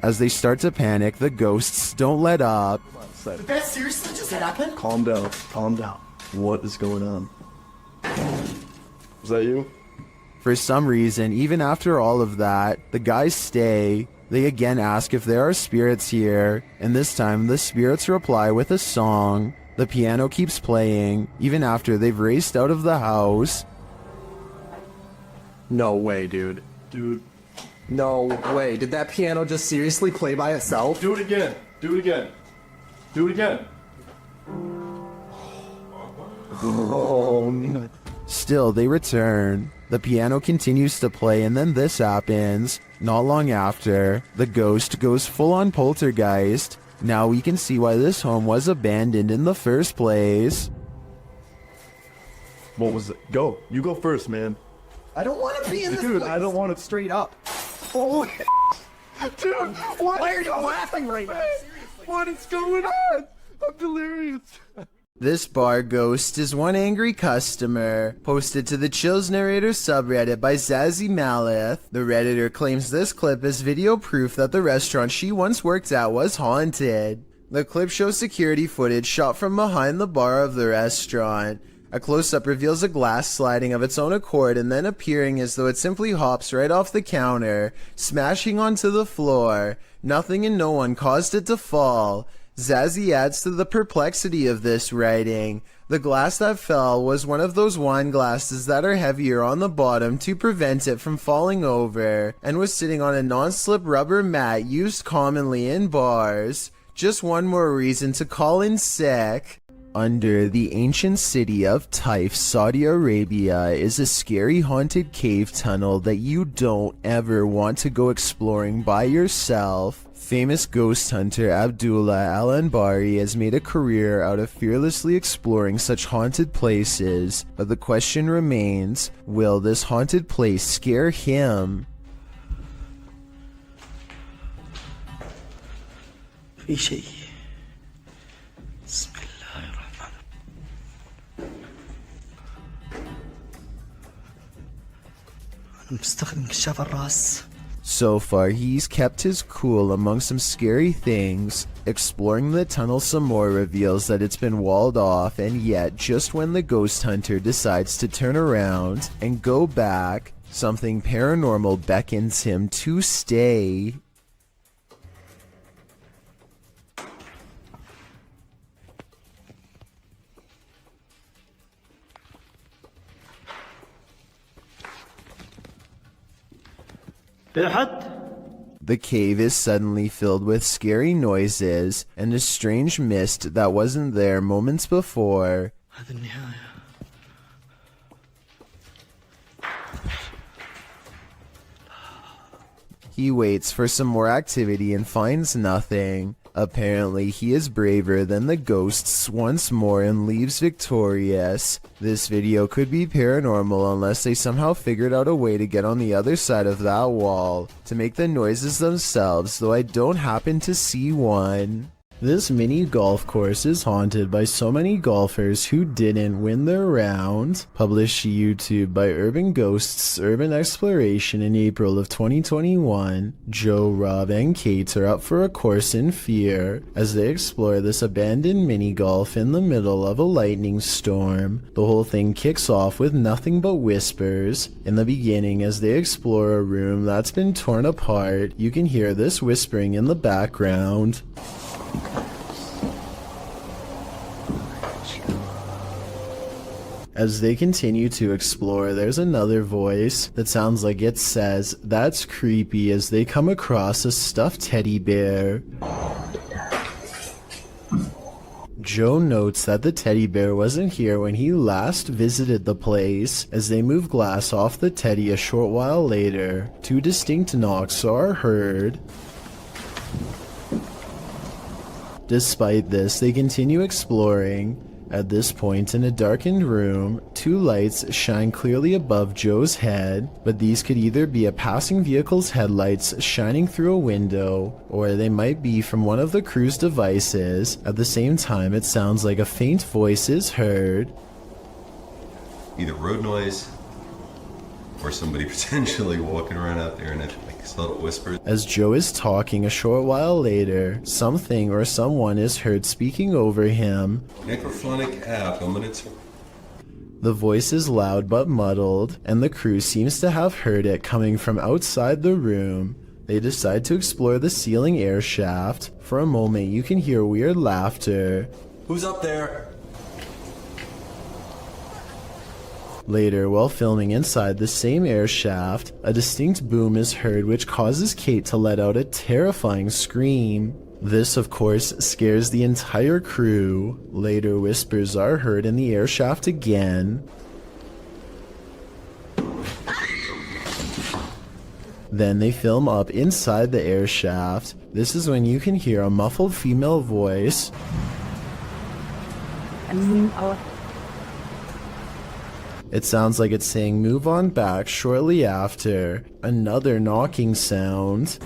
As they start to panic, the ghosts don't let up. Did that seriously just happen? Calm down, calm down. What is going on? Was that you? For some reason, even after all of that, the guys stay. They again ask if there are spirits here, and this time the spirits reply with a song. The piano keeps playing, even after they've raced out of the house. No way, dude. Dude. No way. Did that piano just seriously play by itself? Do it again. Do it again. Do it again. Oh, no. Still, they return. The piano continues to play, and then this happens. Not long after, the ghost goes full-on poltergeist. Now we can see why this home was abandoned in the first place. What was it? Go. You go first, man. I don't want to be in this Dude, place. I don't want it straight up. Oh, dude, what? Why are you laughing right now? What is going on? I'm delirious. This bar ghost is one angry customer, posted to the Chills Narrator subreddit by Zazie Malith. The Redditor claims this clip is video proof that the restaurant she once worked at was haunted. The clip shows security footage shot from behind the bar of the restaurant. A close-up reveals a glass sliding of its own accord and then appearing as though it simply hops right off the counter, smashing onto the floor. Nothing and no one caused it to fall. Zazie adds to the perplexity of this writing. The glass that fell was one of those wine glasses that are heavier on the bottom to prevent it from falling over, and was sitting on a non-slip rubber mat used commonly in bars. Just one more reason to call in sick. Under the ancient city of Taif, Saudi Arabia, is a scary haunted cave tunnel that you don't ever want to go exploring by yourself. Famous ghost hunter Abdullah Al-Anbari has made a career out of fearlessly exploring such haunted places, but the question remains, will this haunted place scare him? في شيء بسم الله الرحمن أنا مستخدم كشاف الراس. So far, he's kept his cool among some scary things. Exploring the tunnel some more reveals that it's been walled off, and yet, just when the ghost hunter decides to turn around and go back, something paranormal beckons him to stay. The cave is suddenly filled with scary noises and a strange mist that wasn't there moments before. He waits for some more activity and finds nothing. Apparently, he is braver than the ghosts once more and leaves victorious. This video could be paranormal unless they somehow figured out a way to get on the other side of that wall to make the noises themselves, though I don't happen to see one. This mini golf course is haunted by so many golfers who didn't win their round. Published to YouTube by Urban Ghosts Urban Exploration in April of 2021, Joe, Rob, and Kate are up for a course in fear as they explore this abandoned mini golf in the middle of a lightning storm. The whole thing kicks off with nothing but whispers. In the beginning, as they explore a room that's been torn apart, you can hear this whispering in the background. As they continue to explore, there's another voice that sounds like it says, "That's creepy," as they come across a stuffed teddy bear. Joe notes that the teddy bear wasn't here when he last visited the place. As they move glass off the teddy a short while later, two distinct knocks are heard. Despite this, they continue exploring. At this point, in a darkened room, two lights shine clearly above Joe's head, but these could either be a passing vehicle's headlights shining through a window, or they might be from one of the crew's devices. At the same time, it sounds like a faint voice is heard. Either road noise, or somebody potentially walking around out there and it makes subtle whispers. As Joe is talking a short while later, something or someone is heard speaking over him. Necrophonic app, The voice is loud but muddled, and the crew seems to have heard it coming from outside the room. They decide to explore the ceiling air shaft. For a moment, you can hear weird laughter. Who's up there? Later, while filming inside the same air shaft, a distinct boom is heard which causes Kate to let out a terrifying scream. This, of course, scares the entire crew. Later, whispers are heard in the air shaft again. Then they film up inside the air shaft. This is when you can hear a muffled female voice. It sounds like it's saying "move on back" shortly after. Another knocking sound.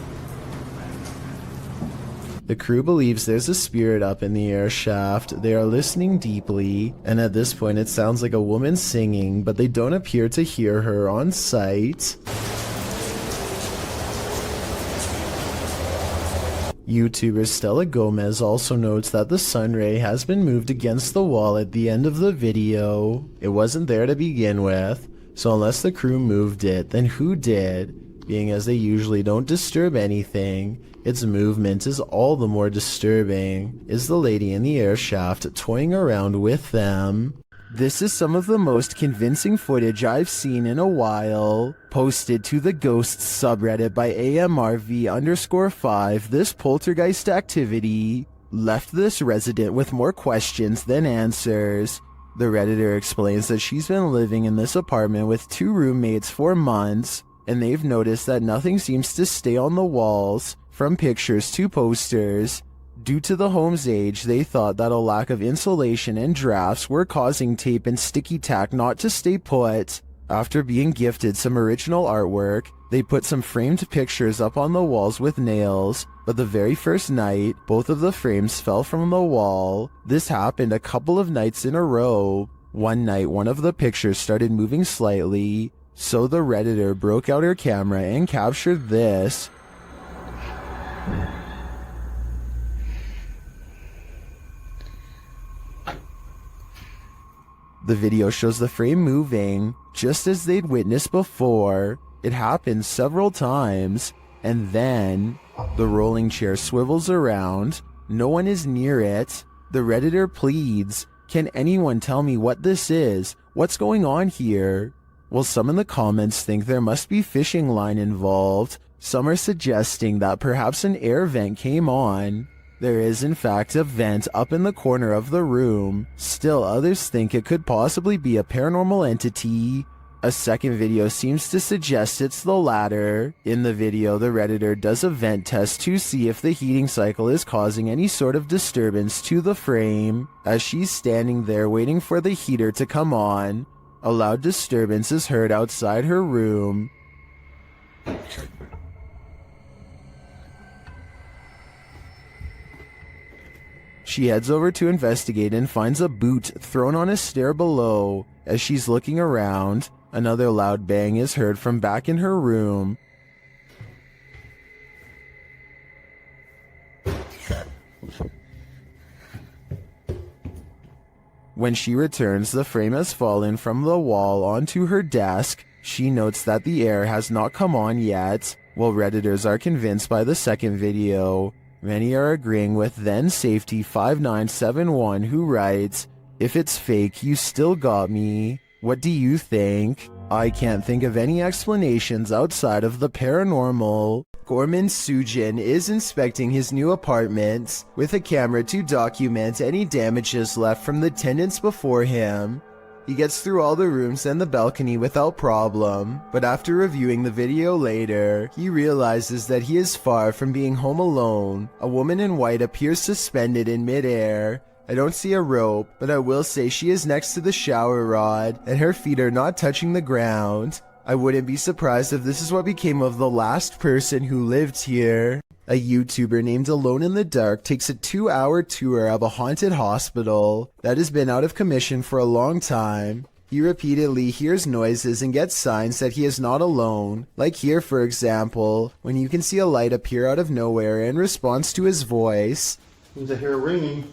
The crew believes there's a spirit up in the air shaft. They are listening deeply, and at this point it sounds like a woman singing, but they don't appear to hear her on site. YouTuber Stella Gomez also notes that the sunray has been moved against the wall at the end of the video. It wasn't there to begin with, so unless the crew moved it, then who did? Being as they usually don't disturb anything, its movement is all the more disturbing. Is the lady in the air shaft toying around with them? This is some of the most convincing footage I've seen in a while. Posted to the Ghosts subreddit by AMRV_5, this poltergeist activity left this resident with more questions than answers. The Redditor explains that she's been living in this apartment with two roommates for months, and they've noticed that nothing seems to stay on the walls, from pictures to posters. Due to the home's age, they thought that a lack of insulation and drafts were causing tape and sticky tack not to stay put. After being gifted some original artwork, they put some framed pictures up on the walls with nails, but the very first night, both of the frames fell from the wall. This happened a couple of nights in a row. One night, one of the pictures started moving slightly, so the Redditor broke out her camera and captured this. The video shows the frame moving, just as they'd witnessed before. It happens several times, and then the rolling chair swivels around. No one is near it. The Redditor pleads, "Can anyone tell me what this is? What's going on here?" Well, some in the comments think there must be fishing line involved. Some are suggesting that perhaps an air vent came on. There is in fact a vent up in the corner of the room. Still, others think it could possibly be a paranormal entity. A second video seems to suggest it's the latter. In the video, the Redditor does a vent test to see if the heating cycle is causing any sort of disturbance to the frame. As she's standing there waiting for the heater to come on, a loud disturbance is heard outside her room. She heads over to investigate and finds a boot thrown on a stair below. As she's looking around, another loud bang is heard from back in her room. When she returns, the frame has fallen from the wall onto her desk. She notes that the air has not come on yet, while Redditors are convinced by the second video. Many are agreeing with then Safety 5971, who writes, "If it's fake, you still got me. What do you think? I can't think of any explanations outside of the paranormal." Gorman Sujin is inspecting his new apartment with a camera to document any damages left from the tenants before him. He gets through all the rooms and the balcony without problem, but after reviewing the video later, he realizes that he is far from being home alone. A woman in white appears suspended in midair. I don't see a rope, but I will say she is next to the shower rod, and her feet are not touching the ground. I wouldn't be surprised if this is what became of the last person who lived here. A YouTuber named Alone in the Dark takes a 2-hour tour of a haunted hospital that has been out of commission for a long time. He repeatedly hears noises and gets signs that he is not alone, like here for example, when you can see a light appear out of nowhere in response to his voice. Seems I hear ringing.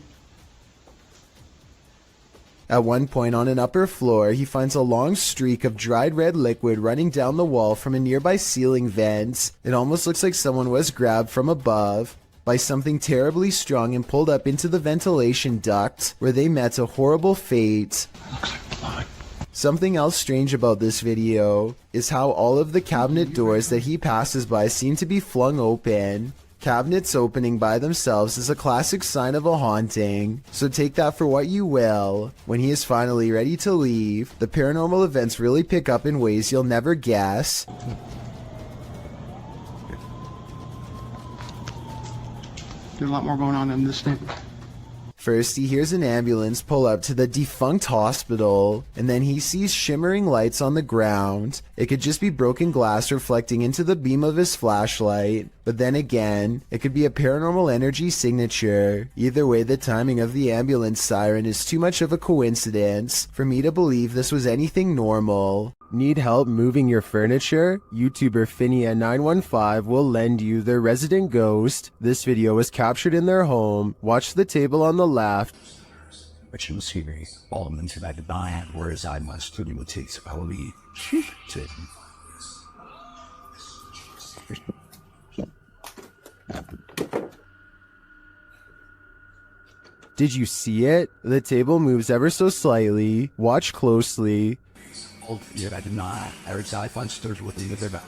At one point on an upper floor, he finds a long streak of dried red liquid running down the wall from a nearby ceiling vent. It almost looks like someone was grabbed from above by something terribly strong and pulled up into the ventilation duct, where they met a horrible fate. Something else strange about this video is how all of the cabinet doors that he passes by seem to be flung open. Cabinets opening by themselves is a classic sign of a haunting, so take that for what you will. When he is finally ready to leave, the paranormal events really pick up in ways you'll never guess. There's a lot more going on in this thing. First, he hears an ambulance pull up to the defunct hospital, and then he sees shimmering lights on the ground. It could just be broken glass reflecting into the beam of his flashlight, but then again, it could be a paranormal energy signature. Either way, the timing of the ambulance siren is too much of a coincidence for me to believe this was anything normal. Need help moving your furniture? YouTuber Finia915 will lend you their resident ghost. This video was captured in their home. Watch the table on the left. Which was here, all of them to that diet, whereas I must do what takes probably to. Did you see it? The table moves ever so slightly. Watch closely. I did not. Every time I find stairs with the back.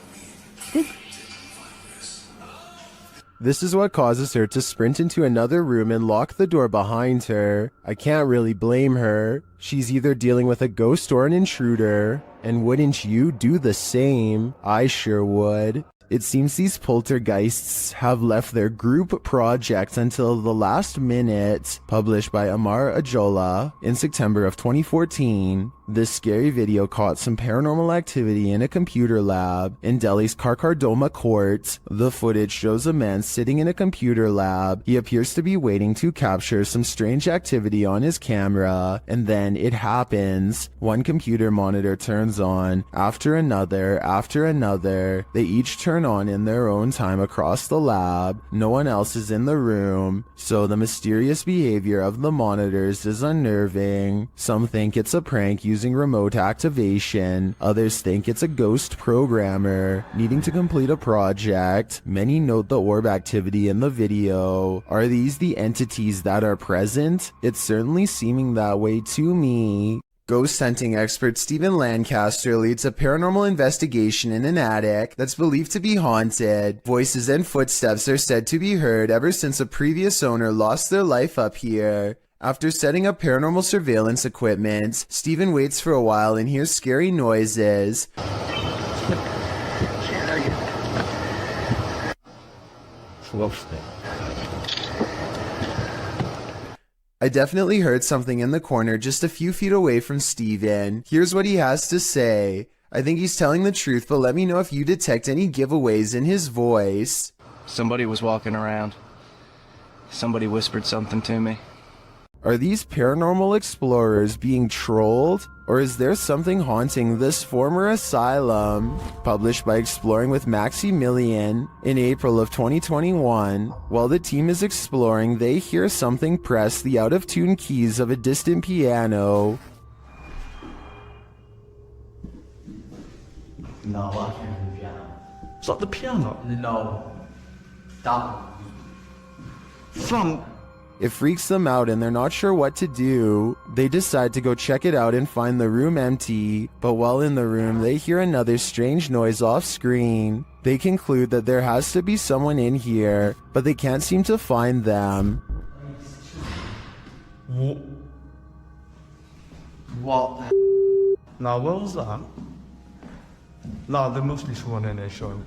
This is what causes her to sprint into another room and lock the door behind her. I can't really blame her. She's either dealing with a ghost or an intruder. And wouldn't you do the same? I sure would. It seems these poltergeists have left their group project until the last minute, published by Amar Ajola in September of 2014. This scary video caught some paranormal activity in a computer lab in Delhi's Karkardoma court. The footage shows a man sitting in a computer lab. He appears to be waiting to capture some strange activity on his camera, and then it happens. One computer monitor turns on, after another, after another. They each turn on in their own time across the lab. No one else is in the room, so the mysterious behavior of the monitors is unnerving. Some think it's a prank using remote activation. Others think it's a ghost programmer needing to complete a project. Many note the orb activity in the video. Are these the entities that are present? It's certainly seeming that way to me. Ghost hunting expert Stephen Lancaster leads a paranormal investigation in an attic that's believed to be haunted. Voices and footsteps are said to be heard ever since a previous owner lost their life up here. After setting up paranormal surveillance equipment, Stephen waits for a while and hears scary noises. I definitely heard something in the corner just a few feet away from Steven. Here's what he has to say. I think he's telling the truth, but let me know if you detect any giveaways in his voice. Somebody was walking around. Somebody whispered something to me. Are these paranormal explorers being trolled? Or is there something haunting this former asylum? Published by Exploring with Maximilian in April of 2021. While the team is exploring, they hear something press the out-of-tune keys of a distant piano. No, I can't hear the piano. It's not the piano. No. Stop. From... It freaks them out and they're not sure what to do. They decide to go check it out and find the room empty, but while in the room they hear another strange noise off screen. They conclude that there has to be someone in here, but they can't seem to find them. What? No, what was that? No, there must be someone in here, Sean.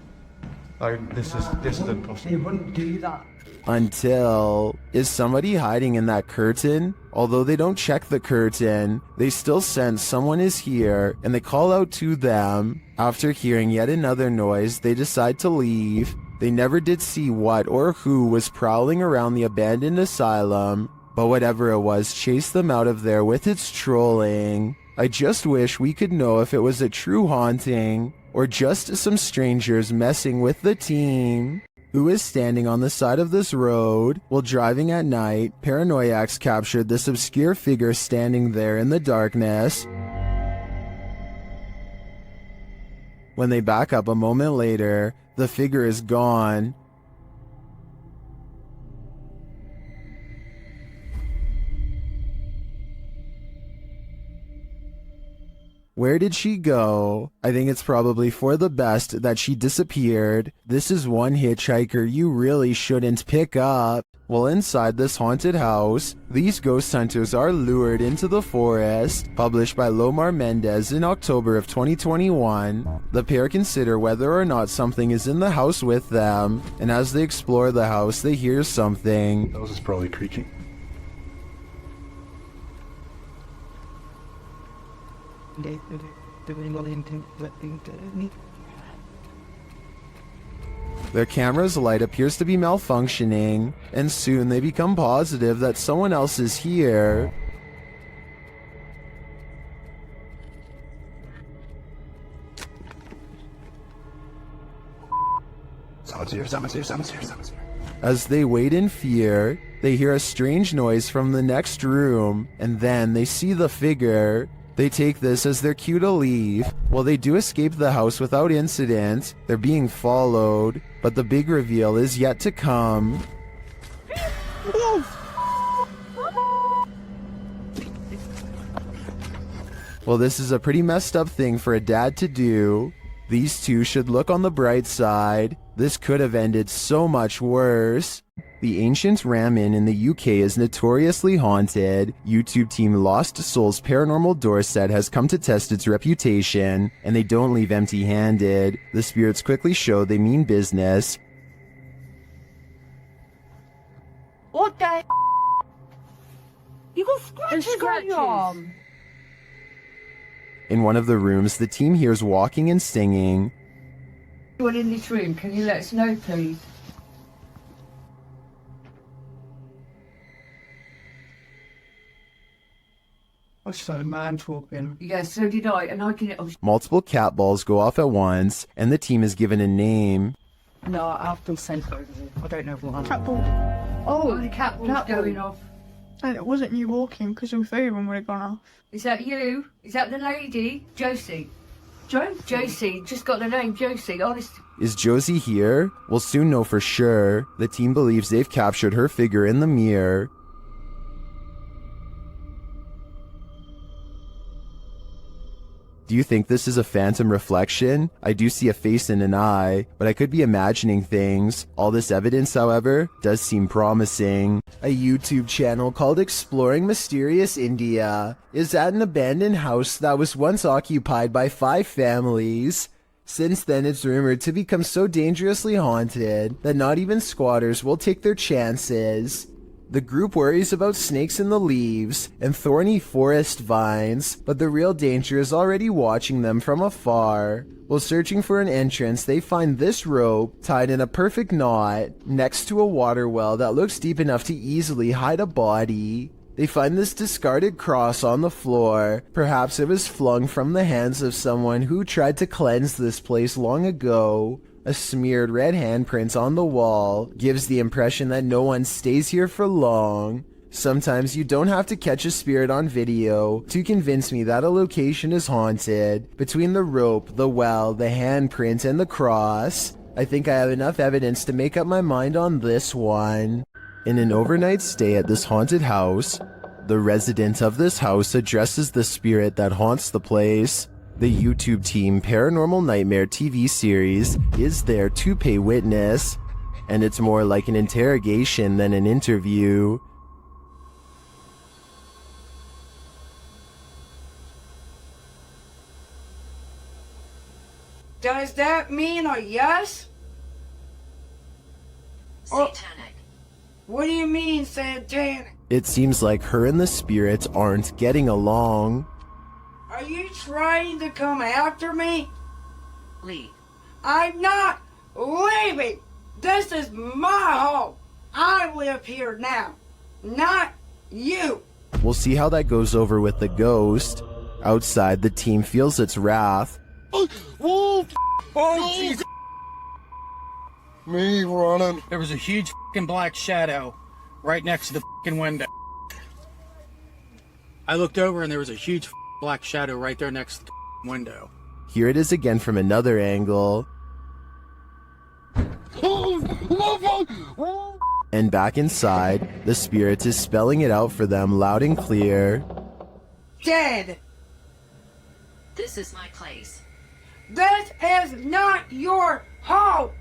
Like, this is impossible. He wouldn't do that. Until, is somebody hiding in that curtain? Although they don't check the curtain, they still sense someone is here and they call out to them. After hearing yet another noise, they decide to leave. They never did see what or who was prowling around the abandoned asylum, but whatever it was chased them out of there with its trolling. I just wish we could know if it was a true haunting or just some strangers messing with the team. Who is standing on the side of this road? While driving at night, paranoiacs captured this obscure figure standing there in the darkness. When they back up a moment later, the figure is gone. Where did she go? I think it's probably for the best that she disappeared. This is one hitchhiker you really shouldn't pick up. While inside this haunted house, these ghost hunters are lured into the forest. Published by Lomar Mendez in October of 2021. The pair consider whether or not something is in the house with them, and as they explore the house, they hear something. That was probably creaking. Their camera's light appears to be malfunctioning, and soon they become positive that someone else is here. Someone's here. As they wait in fear, they hear a strange noise from the next room, and then they see the figure. They take this as their cue to leave. While they do escape the house without incident, they're being followed, but the big reveal is yet to come. Well, this is a pretty messed up thing for a dad to do. These two should look on the bright side. This could have ended so much worse. The ancient Ramin in the UK is notoriously haunted. YouTube team Lost Souls Paranormal Dorset has come to test its reputation, and they don't leave empty-handed. The spirits quickly show they mean business. What the? You got scratches on your arm. In one of the rooms, the team hears walking and singing. Anyone in this room, can you let us know, please? I saw a man talking. Yeah, so did I, and I didn't. Multiple cat balls go off at once, and the team is given a name. No, I've been sent over there. I don't know what. Cat ball. Oh, the cat ball's going off. And it wasn't you walking, because the three of them would have gone off. Is that you? Is that the lady? Josie. Josie, just got the name Josie, honest. Is Josie here? We'll soon know for sure. The team believes they've captured her figure in the mirror. Do you think this is a phantom reflection? I do see a face and an eye, but I could be imagining things. All this evidence, however, does seem promising. A YouTube channel called Exploring Mysterious India is at an abandoned house that was once occupied by 5 families. Since then, it's rumored to become so dangerously haunted that not even squatters will take their chances. The group worries about snakes in the leaves and thorny forest vines, but the real danger is already watching them from afar. While searching for an entrance, they find this rope tied in a perfect knot next to a water well that looks deep enough to easily hide a body. They find this discarded cross on the floor. Perhaps it was flung from the hands of someone who tried to cleanse this place long ago. A smeared red handprint on the wall gives the impression that no one stays here for long. Sometimes you don't have to catch a spirit on video to convince me that a location is haunted. Between the rope, the well, the handprint, and the cross, I think I have enough evidence to make up my mind on this one. In an overnight stay at this haunted house, the resident of this house addresses the spirit that haunts the place. The YouTube team Paranormal Nightmare TV series is there to pay witness, and it's more like an interrogation than an interview. Does that mean a yes? Satanic. What do you mean, satanic? It seems like her and the spirit aren't getting along. Are you trying to come after me? Leave. I'm not leaving. This is my home. I live here now, not you. We'll see how that goes over with the ghost. Outside, the team feels its wrath. Oh, Jesus. Me running. There was a huge fucking black shadow right next to the fucking window. I looked over and there was a huge black shadow right there next to the window. Here it is again from another angle. And back inside, the spirit is spelling it out for them loud and clear. Dead. This is my place. This is not your home.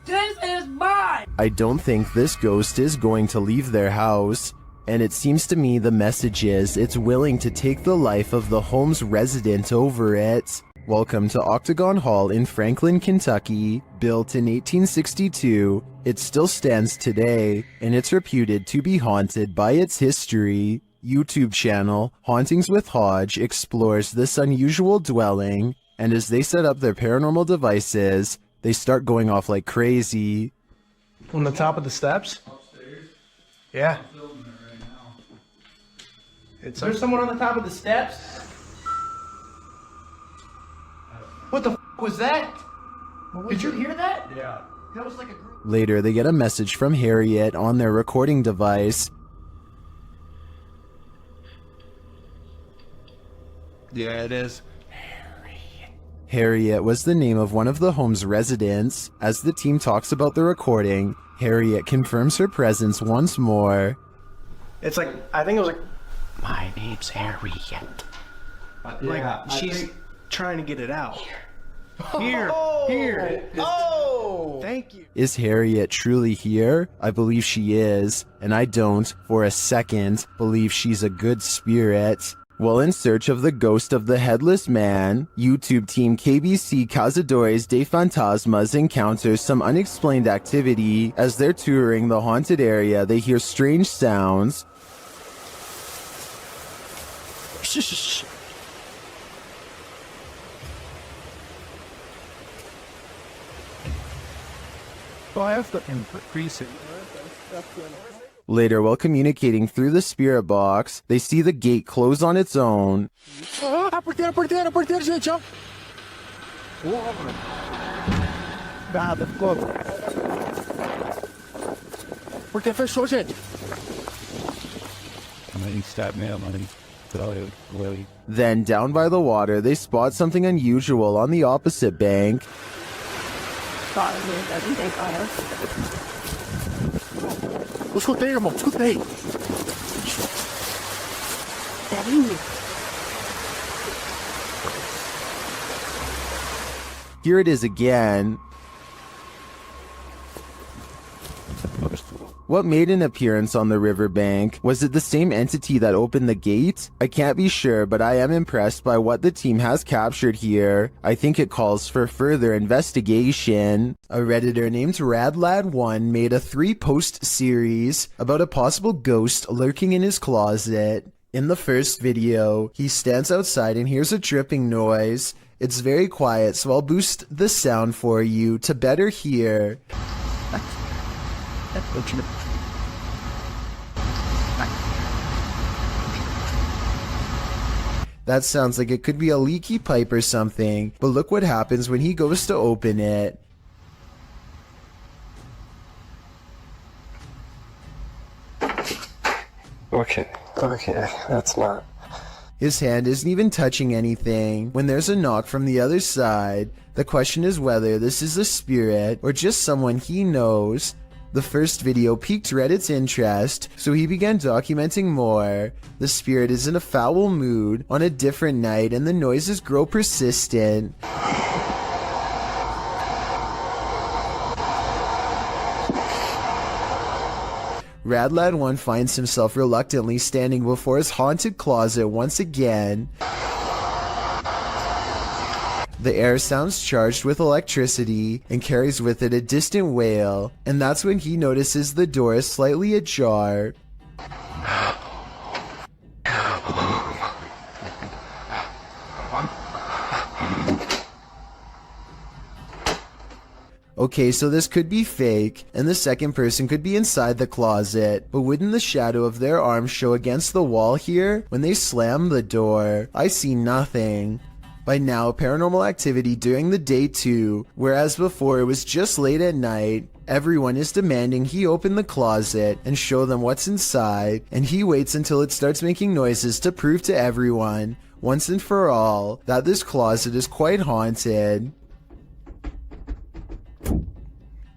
This is mine. I don't think this ghost is going to leave their house, and it seems to me the message is it's willing to take the life of the home's resident over it. Welcome to Octagon Hall in Franklin, Kentucky. Built in 1862, it still stands today, and it's reputed to be haunted by its history. YouTube channel Hauntings with Hodge explores this unusual dwelling, and as they set up their paranormal devices, they start going off like crazy. On the top of the steps? Yeah. Is there someone on the top of the steps? What the f was that? Did you hear that? Yeah. That was like a group. Later, they get a message from Harriet on their recording device. Yeah, it is. Harriet was the name of one of the home's residents. As the team talks about the recording, Harriet confirms her presence once more. It's like, I think it was like, My name's Harriet. like she's trying to get it out. Here. Oh! Thank you. Is Harriet truly here? I believe she is, and I don't, for a second, believe she's a good spirit. While in search of the ghost of the headless man, YouTube team KBC Cazadores de Fantasmas encounters some unexplained activity. As they're touring the haunted area, they hear strange sounds. Shh. But I have to increase it. Later, while communicating through the spirit box, they see the gate close on its own. Apertei, gente, ó. Nada, ficou. Porque fechou, gente. Then, down by the water, they spot something unusual on the opposite bank. Doesn't take fire. Escutei, irmão, escutei. Here it is again. What made an appearance on the riverbank? Was it the same entity that opened the gate? I can't be sure, but I am impressed by what the team has captured here. I think it calls for further investigation. A Redditor named Radlad1 made a 3-post series about a possible ghost lurking in his closet. In the first video, he stands outside and hears a dripping noise. It's very quiet, so I'll boost the sound for you to better hear. That sounds like it could be a leaky pipe or something, but look what happens when he goes to open it. Okay, that's not... His hand isn't even touching anything when there's a knock from the other side. The question is whether this is a spirit or just someone he knows. The first video piqued Reddit's interest, so he began documenting more. The spirit is in a foul mood on a different night and the noises grow persistent. Radlad1 finds himself reluctantly standing before his haunted closet once again. The air sounds charged with electricity and carries with it a distant wail, and that's when he notices the door is slightly ajar. Okay, so this could be fake, and the second person could be inside the closet, but wouldn't the shadow of their arm show against the wall here when they slam the door? I see nothing. By now, paranormal activity during the day too, whereas before it was just late at night. Everyone is demanding he open the closet and show them what's inside, and he waits until it starts making noises to prove to everyone, once and for all, that this closet is quite haunted.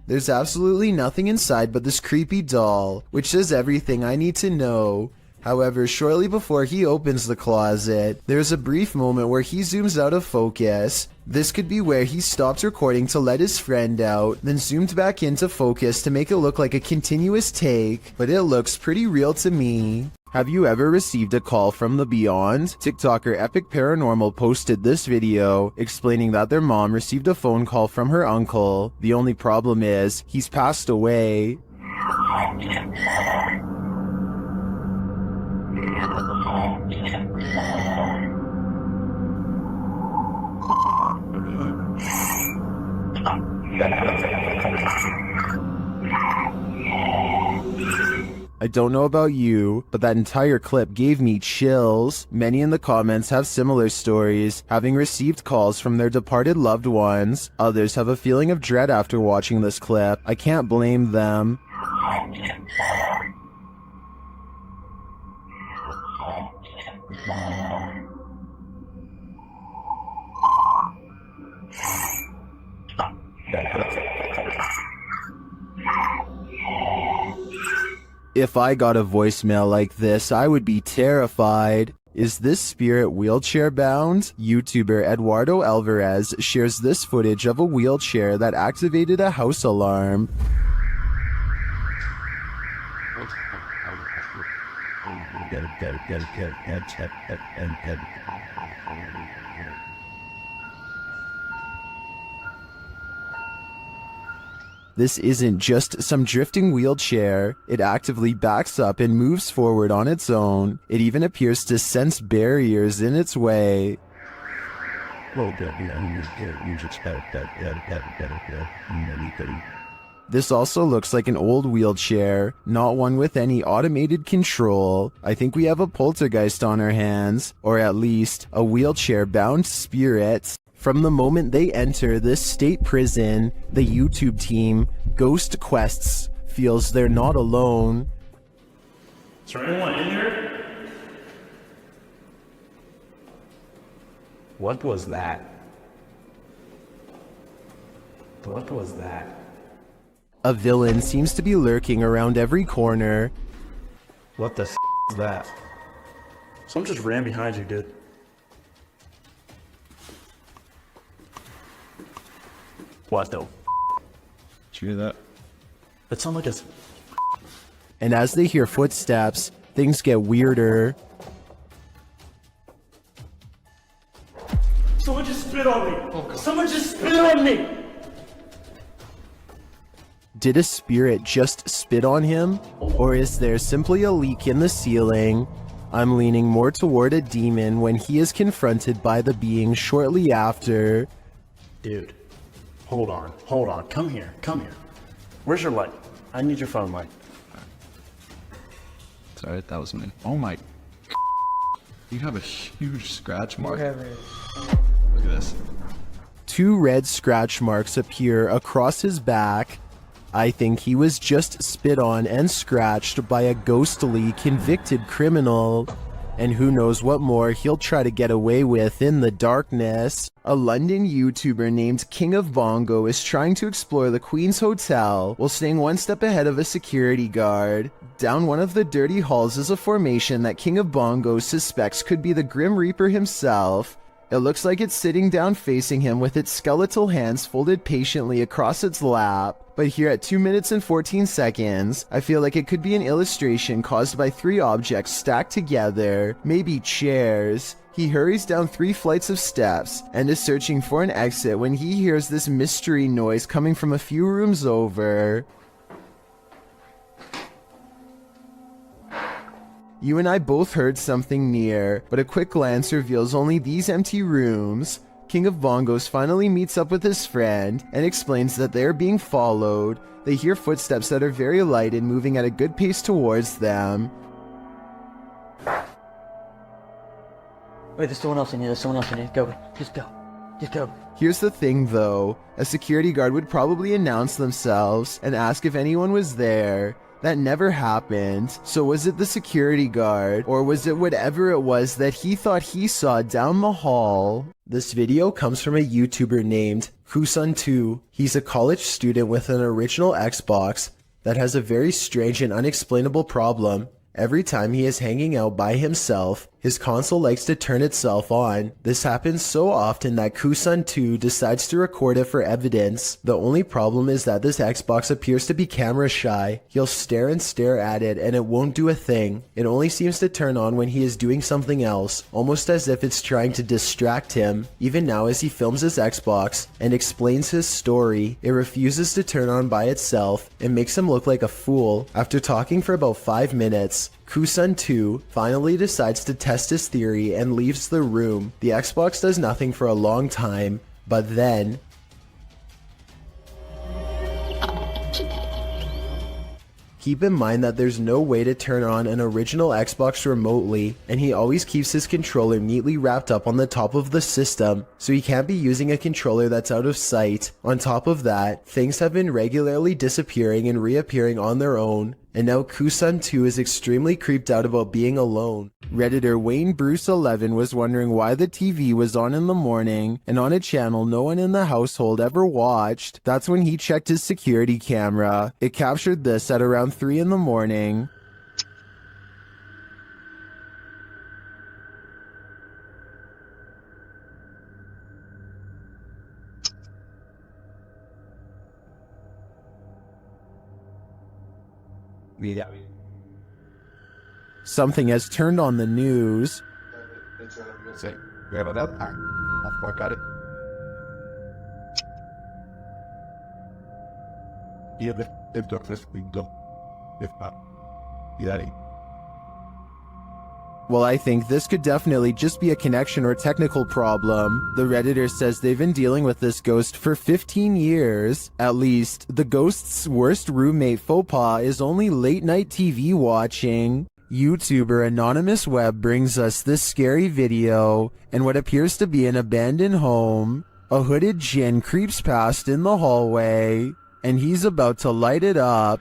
There's absolutely nothing inside but this creepy doll, which says everything I need to know. However, shortly before he opens the closet, there's a brief moment where he zooms out of focus. This could be where he stopped recording to let his friend out, then zoomed back into focus to make it look like a continuous take, but it looks pretty real to me. Have you ever received a call from the beyond? TikToker Epic Paranormal posted this video explaining that their mom received a phone call from her uncle. The only problem is, he's passed away. I don't know about you, but that entire clip gave me chills. Many in the comments have similar stories, having received calls from their departed loved ones. Others have a feeling of dread after watching this clip. I can't blame them. If I got a voicemail like this, I would be terrified. Is this spirit wheelchair bound? YouTuber Eduardo Alvarez shares this footage of a wheelchair that activated a house alarm. This isn't just some drifting wheelchair. It actively backs up and moves forward on its own. It even appears to sense barriers in its way. This also looks like an old wheelchair, not one with any automated control. I think we have a poltergeist on our hands, or at least a wheelchair-bound spirit. From the moment they enter this state prison, the YouTube team, Ghost Quests, feels they're not alone. Is there anyone in here? What was that? What was that? A villain seems to be lurking around every corner. What the is that? Someone just ran behind you, dude. What the? Did you hear that? That sounded like a. And as they hear footsteps, things get weirder. Someone just spit on me! Someone just spit on me! Did a spirit just spit on him? Or is there simply a leak in the ceiling? I'm leaning more toward a demon when he is confronted by the being shortly after. Dude, hold on. Come here. Where's your light? I need your phone light. Sorry, that was me. Oh my. You have a huge scratch mark. Look at this. 2 red scratch marks appear across his back. I think he was just spit on and scratched by a ghostly convicted criminal. And who knows what more he'll try to get away with in the darkness. A London YouTuber named King of Bongo is trying to explore the Queen's Hotel while staying one step ahead of a security guard. Down one of the dirty halls is a formation that King of Bongo suspects could be the Grim Reaper himself. It looks like it's sitting down facing him with its skeletal hands folded patiently across its lap. But here at 2 minutes and 14 seconds, I feel like it could be an illustration caused by 3 objects stacked together, maybe chairs. He hurries down 3 flights of steps and is searching for an exit when he hears this mystery noise coming from a few rooms over. You and I both heard something near, but a quick glance reveals only these empty rooms. King of Bongos finally meets up with his friend and explains that they are being followed. They hear footsteps that are very light and moving at a good pace towards them. Wait, there's someone else in here. Go. Just go. Here's the thing though, a security guard would probably announce themselves and ask if anyone was there. That never happened. So was it the security guard, or was it whatever it was that he thought he saw down the hall? This video comes from a YouTuber named Kusun2. He's a college student with an original Xbox that has a very strange and unexplainable problem. Every time he is hanging out by himself, his console likes to turn itself on. This happens so often that Kusun2 decides to record it for evidence. The only problem is that this Xbox appears to be camera shy. He'll stare and stare at it and it won't do a thing. It only seems to turn on when he is doing something else, almost as if it's trying to distract him. Even now as he films his Xbox and explains his story, it refuses to turn on by itself and makes him look like a fool. After talking for about 5 minutes, Kusun2 finally decides to test his theory and leaves the room. The Xbox does nothing for a long time, but then... Keep in mind that there's no way to turn on an original Xbox remotely, and he always keeps his controller neatly wrapped up on the top of the system, so he can't be using a controller that's out of sight. On top of that, things have been regularly disappearing and reappearing on their own, and now Kusun2 is extremely creeped out about being alone. Redditor Wayne Bruce 11 was wondering why the TV was on in the morning and on a channel no one in the household ever watched. That's when he checked his security camera. It captured this at around 3 in the morning. Something has turned on the news. Well, I think this could definitely just be a connection or technical problem. The Redditor says they've been dealing with this ghost for 15 years. At least, the ghost's worst roommate faux pas is only late night TV watching. YouTuber Anonymous Web brings us this scary video in what appears to be an abandoned home. A hooded djinn creeps past in the hallway, and he's about to light it up.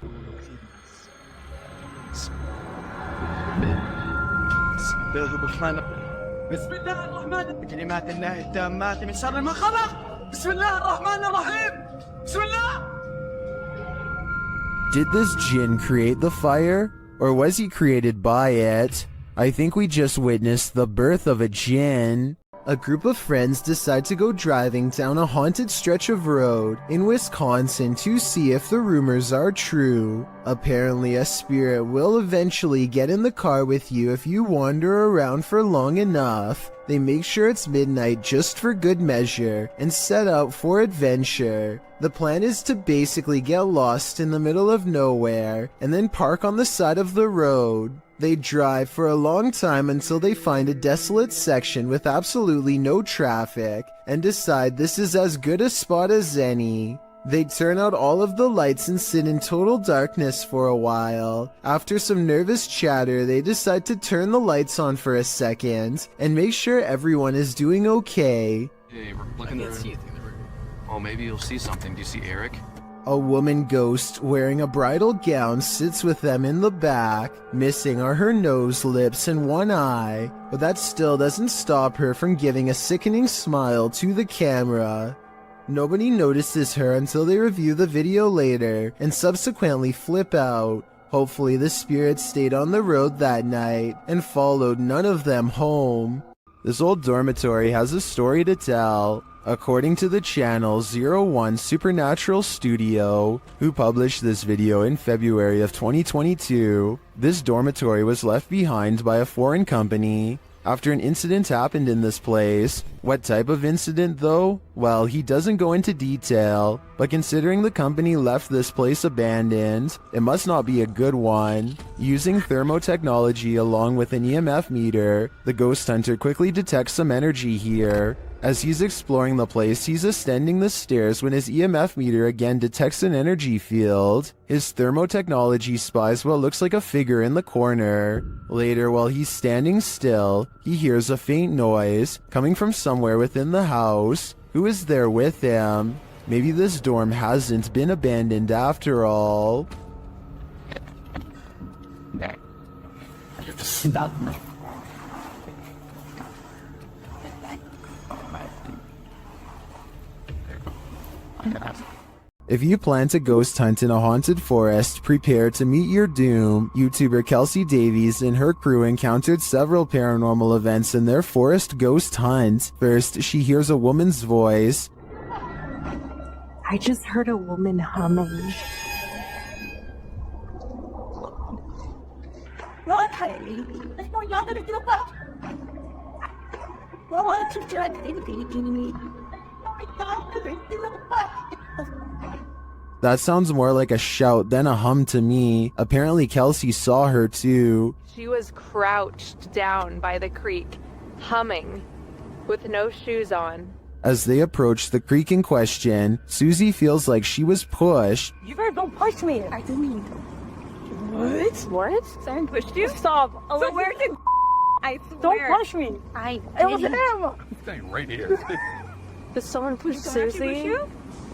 بسم الله الرحمن بكلمات الله التامات من شر ما خلق بسم الله الرحمن الرحيم بسم الله. Did this djinn create the fire, or was he created by it? I think we just witnessed the birth of a djinn. A group of friends decide to go driving down a haunted stretch of road in Wisconsin to see if the rumors are true. Apparently, a spirit will eventually get in the car with you if you wander around for long enough. They make sure it's midnight just for good measure and set out for adventure. The plan is to basically get lost in the middle of nowhere and then park on the side of the road. They drive for a long time until they find a desolate section with absolutely no traffic and decide this is as good a spot as any. They turn out all of the lights and sit in total darkness for a while. After some nervous chatter, they decide to turn the lights on for a second and make sure everyone is doing okay. Hey, look in the room. Oh, maybe you'll see something. Do you see Eric? A woman ghost wearing a bridal gown sits with them in the back. Missing are her nose, lips, and one eye, but that still doesn't stop her from giving a sickening smile to the camera. Nobody notices her until they review the video later and subsequently flip out. Hopefully the spirit stayed on the road that night and followed none of them home. This old dormitory has a story to tell. According to the channel 01 Supernatural Studio, who published this video in February of 2022, this dormitory was left behind by a foreign company after an incident happened in this place. What type of incident though? Well, he doesn't go into detail, but considering the company left this place abandoned, it must not be a good one. Using thermotechnology along with an EMF meter, the ghost hunter quickly detects some energy here. As he's exploring the place, he's ascending the stairs when his EMF meter again detects an energy field. His thermotechnology spies what looks like a figure in the corner. Later, while he's standing still, he hears a faint noise coming from somewhere within the house. Who is there with him? Maybe this dorm hasn't been abandoned after all. If you plan to ghost hunt in a haunted forest, prepare to meet your doom. YouTuber Kelsey Davies and her crew encountered several paranormal events in their forest ghost hunt. First, she hears a woman's voice. I just heard a woman humming. That sounds more like a shout than a hum to me. Apparently Kelsey saw her too. She was crouched down by the creek, humming, with no shoes on. As they approach the creek in question, Susie feels like she was pushed. You better don't push me. I didn't mean to. What? What? Someone pushed you? Stop. So where did I swear. Don't push me. It was him. He's staying right here. Did someone push Susie?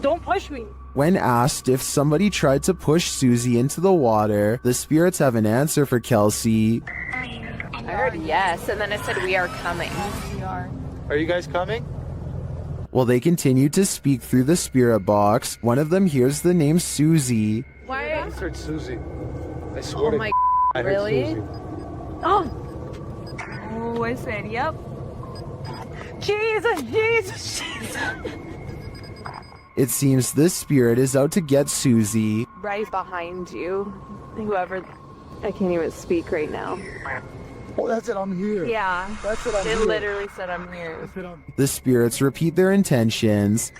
Don't push me. When asked if somebody tried to push Susie into the water, the spirits have an answer for Kelsey. I heard yes, and then it said we are coming. We are. Are you guys coming? While they continue to speak through the spirit box, one of them hears the name Susie. Why? I just heard Susie. I swear Oh my I heard really? Susie. Oh, I said, yep. Jesus. It seems this spirit is out to get Susie. Right behind you. Whoever. I can't even speak right now. Oh, that's it. I'm here. Yeah. That's it. I'm It here. literally said I'm here. That's it. I'm... The spirits repeat their intentions.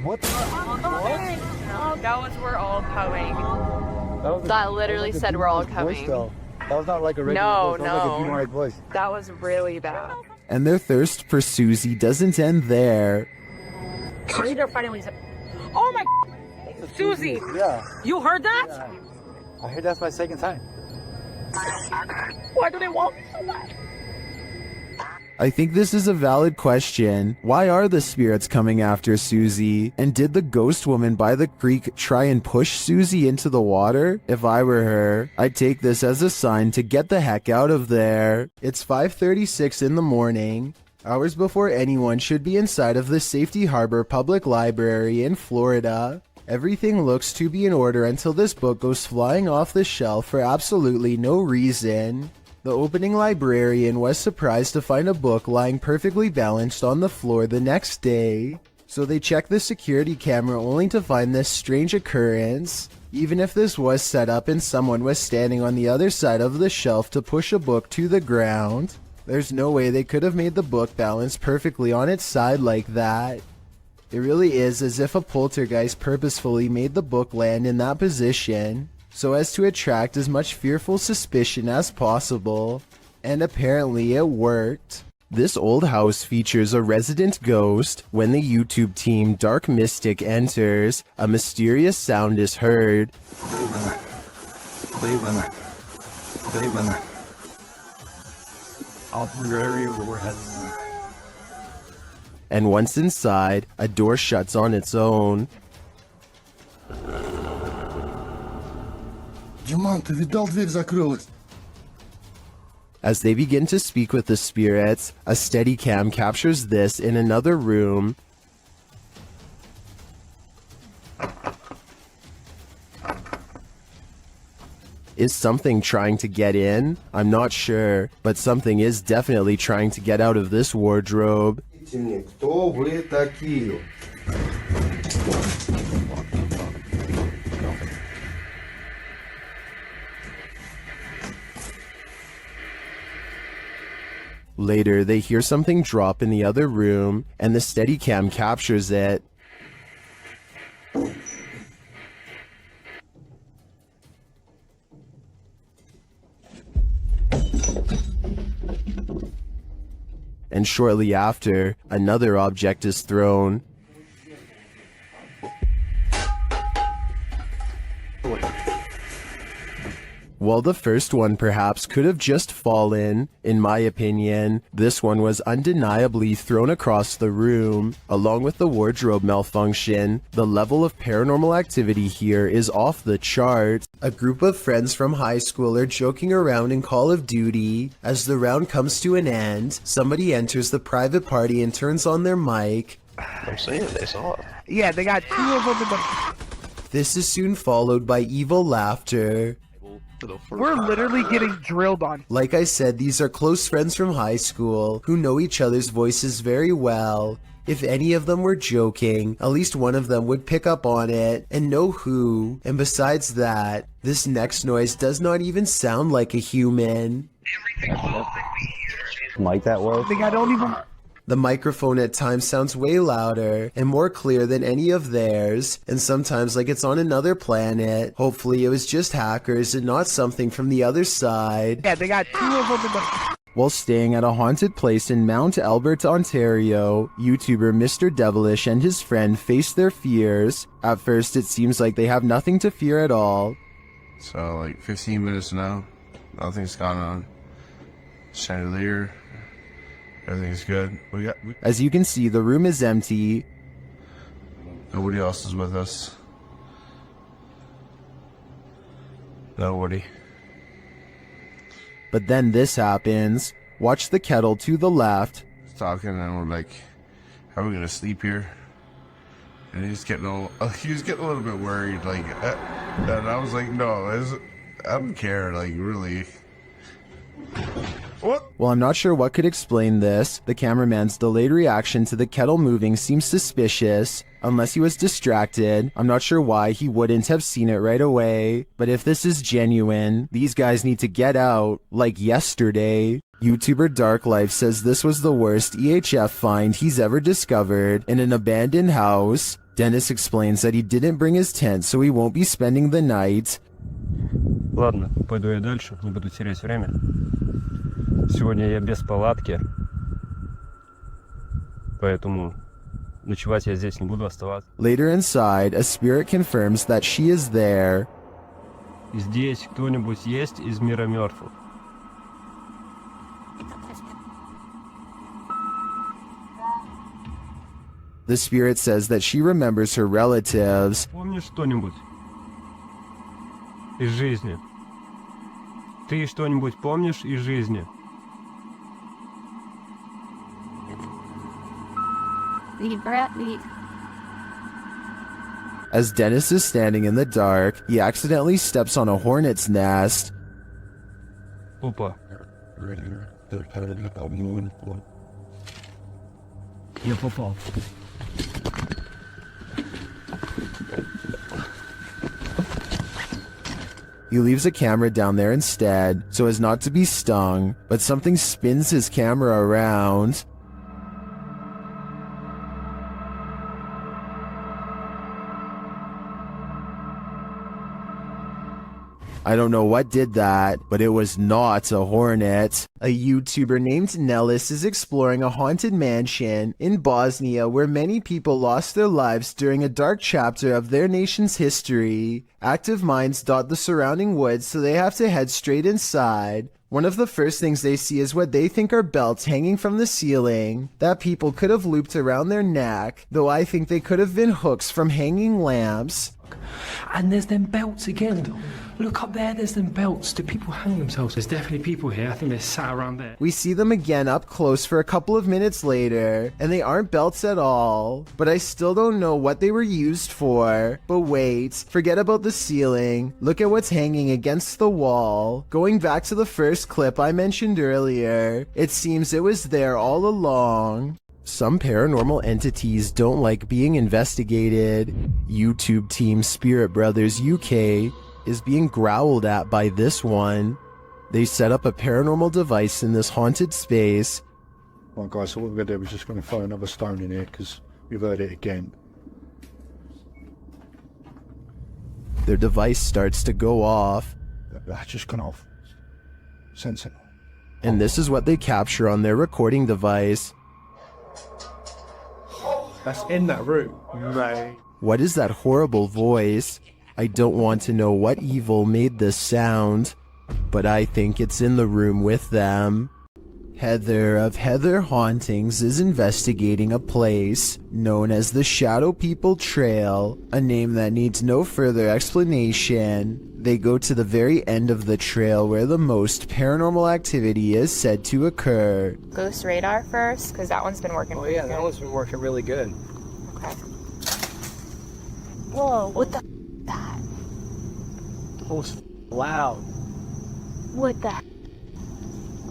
What? That was we're all coming. That, That literally said we're all coming. That was not like a regular No, voice. That was like a no. demonic voice. That was really bad. And their thirst for Susie doesn't end there. They're fighting when he said, oh my Susie. Yeah. You heard that? Yeah. I heard that's my second time. Why do they want me so much? I think this is a valid question. Why are the spirits coming after Susie? And did the ghost woman by the creek try and push Susie into the water? If I were her, I'd take this as a sign to get the heck out of there. It's 5:36 in the morning, hours before anyone should be inside of the Safety Harbor Public Library in Florida. Everything looks to be in order until this book goes flying off the shelf for absolutely no reason. The opening librarian was surprised to find a book lying perfectly balanced on the floor the next day. So they checked the security camera only to find this strange occurrence. Even if this was set up and someone was standing on the other side of the shelf to push a book to the ground, there's no way they could have made the book balance perfectly on its side like that. It really is as if a poltergeist purposefully made the book land in that position, so as to attract as much fearful suspicion as possible. And apparently it worked. This old house features a resident ghost. When the YouTube team Dark Mystic enters, a mysterious sound is heard. Cleveland. I'll wherever we're heading. And once inside, a door shuts on its own. Диман, ты видал, дверь закрылась? As they begin to speak with the spirits, a Steadicam captures this in another room. Is something trying to get in? I'm not sure, but something is definitely trying to get out of this wardrobe. Кто вы такие? Later, they hear something drop in the other room, and the Steadicam captures it. And shortly after, another object is thrown. While the first one perhaps could have just fallen, in my opinion, this one was undeniably thrown across the room. Along with the wardrobe malfunction, the level of paranormal activity here is off the charts. A group of friends from high school are joking around in Call of Duty. As the round comes to an end, somebody enters the private party and turns on their mic. I'm saying they saw it. Yeah, they got 2 of them in the... This is soon followed by evil laughter. We're literally getting drilled on. Like I said, these are close friends from high school who know each other's voices very well. If any of them were joking, at least one of them would pick up on it and know who. And besides that, this next noise does not even sound like a human. Mic that way? I think I don't even... The microphone at times sounds way louder and more clear than any of theirs, and sometimes like it's on another planet. Hopefully it was just hackers and not something from the other side. Yeah, they got 2 of them in the... While staying at a haunted place in Mount Albert, Ontario, YouTuber Mr. Devilish and his friend face their fears. At first it seems like they have nothing to fear at all. So like 15 minutes now, nothing's gone on. Chandelier. Everything's good. As you can see, the room is empty. Nobody else is with us. Nobody. But then this happens. Watch the kettle to the left. Talking and we're like, "How are we gonna sleep here?" And he's getting a little bit worried. Like, and I was like, "No, I don't care. Like, really." What? Well, I'm not sure what could explain this. The cameraman's delayed reaction to the kettle moving seems suspicious. Unless he was distracted, I'm not sure why he wouldn't have seen it right away. But if this is genuine, these guys need to get out, like yesterday. YouTuber Dark Life says this was the worst EHF find he's ever discovered in an abandoned house. Dennis explains that he didn't bring his tent, so he won't be spending the night. Ладно, пойду я дальше, не буду терять время. Сегодня я без палатки, поэтому ночевать я здесь не буду оставаться. Later inside, a spirit confirms that she is there. Здесь кто-нибудь есть из мира мертвых? The spirit says that she remembers her relatives. Помнишь что-нибудь из жизни? Ты что-нибудь помнишь из жизни? As Dennis is standing in the dark, he accidentally steps on a hornet's nest. Опа, Your football. He leaves a camera down there instead, so as not to be stung, but something spins his camera around. I don't know what did that, but it was not a hornet. A YouTuber named Nellis is exploring a haunted mansion in Bosnia where many people lost their lives during a dark chapter of their nation's history. Active minds dot the surrounding woods, so they have to head straight inside. One of the first things they see is what they think are belts hanging from the ceiling that people could have looped around their neck, though I think they could have been hooks from hanging lamps. And there's them belts again. Look up there, there's them belts. Do people hang themselves? There's definitely people here. I think they're sat around there. We see them again up close for a couple of minutes later, and they aren't belts at all. But I still don't know what they were used for. But wait, forget about the ceiling. Look at what's hanging against the wall. Going back to the first clip I mentioned earlier, it seems it was there all along. Some paranormal entities don't like being investigated. YouTube team Spirit Brothers UK is being growled at by this one. They set up a paranormal device in this haunted space. Well, guys, so what we're going to do is just going to throw another stone in here because we've heard it again. Their device starts to go off. That's just gone off. Sensible. And this is what they capture on their recording device. That's in that room. Mate. What is that horrible voice? I don't want to know what evil made this sound, but I think it's in the room with them. Heather of Heather Hauntings is investigating a place known as the Shadow People Trail, a name that needs no further explanation. They go to the very end of the trail where the most paranormal activity is said to occur. Ghost radar first, because that one's been working Oh yeah, that one's been working really good. Okay. Whoa, what the that? That was loud. What the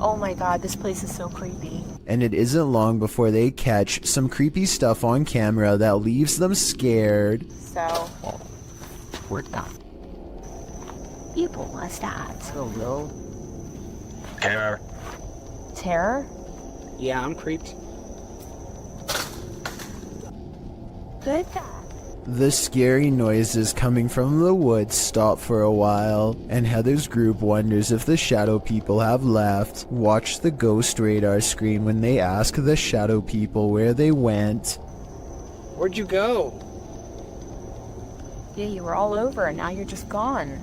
Oh my god, this place is so creepy. And it isn't long before they catch some creepy stuff on camera that leaves them scared. So, what the people was that? I don't know. Terror. Terror? Yeah, I'm creeped. Good. The scary noises coming from the woods stop for a while, and Heather's group wonders if the Shadow People have left. Watch the ghost radar screen when they ask the Shadow People where they went. Where'd you go? Yeah, you were all over and now you're just gone.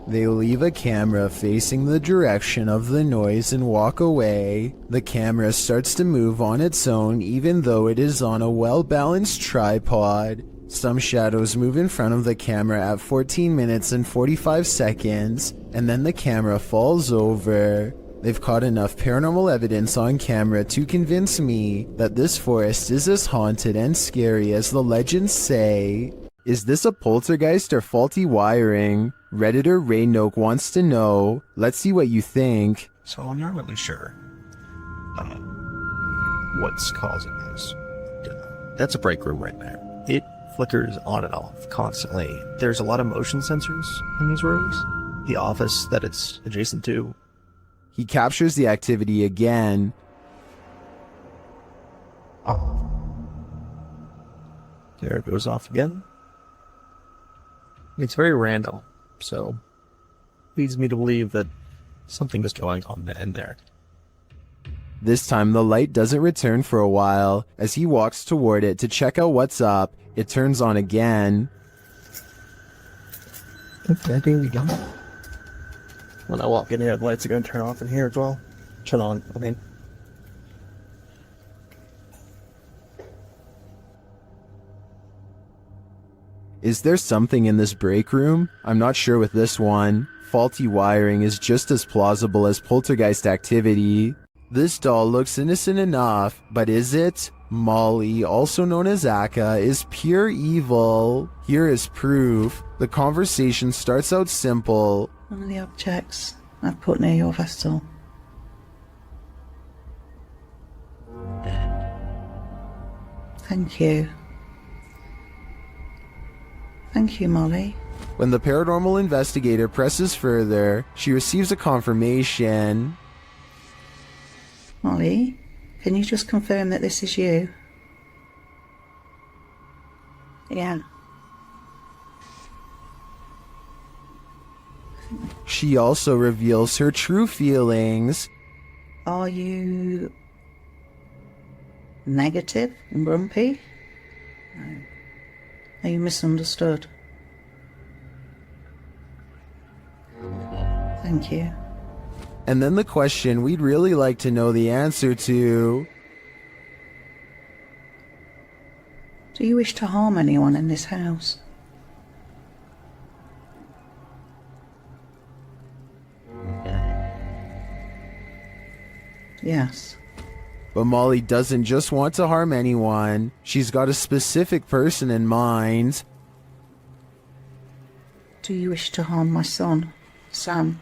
They leave a camera facing the direction of the noise and walk away. The camera starts to move on its own even though it is on a well-balanced tripod. Some shadows move in front of the camera at 14 minutes and 45 seconds, and then the camera falls over. They've caught enough paranormal evidence on camera to convince me that this forest is as haunted and scary as the legends say. Is this a poltergeist or faulty wiring? Redditor Raynoke wants to know. Let's see what you think. So I'm not really sure what's causing this. That's a break room right there. It flickers on and off constantly. There's a lot of motion sensors in these rooms. The office that it's adjacent to. He captures the activity again. Oh. There it goes off again. It's very random, so leads me to believe that something is going on in there. This time the light doesn't return for a while. As he walks toward it to check out what's up, it turns on again. Okay, there we go. When I walk in here, the lights are going to turn off in here as well. Turn on, I mean. Is there something in this break room? I'm not sure with this one. Faulty wiring is just as plausible as poltergeist activity. This doll looks innocent enough, but is it? Molly, also known as Akka, is pure evil. Here is proof. The conversation starts out simple. One of the objects I've put near your vessel. Thank you. Thank you, Molly. When the paranormal investigator presses further, she receives a confirmation. Molly, can you just confirm that this is you? Yeah. She also reveals her true feelings. Are you negative and grumpy? No. Are you misunderstood? Thank you. And then the question we'd really like to know the answer to. Do you wish to harm anyone in this house? Yes. But Molly doesn't just want to harm anyone. She's got a specific person in mind. Do you wish to harm my son, Sam?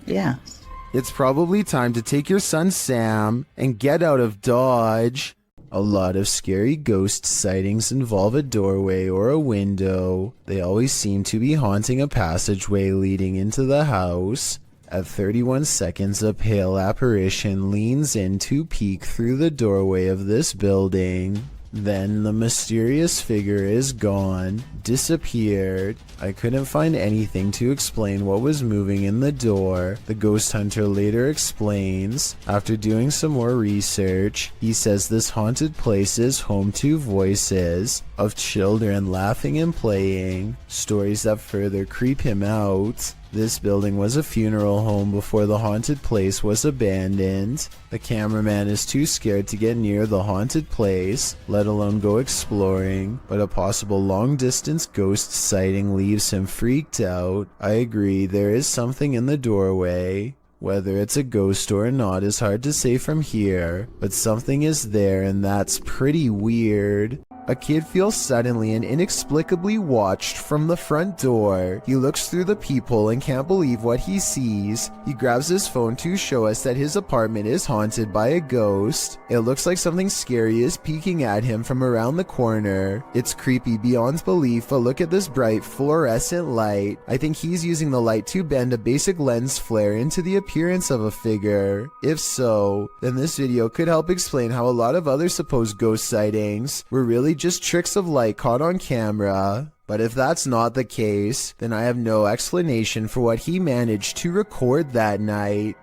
Yes. It's probably time to take your son Sam and get out of Dodge. A lot of scary ghost sightings involve a doorway or a window. They always seem to be haunting a passageway leading into the house. At 31 seconds, a pale apparition leans in to peek through the doorway of this building. Then the mysterious figure is gone, disappeared. I couldn't find anything to explain what was moving in the door. The ghost hunter later explains. After doing some more research, he says this haunted place is home to voices of children laughing and playing, stories that further creep him out. This building was a funeral home before the haunted place was abandoned. The cameraman is too scared to get near the haunted place, let alone go exploring, but a possible long-distance ghost sighting leaves him freaked out. I agree, there is something in the doorway. Whether it's a ghost or not is hard to say from here, but something is there and that's pretty weird. A kid feels suddenly and inexplicably watched from the front door. He looks through the peephole and can't believe what he sees. He grabs his phone to show us that his apartment is haunted by a ghost. It looks like something scary is peeking at him from around the corner. It's creepy beyond belief, but look at this bright fluorescent light. I think he's using the light to bend a basic lens flare into the appearance of a figure. If so, then this video could help explain how a lot of other supposed ghost sightings were really just tricks of light caught on camera. But if that's not the case, then I have no explanation for what he managed to record that night.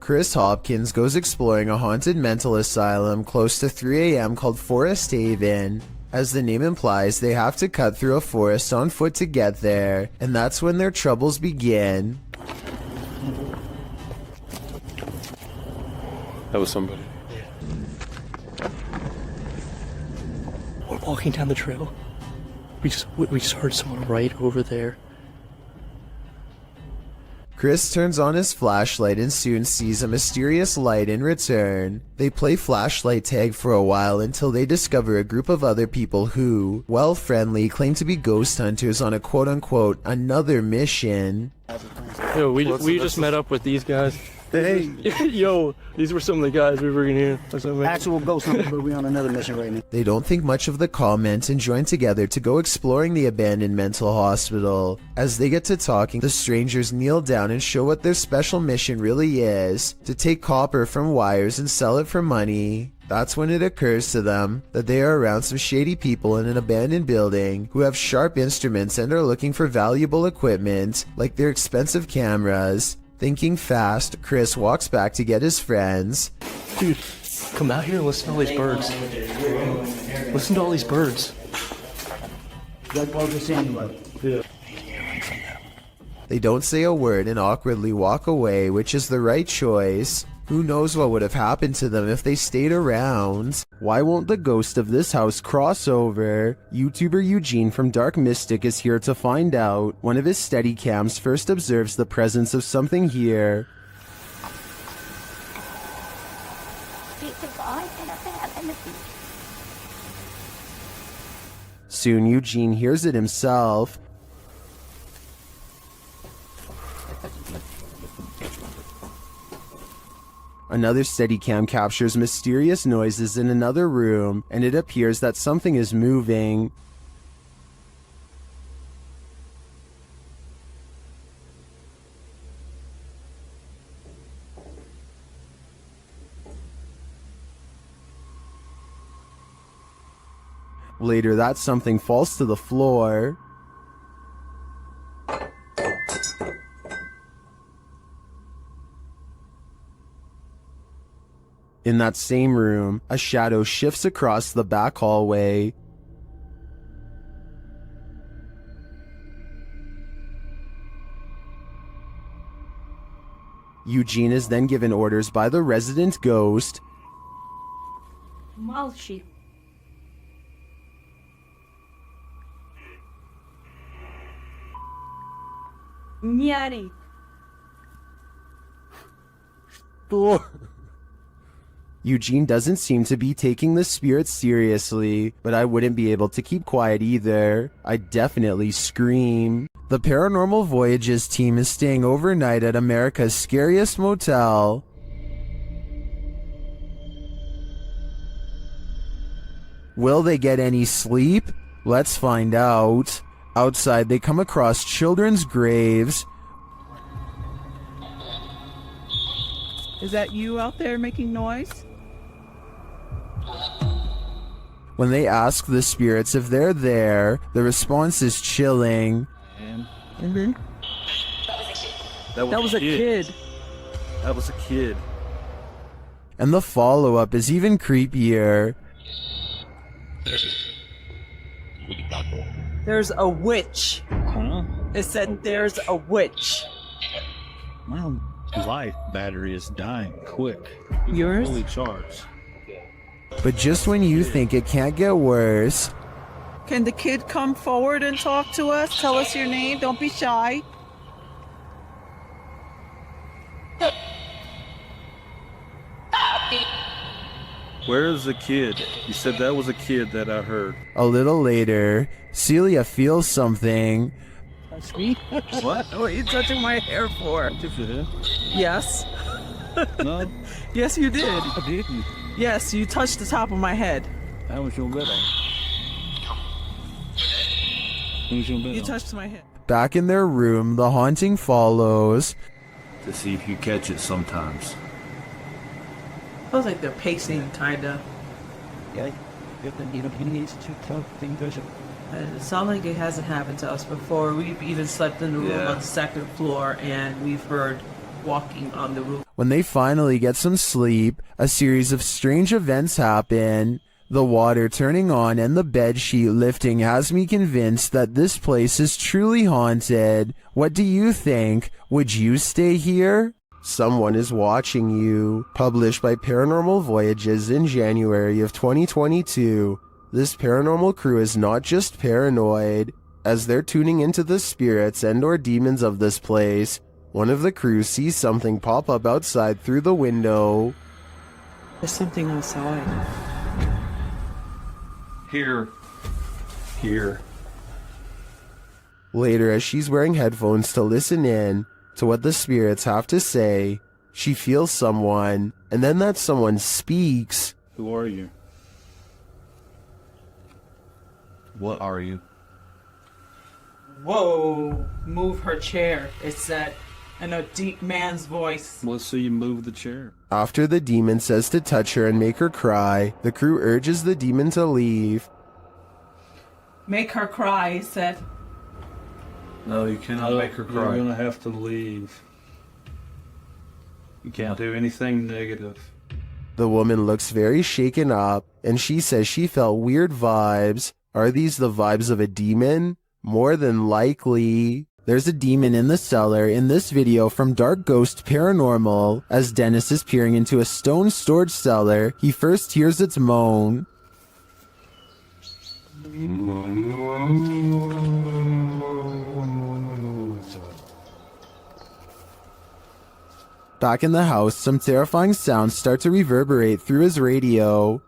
Chris Hopkins goes exploring a haunted mental asylum close to 3 a.m. called Forest Haven. As the name implies, they have to cut through a forest on foot to get there, and that's when their troubles begin. That was somebody. We're walking down the trail. We just heard someone right over there. Chris turns on his flashlight and soon sees a mysterious light in return. They play flashlight tag for a while until they discover a group of other people who, while friendly, claim to be ghost hunters on a quote-unquote another mission. Yo, we just met up with these guys. Hey, yo, these were some of the guys we were in here. Actual ghost hunter, but we on another mission right now. They don't think much of the comment and join together to go exploring the abandoned mental hospital. As they get to talking, the strangers kneel down and show what their special mission really is: to take copper from wires and sell it for money. That's when it occurs to them that they are around some shady people in an abandoned building who have sharp instruments and are looking for valuable equipment, like their expensive cameras. Thinking fast, Chris walks back to get his friends. Dude, come out here and listen to all these birds. Listen to all these birds. They don't say a word and awkwardly walk away, which is the right choice. Who knows what would have happened to them if they stayed around? Why won't the ghost of this house cross over? YouTuber Eugene from Dark Mystic is here to find out. One of his Steadicams first observes the presence of something here. soon Eugene hears it himself. Another Steadicam captures mysterious noises in another room, and it appears that something is moving. Later, that something falls to the floor. In that same room, a shadow shifts across the back hallway. Eugene is then given orders by the resident ghost. Malshi. Nyari. Eugene doesn't seem to be taking the spirits seriously, but I wouldn't be able to keep quiet either. I'd definitely scream. The Paranormal Voyages team is staying overnight at America's scariest motel. Will they get any sleep? Let's find out. Outside, they come across children's graves. Is that you out there making noise? When they ask the spirits if they're there, the response is chilling. That was a kid. That was a kid. And the follow-up is even creepier. There's a witch. Huh? It said there's a witch. My life battery is dying quick. Yours? Fully charged. But just when you think it can't get worse, Can the kid come forward and talk to us? Tell us your name. Don't be shy. Where is the kid? You said that was a kid that I heard. a little later, Celia feels something. Touch me? What? What are you touching my hair for? Touch your hair? Yes. No, Yes, you did. I didn't. Yes, you touched the top of my head. That was your better. Who's your better? You touched my head. Back in their room, the haunting follows. To see if you catch it sometimes. Feels like they're pacing, kinda. Yeah, It sounds like it hasn't happened to us before. We've even slept in the room on the second floor, and we've heard walking on the roof. When they finally get some sleep, a series of strange events happen. The water turning on and the bed sheet lifting has me convinced that this place is truly haunted. What do you think? Would you stay here? Someone is Watching You, published by Paranormal Voyages in January of 2022. This paranormal crew is not just paranoid. As they're tuning into the spirits and or demons of this place, one of the crew sees something pop up outside through the window. There's something outside. Here. Here. Later, as she's wearing headphones to listen in to what the spirits have to say, she feels someone, and then that someone speaks. Who are you? What are you? Whoa! Move her chair. It said in a deep man's voice. Let's see you move the chair. After the demon says to touch her and make her cry, the crew urges the demon to leave. Make her cry, it said. No, you cannot make her cry. You're gonna have to leave. You can't do anything negative. The woman looks very shaken up, and she says she felt weird vibes. Are these the vibes of a demon? More than likely. There's a demon in the cellar in this video from Dark Ghost Paranormal. As Dennis is peering into a stone storage cellar, he first hears its moan. Back in the house, some terrifying sounds start to reverberate through his radio.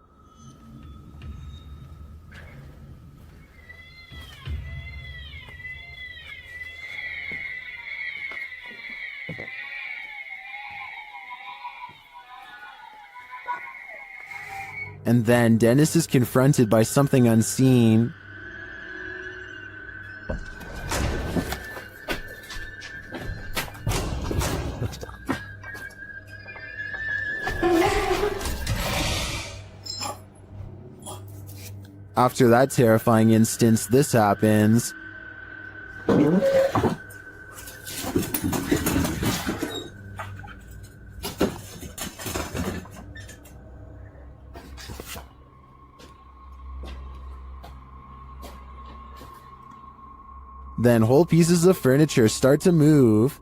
And then Dennis is confronted by something unseen. After that terrifying instance, this happens. Then whole pieces of furniture start to move.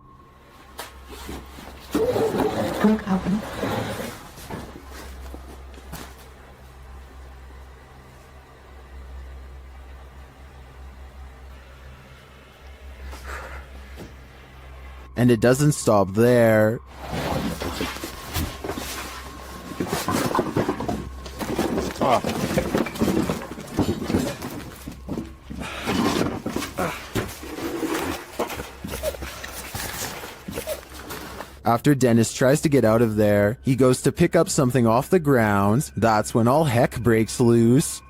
And it doesn't stop there. After Dennis tries to get out of there, he goes to pick up something off the ground. That's when all heck breaks loose.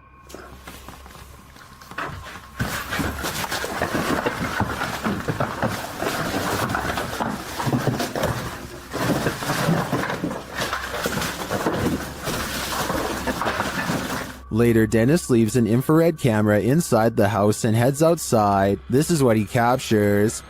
Later, Dennis leaves an infrared camera inside the house and heads outside. This is what he captures.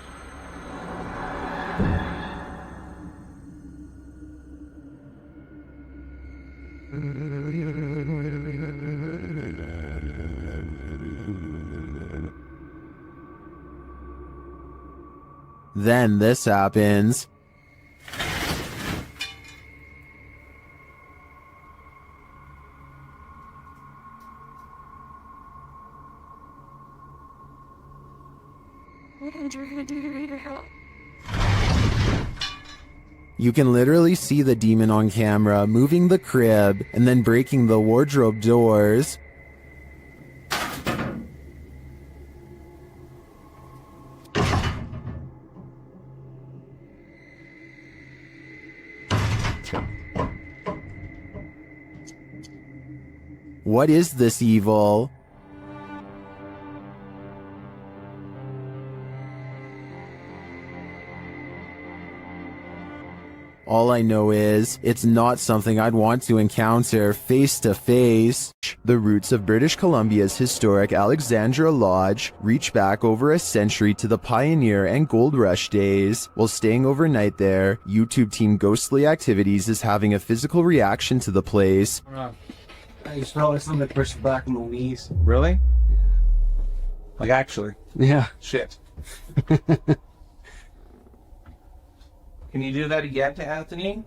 Then this happens. You can literally see the demon on camera moving the crib and then breaking the wardrobe doors. What is this evil? All I know is, it's not something I'd want to encounter face to face. The roots of British Columbia's historic Alexandra Lodge reach back over a century to the pioneer and gold rush days. While staying overnight there, YouTube team Ghostly Activities is having a physical reaction to the place. I smell like something pushed back on the knees. Really? Like actually? Yeah. Shit. Can you do that again to Anthony?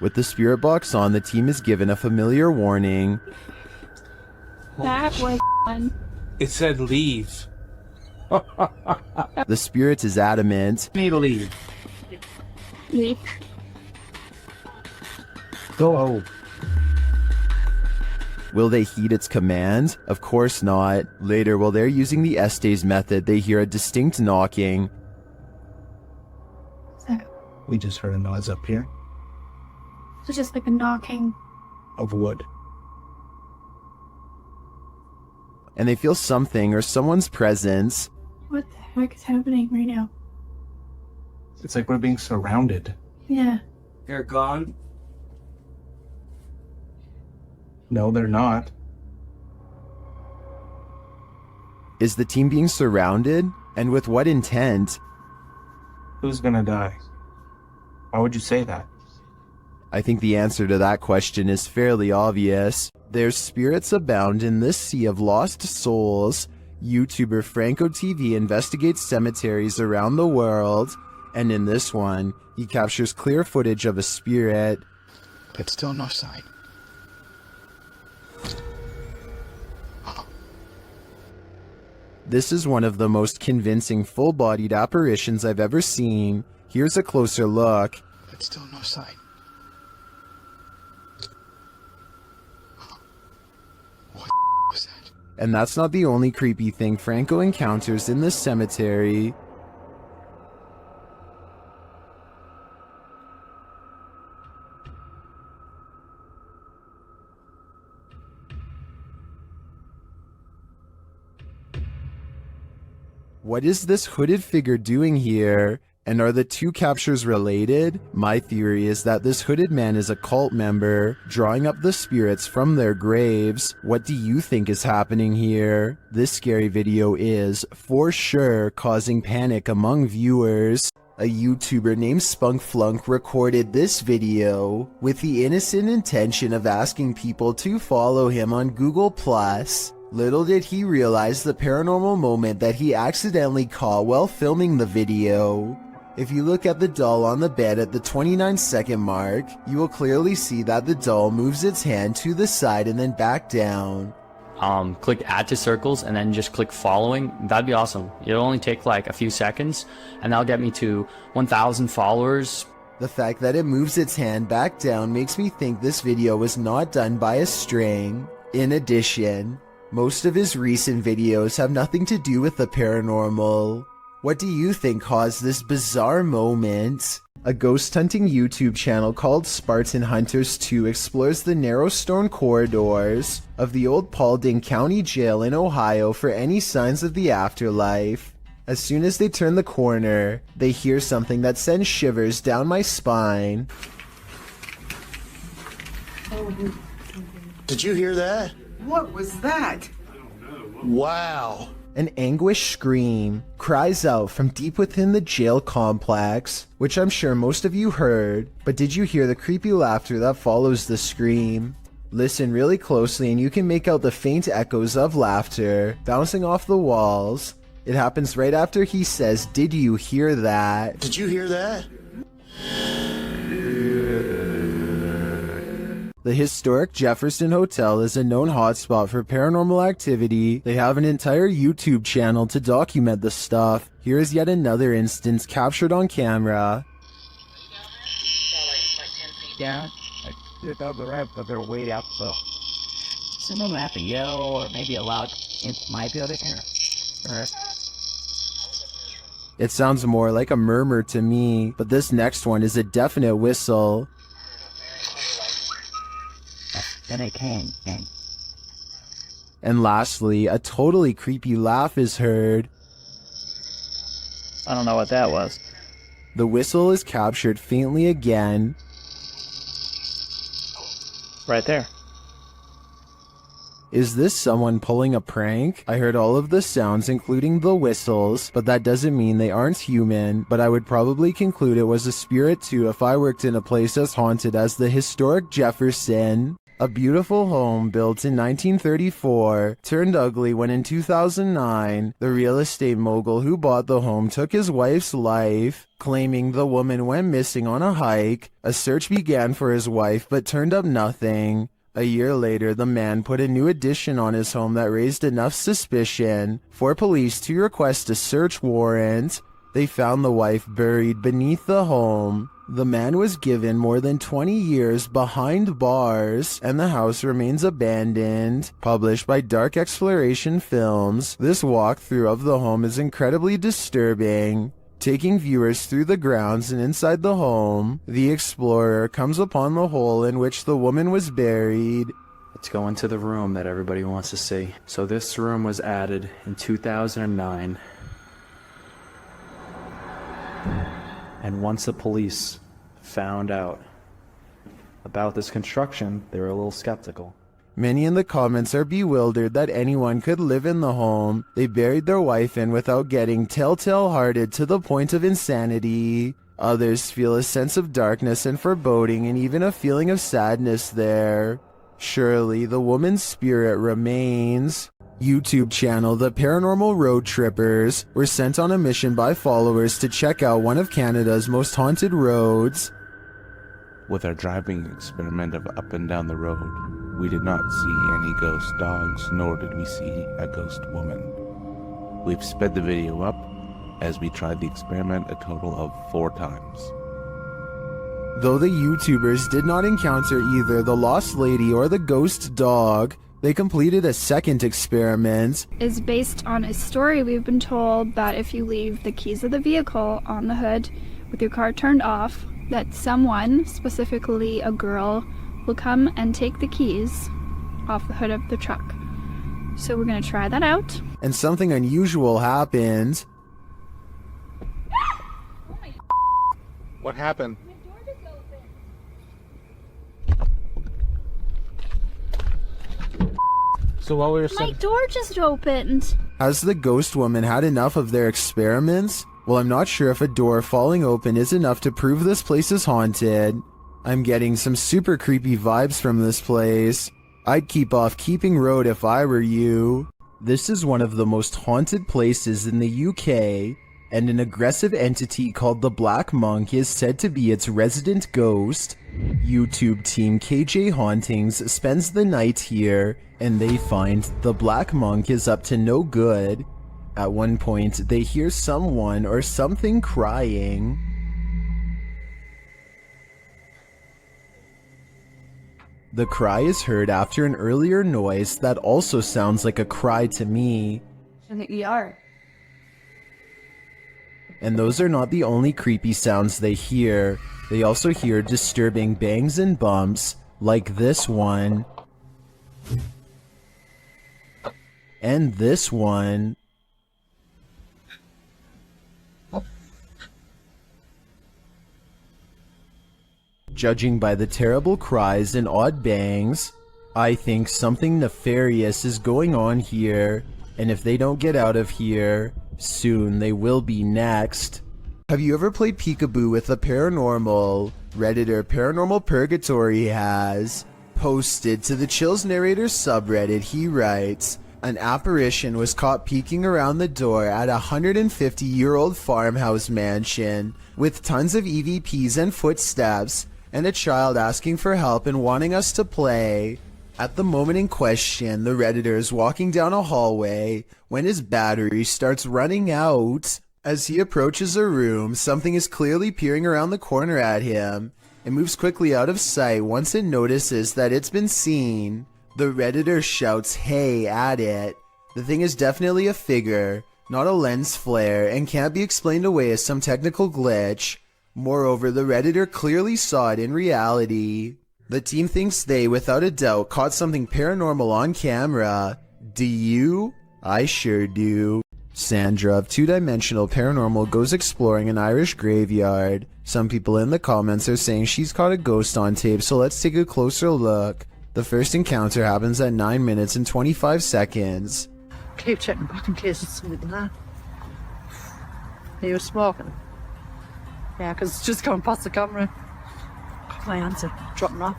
With the spirit box on, the team is given a familiar warning. That was fun. It said leave. The spirit is adamant. Need to leave. Leave. Go. Will they heed its command? Of course not. Later, while they're using the Estes method, they hear a distinct knocking. We just heard a noise up here. It's just like a knocking. Of wood. And they feel something or someone's presence. What the heck is happening right now? It's like we're being surrounded. Yeah. They're gone? No, they're not. Is the team being surrounded? And with what intent? Who's gonna die? Why would you say that? I think the answer to that question is fairly obvious. There's spirits abound in this sea of lost souls. YouTuber Franco TV investigates cemeteries around the world, and in this one, he captures clear footage of a spirit. But still no sign. This is one of the most convincing full-bodied apparitions I've ever seen. Here's a closer look. But still no sign. What was that? And that's not the only creepy thing Franco encounters in this cemetery. What is this hooded figure doing here? And are the two captures related? My theory is that this hooded man is a cult member, drawing up the spirits from their graves. What do you think is happening here? This scary video is, for sure, causing panic among viewers. A YouTuber named Spunkflunk recorded this video with the innocent intention of asking people to follow him on Google+. Little did he realize the paranormal moment that he accidentally caught while filming the video. If you look at the doll on the bed at the 29-second mark, you will clearly see that the doll moves its hand to the side and then back down. Click add to circles and then just click following. That'd be awesome. It'll only take like a few seconds and that'll get me to 1,000 followers. The fact that it moves its hand back down makes me think this video was not done by a string. In addition, most of his recent videos have nothing to do with the paranormal. What do you think caused this bizarre moment? A ghost hunting YouTube channel called Spartan Hunters 2 explores the narrow stone corridors of the old Paulding County Jail in Ohio for any signs of the afterlife. As soon as they turn the corner, they hear something that sends shivers down my spine. Did you hear that? What was that? Wow. An anguished scream cries out from deep within the jail complex, which I'm sure most of you heard, but did you hear the creepy laughter that follows the scream? Listen really closely and you can make out the faint echoes of laughter bouncing off the walls. It happens right after he says, "Did you hear that?" Did you hear that? The historic Jefferson Hotel is a known hotspot for paranormal activity. They have an entire YouTube channel to document the stuff. Here is yet another instance captured on camera. Down. It's up the ramp, but they're way out low. Someone will have to yell or maybe a loud in my building or It sounds more like a murmur to me, but this next one is a definite whistle. then I can. And lastly, a totally creepy laugh is heard. I don't know what that was. The whistle is captured faintly again. Right there. Is this someone pulling a prank? I heard all of the sounds, including the whistles, but that doesn't mean they aren't human, but I would probably conclude it was a spirit too if I worked in a place as haunted as the historic Jefferson. A beautiful home built in 1934 turned ugly when in 2009, the real estate mogul who bought the home took his wife's life, claiming the woman went missing on a hike. A search began for his wife but turned up nothing. A year later, the man put a new addition on his home that raised enough suspicion for police to request a search warrant. They found the wife buried beneath the home. The man was given more than 20 years behind bars, and the house remains abandoned. Published by Dark Exploration Films, this walkthrough of the home is incredibly disturbing. Taking viewers through the grounds and inside the home, the explorer comes upon the hole in which the woman was buried. Let's go into the room that everybody wants to see. So this room was added in 2009. And once the police found out about this construction, they were a little skeptical. Many in the comments are bewildered that anyone could live in the home they buried their wife in without getting telltale-hearted to the point of insanity. Others feel a sense of darkness and foreboding and even a feeling of sadness there. Surely the woman's spirit remains. YouTube channel The Paranormal Road Trippers were sent on a mission by followers to check out one of Canada's most haunted roads. With our driving experiment of up and down the road, we did not see any ghost dogs, nor did we see a ghost woman. We've sped the video up as we tried the experiment a total of 4 times. Though the YouTubers did not encounter either the lost lady or the ghost dog, they completed a second experiment. Is based on a story we've been told that if you leave the keys of the vehicle on the hood with your car turned off, that someone, specifically a girl, will come and take the keys off the hood of the truck. So we're gonna try that out. And something unusual happened. What happened? So while we were My door just opened. Has the ghost woman had enough of their experiments? Well, I'm not sure if a door falling open is enough to prove this place is haunted. I'm getting some super creepy vibes from this place. I'd keep off Keeping Road if I were you. This is one of the most haunted places in the UK, and an aggressive entity called the Black Monk is said to be its resident ghost. YouTube team KJ Hauntings spends the night here, and they find the Black Monk is up to no good. At one point, they hear someone or something crying. The cry is heard after an earlier noise that also sounds like a cry to me. In the ER. And those are not the only creepy sounds they hear. They also hear disturbing bangs and bumps, like this one. And this one. Judging by the terrible cries and odd bangs, I think something nefarious is going on here, and if they don't get out of here, soon they will be next. Have you ever played peekaboo with the paranormal? Redditor Paranormal Purgatory has posted to the Chills Narrator subreddit. He writes, an apparition was caught peeking around the door at a 150-year-old farmhouse mansion with tons of EVPs and footsteps, and a child asking for help and wanting us to play. At the moment in question, the Redditor is walking down a hallway when his battery starts running out. As he approaches a room, something is clearly peering around the corner at him and moves quickly out of sight once it notices that it's been seen. The Redditor shouts "hey" at it. The thing is definitely a figure, not a lens flare, and can't be explained away as some technical glitch. Moreover, the Redditor clearly saw it in reality. The team thinks they, without a doubt, caught something paranormal on camera. Do you? I sure do. Sandra of Two Dimensional Paranormal goes exploring an Irish graveyard. Some people in the comments are saying she's caught a ghost on tape, so let's take a closer look. The first encounter happens at 9 minutes and 25 seconds. Keep checking back in case it's something there. He was smoking. Yeah, because it's just going past the camera. Got my answer. Dropping off.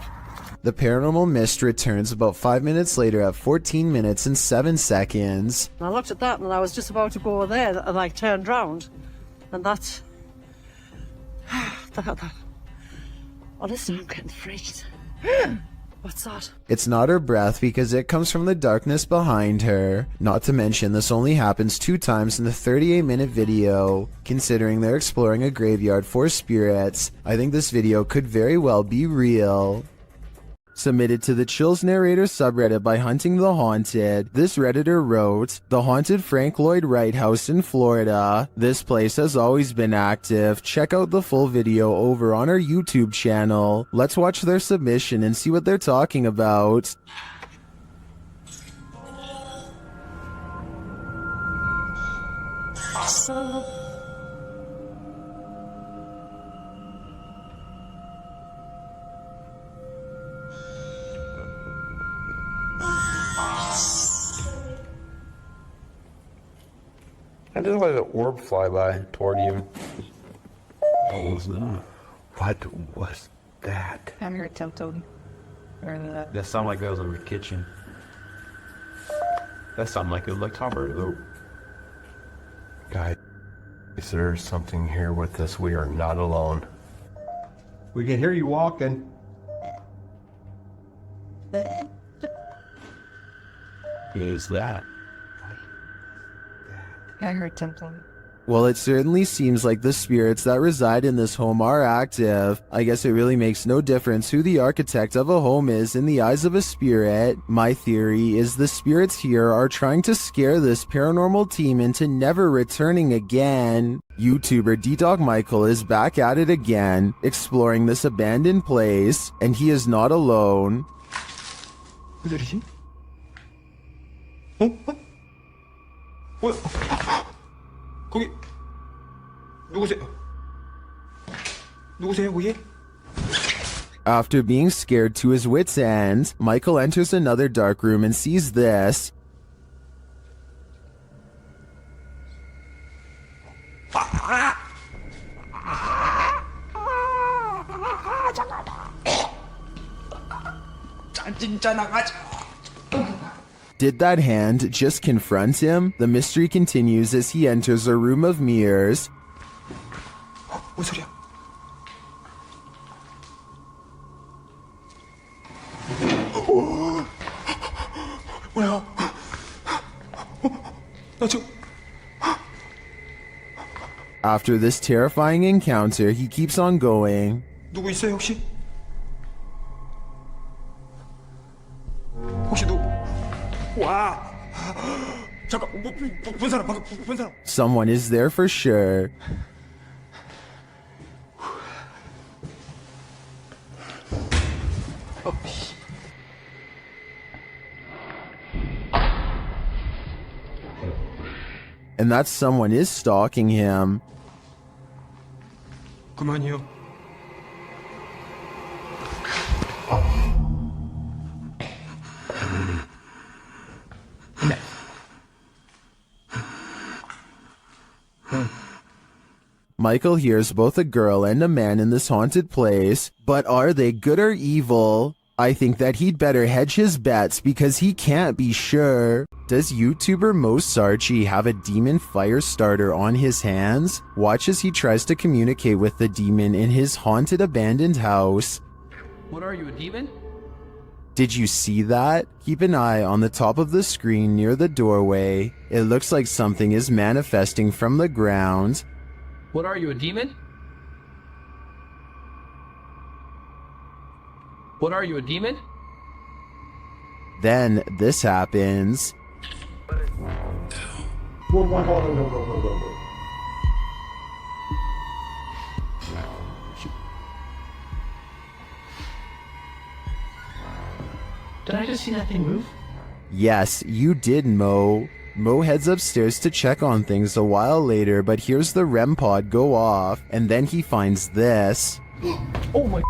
The paranormal mist returns about 5 minutes later at 14 minutes and 7 seconds. And I looked at that and I was just about to go there and I turned round. And that's... Honestly, I'm getting freaked. What's that? It's not her breath because it comes from the darkness behind her. Not to mention this only happens 2 times in the 38-minute video. Considering they're exploring a graveyard for spirits, I think this video could very well be real. Submitted to the Chills Narrator subreddit by Hunting the Haunted, this Redditor wrote, the haunted Frank Lloyd Wright house in Florida. This place has always been active. Check out the full video over on our YouTube channel. Let's watch their submission and see what they're talking about. I just let an orb fly by toward you. What was that? What was that? I'm here tiptoeing. That sounded like that was in the kitchen. That sounded like it was like Tom Brady. Guys, there's something here with us. We are not alone. We can hear you walking. Who's that? I heard tiptoeing. Well, it certainly seems like the spirits that reside in this home are active. I guess it really makes no difference who the architect of a home is in the eyes of a spirit. My theory is the spirits here are trying to scare this paranormal team into never returning again. YouTuber D-Dog Michael is back at it again, exploring this abandoned place, and he is not alone. 거기 누구세요? 누구세요, 거기? After being scared to his wits' end, Michael enters another dark room and sees this. Did that hand just confront him? The mystery continues as he enters a room of mirrors. 뭔 소리야? 뭐야? 나 지금 After this terrifying encounter, he keeps on going. 누구 있어요, 혹시? 혹시 누구? 와! 잠깐, 본 사람, 방금 본 사람. Someone is there for sure. And that someone is stalking him. 그만이요. Michael hears both a girl and a man in this haunted place, but are they good or evil? I think that he'd better hedge his bets because he can't be sure. Does YouTuber Mo Sarchi have a demon fire starter on his hands? Watch as he tries to communicate with the demon in his haunted abandoned house. What are you, a demon? Did you see that? Keep an eye on the top of the screen near the doorway. It looks like something is manifesting from the ground. What are you, a demon? What are you, a demon? Then this happens. Did I just see that thing move? Yes, you did, Mo. Mo heads upstairs to check on things a while later, but hears the REM pod go off, and then he finds this. Oh my!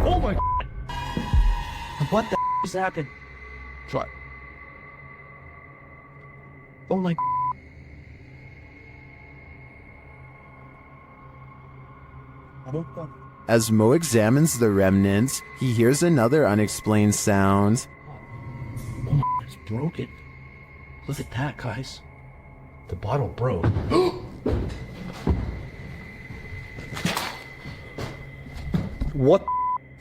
Oh my! What the just happened? What? Oh my! As Mo examines the remnants, he hears another unexplained sound. Oh my! It's broken. Look at that, guys. The bottle broke. What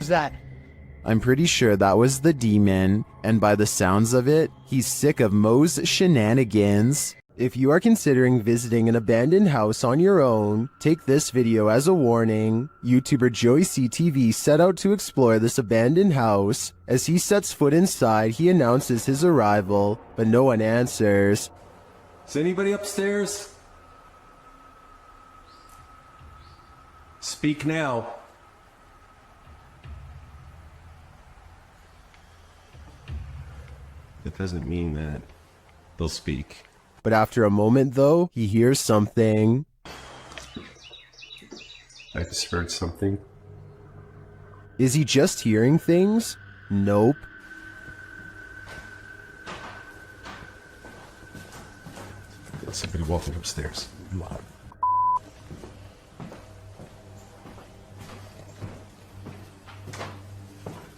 is that? I'm pretty sure that was the demon, and by the sounds of it, he's sick of Mo's shenanigans. If you are considering visiting an abandoned house on your own, take this video as a warning. YouTuber Joey CTV set out to explore this abandoned house. As he sets foot inside, he announces his arrival, but no one answers. Is anybody upstairs? Speak now. It doesn't mean that they'll speak. But after a moment, though, he hears something. I just heard something. Is he just hearing things? Nope. Somebody walking upstairs. Come on.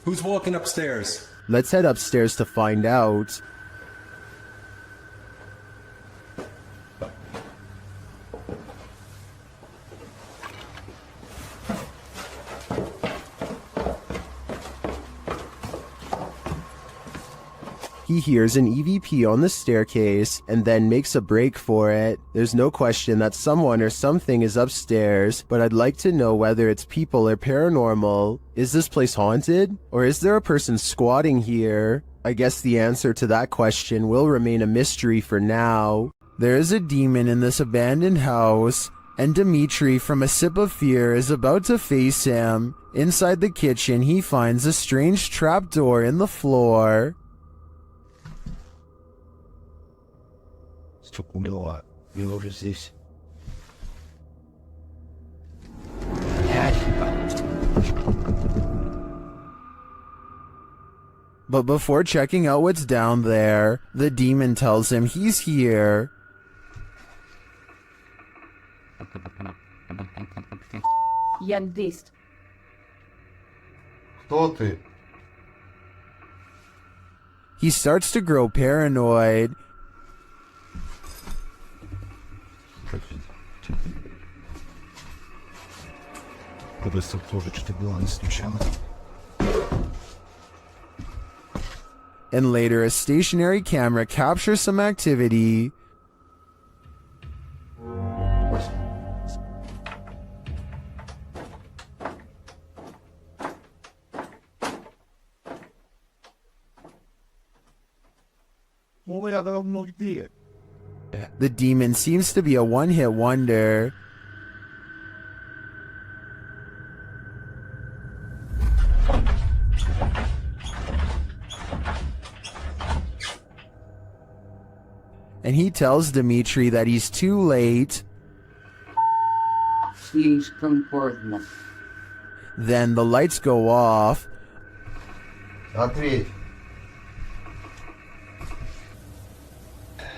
Who's walking upstairs? Let's head upstairs to find out. He hears an EVP on the staircase and then makes a break for it. There's no question that someone or something is upstairs, but I'd like to know whether it's people or paranormal. Is this place haunted? Or is there a person squatting here? I guess the answer to that question will remain a mystery for now. There is a demon in this abandoned house, and Dimitri from A Sip of Fear is about to face him. Inside the kitchen, he finds a strange trapdoor in the floor. You notice this? But before checking out what's down there, the demon tells him he's here. Я здесь. Кто ты? He starts to grow paranoid. And later, a stationary camera captures some activity. The demon seems to be a one-hit wonder. And he tells Dimitri that he's too late. Please come forth. Then the lights go off. Ответь.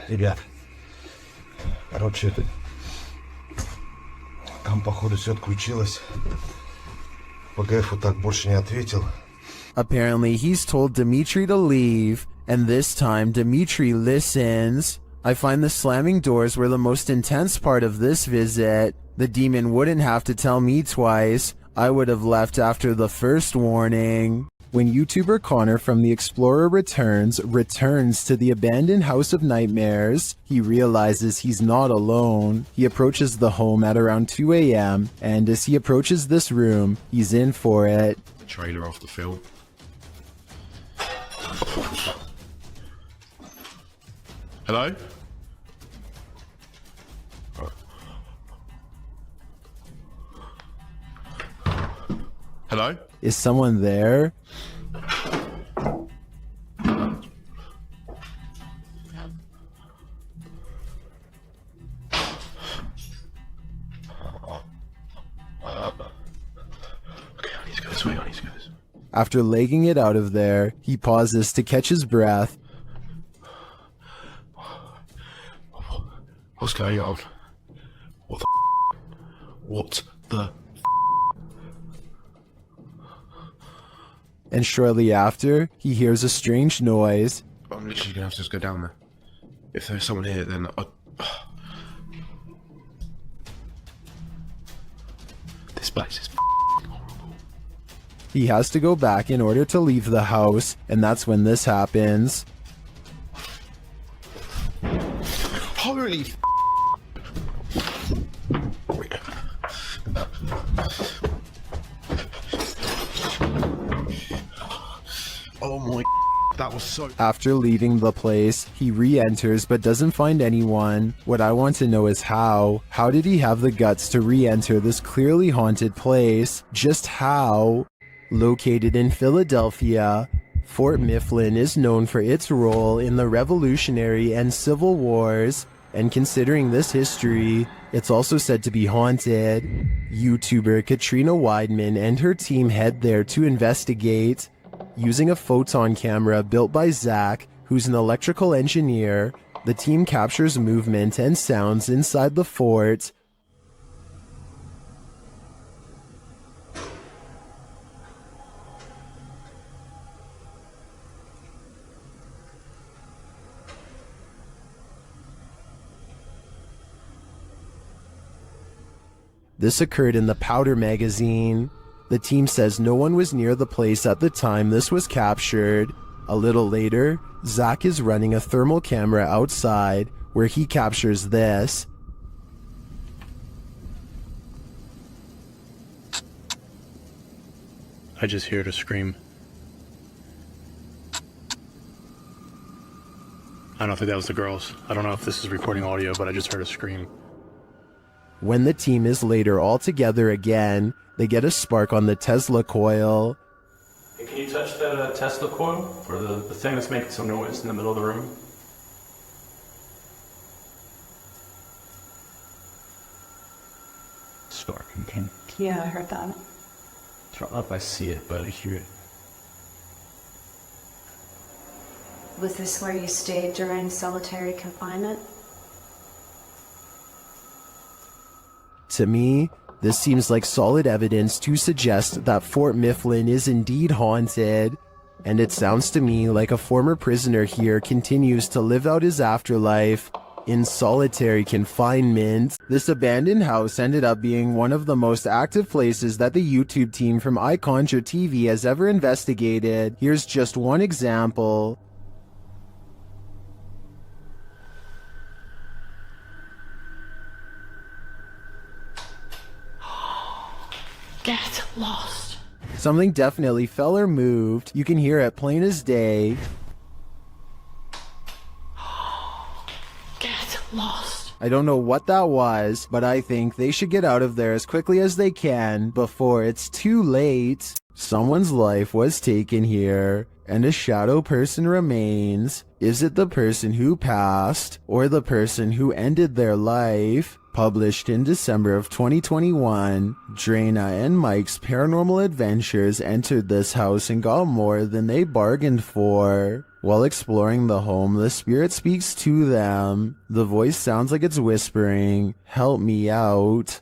Ребят, короче, там, походу, все отключилось. ПГФ вот так больше не ответил. Apparently, he's told Dimitri to leave, and this time Dimitri listens. I find the slamming doors were the most intense part of this visit. The demon wouldn't have to tell me twice. I would have left after the first warning. When YouTuber Connor from The Explorer returns to the abandoned House of Nightmares, he realizes he's not alone. He approaches the home at around 2 a.m., and as he approaches this room, he's in for it. Trailer off the film. Hello? Hello? Is someone there? After legging it out of there, he pauses to catch his breath. What's going on? What the What the And shortly after, he hears a strange noise. I'm literally gonna have to just go down there. If there's someone here, then this place is horrible. He has to go back in order to leave the house, and that's when this happens. Holy oh my, that was so... After leaving the place, he re-enters but doesn't find anyone. What I want to know is how. How did he have the guts to re-enter this clearly haunted place? Just how? Located in Philadelphia, Fort Mifflin is known for its role in the Revolutionary and Civil Wars, and considering this history, it's also said to be haunted. YouTuber Katrina Weidman and her team head there to investigate. Using a photon camera built by Zach, who's an electrical engineer, the team captures movement and sounds inside the fort. This occurred in the Powder magazine. The team says no one was near the place at the time this was captured. A little later, Zach is running a thermal camera outside where he captures this. I just heard a scream. I don't think that was the girls. I don't know if this is recording audio, but I just heard a scream. When the team is later all together again, they get a spark on the Tesla coil. Hey, can you touch that Tesla coil? Or the thing that's making some noise in the middle of the room? Yeah, I heard that. I don't know if I see it, but I hear it. Was this where you stayed during solitary confinement? To me, this seems like solid evidence to suggest that Fort Mifflin is indeed haunted. And it sounds to me like a former prisoner here continues to live out his afterlife in solitary confinement. This abandoned house ended up being one of the most active places that the YouTube team from iConjure TV has ever investigated. Here's just one example. Get lost. Something definitely fell or moved. You can hear it plain as day. Get lost. I don't know what that was, but I think they should get out of there as quickly as they can before it's too late. Someone's life was taken here, and a shadow person remains. Is it the person who passed, or the person who ended their life? Published in December of 2021, Drana and Mike's paranormal adventures entered this house and got more than they bargained for. While exploring the home, the spirit speaks to them. The voice sounds like it's whispering, "Help me out."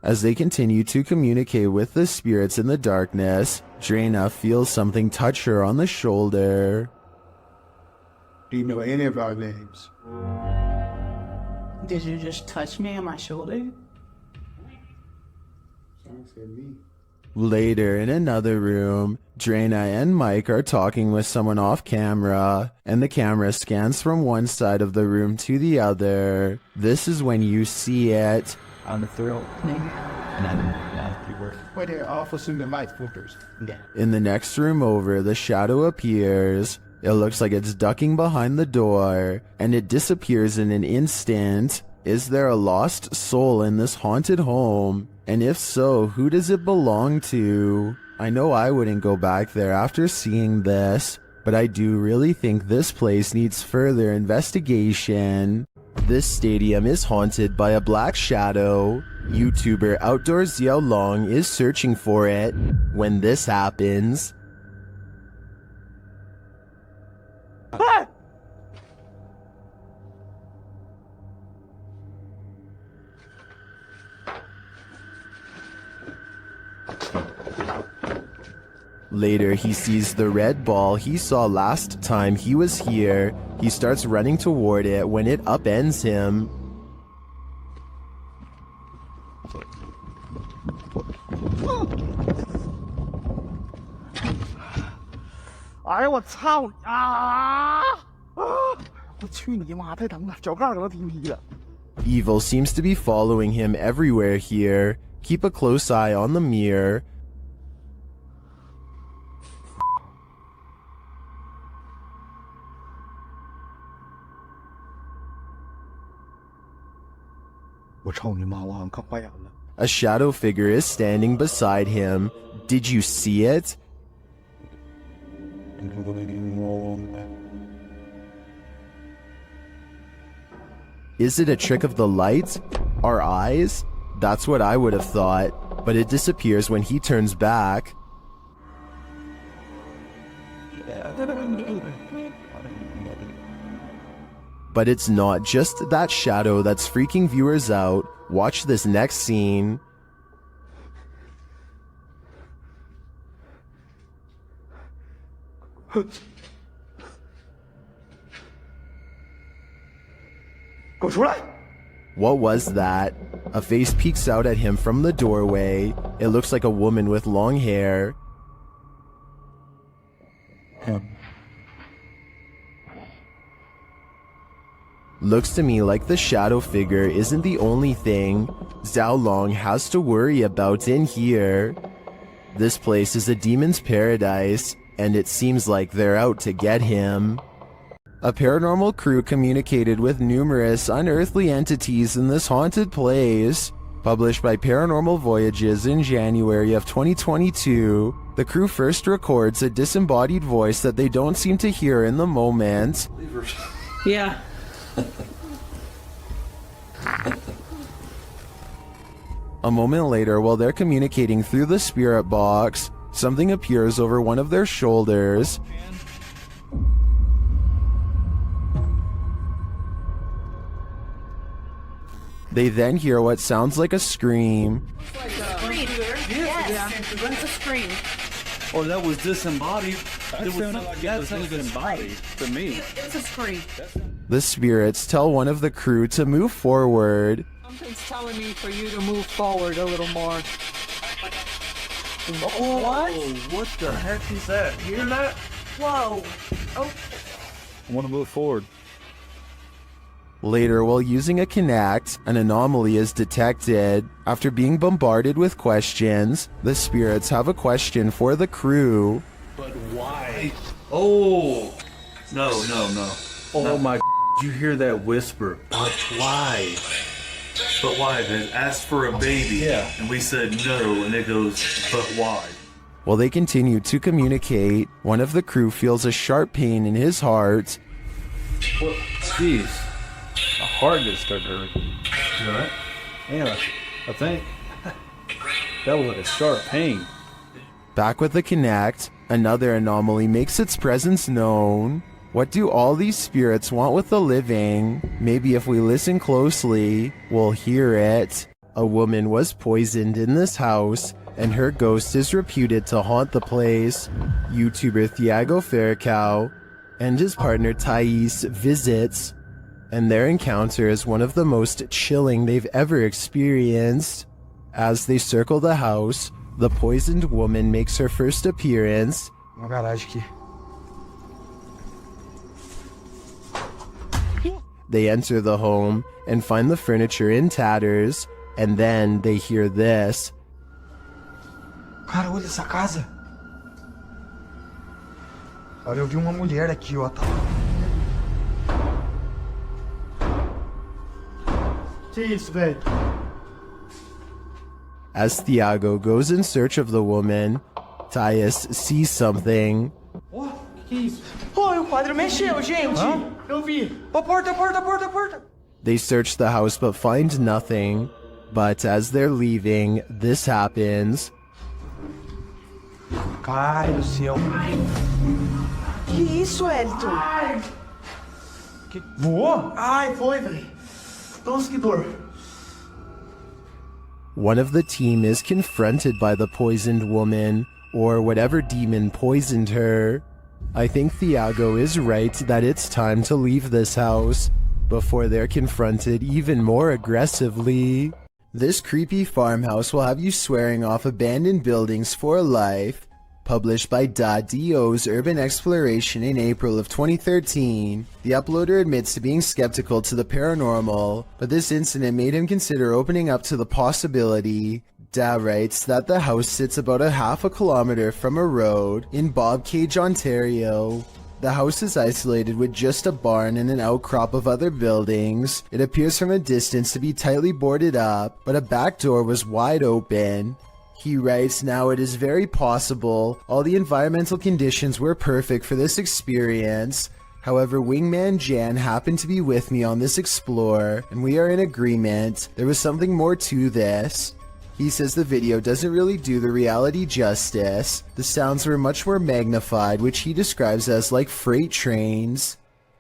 As they continue to communicate with the spirits in the darkness, Drana feels something touch her on the shoulder. Do you know any of our names? Did you just touch me on my shoulder? Later, in another room, Drana and Mike are talking with someone off camera, and the camera scans from one side of the room to the other. This is when you see it. On the throat. Where they're officers in the light filters. In the next room over, the shadow appears. It looks like it's ducking behind the door, and it disappears in an instant. Is there a lost soul in this haunted home? And if so, who does it belong to? I know I wouldn't go back there after seeing this, but I do really think this place needs further investigation. This stadium is haunted by a black shadow. YouTuber Outdoors Xiao Long is searching for it when this happens. Later, he sees the red ball he saw last time he was here. He starts running toward it when it upends him. Evil seems to be following him everywhere here. Keep a close eye on the mirror. A shadow figure is standing beside him. Did you see it? Is it a trick of the light? Our eyes? That's what I would have thought, but it disappears when he turns back. But it's not just that shadow that's freaking viewers out. Watch this next scene. What was that? A face peeks out at him from the doorway. It looks like a woman with long hair. Looks to me like the shadow figure isn't the only thing Xiao Long has to worry about in here. This place is a demon's paradise, and it seems like they're out to get him. A paranormal crew communicated with numerous unearthly entities in this haunted place. Published by Paranormal Voyages in January of 2022, the crew first records a disembodied voice that they don't seem to hear in the moment. Yeah. A moment later, while they're communicating through the spirit box, something appears over one of their shoulders. They then hear what sounds like a scream. Yes, a scream. Oh, that was disembodied. That sounded like disembodied to me. It's a scream. The spirits tell one of the crew to move forward. Something's telling me for you to move forward a little more. Oh, what the heck is that? Hear that? Whoa. Oh. I want to move forward. Later, while using a Kinect, an anomaly is detected. After being bombarded with questions, the spirits have a question for the crew. But why? Oh! No. Oh my, did you hear that whisper? But why? But why? They asked for a baby. Yeah. And we said no, and it goes, but why? While they continue to communicate, one of the crew feels a sharp pain in his heart. What? Jeez. My heart just started hurting. You alright? Yeah, I think. That was like a sharp pain. Back with the Kinect, another anomaly makes its presence known. What do all these spirits want with the living? Maybe if we listen closely, we'll hear it. A woman was poisoned in this house, and her ghost is reputed to haunt the place. YouTuber Thiago Ferracao and his partner Thais visits, and their encounter is one of the most chilling they've ever experienced. As they circle the house, the poisoned woman makes her first appearance. Uma garagem aqui. They enter the home and find the furniture in tatters, and then they hear this. Cara, olha essa casa. Olha, eu vi uma mulher aqui, ó. Que isso, velho? As Thiago goes in search of the woman, Thais sees something. Ó, que isso? Ó, o quadro mexeu, gente. Eu vi. Ó, porta. They search the house but find nothing. But as they're leaving, this happens. Ai, do céu. Que isso, Elton? Ai. Que... Voou? Ai, foi, velho. Nossa, que dor. One of the team is confronted by the poisoned woman, or whatever demon poisoned her. I think Thiago is right that it's time to leave this house before they're confronted even more aggressively. This creepy farmhouse will have you swearing off abandoned buildings for life. Published by DO's Urban Exploration in April of 2013, the uploader admits to being skeptical to the paranormal, but this incident made him consider opening up to the possibility. Da writes that the house sits about a half a kilometer from a road in Bobcage, Ontario. The house is isolated with just a barn and an outcrop of other buildings. It appears from a distance to be tightly boarded up, but a back door was wide open. He writes, now it is very possible all the environmental conditions were perfect for this experience. However, Wingman Jan happened to be with me on this explore, and we are in agreement. There was something more to this. He says the video doesn't really do the reality justice. The sounds were much more magnified, which he describes as like freight trains.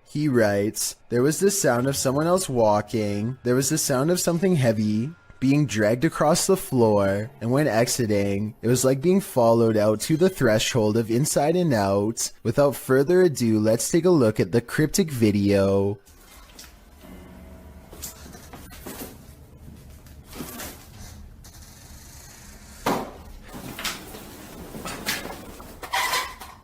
He writes, there was the sound of someone else walking. There was the sound of something heavy being dragged across the floor, and when exiting, it was like being followed out to the threshold of Inside and Out. Without further ado, let's take a look at the cryptic video.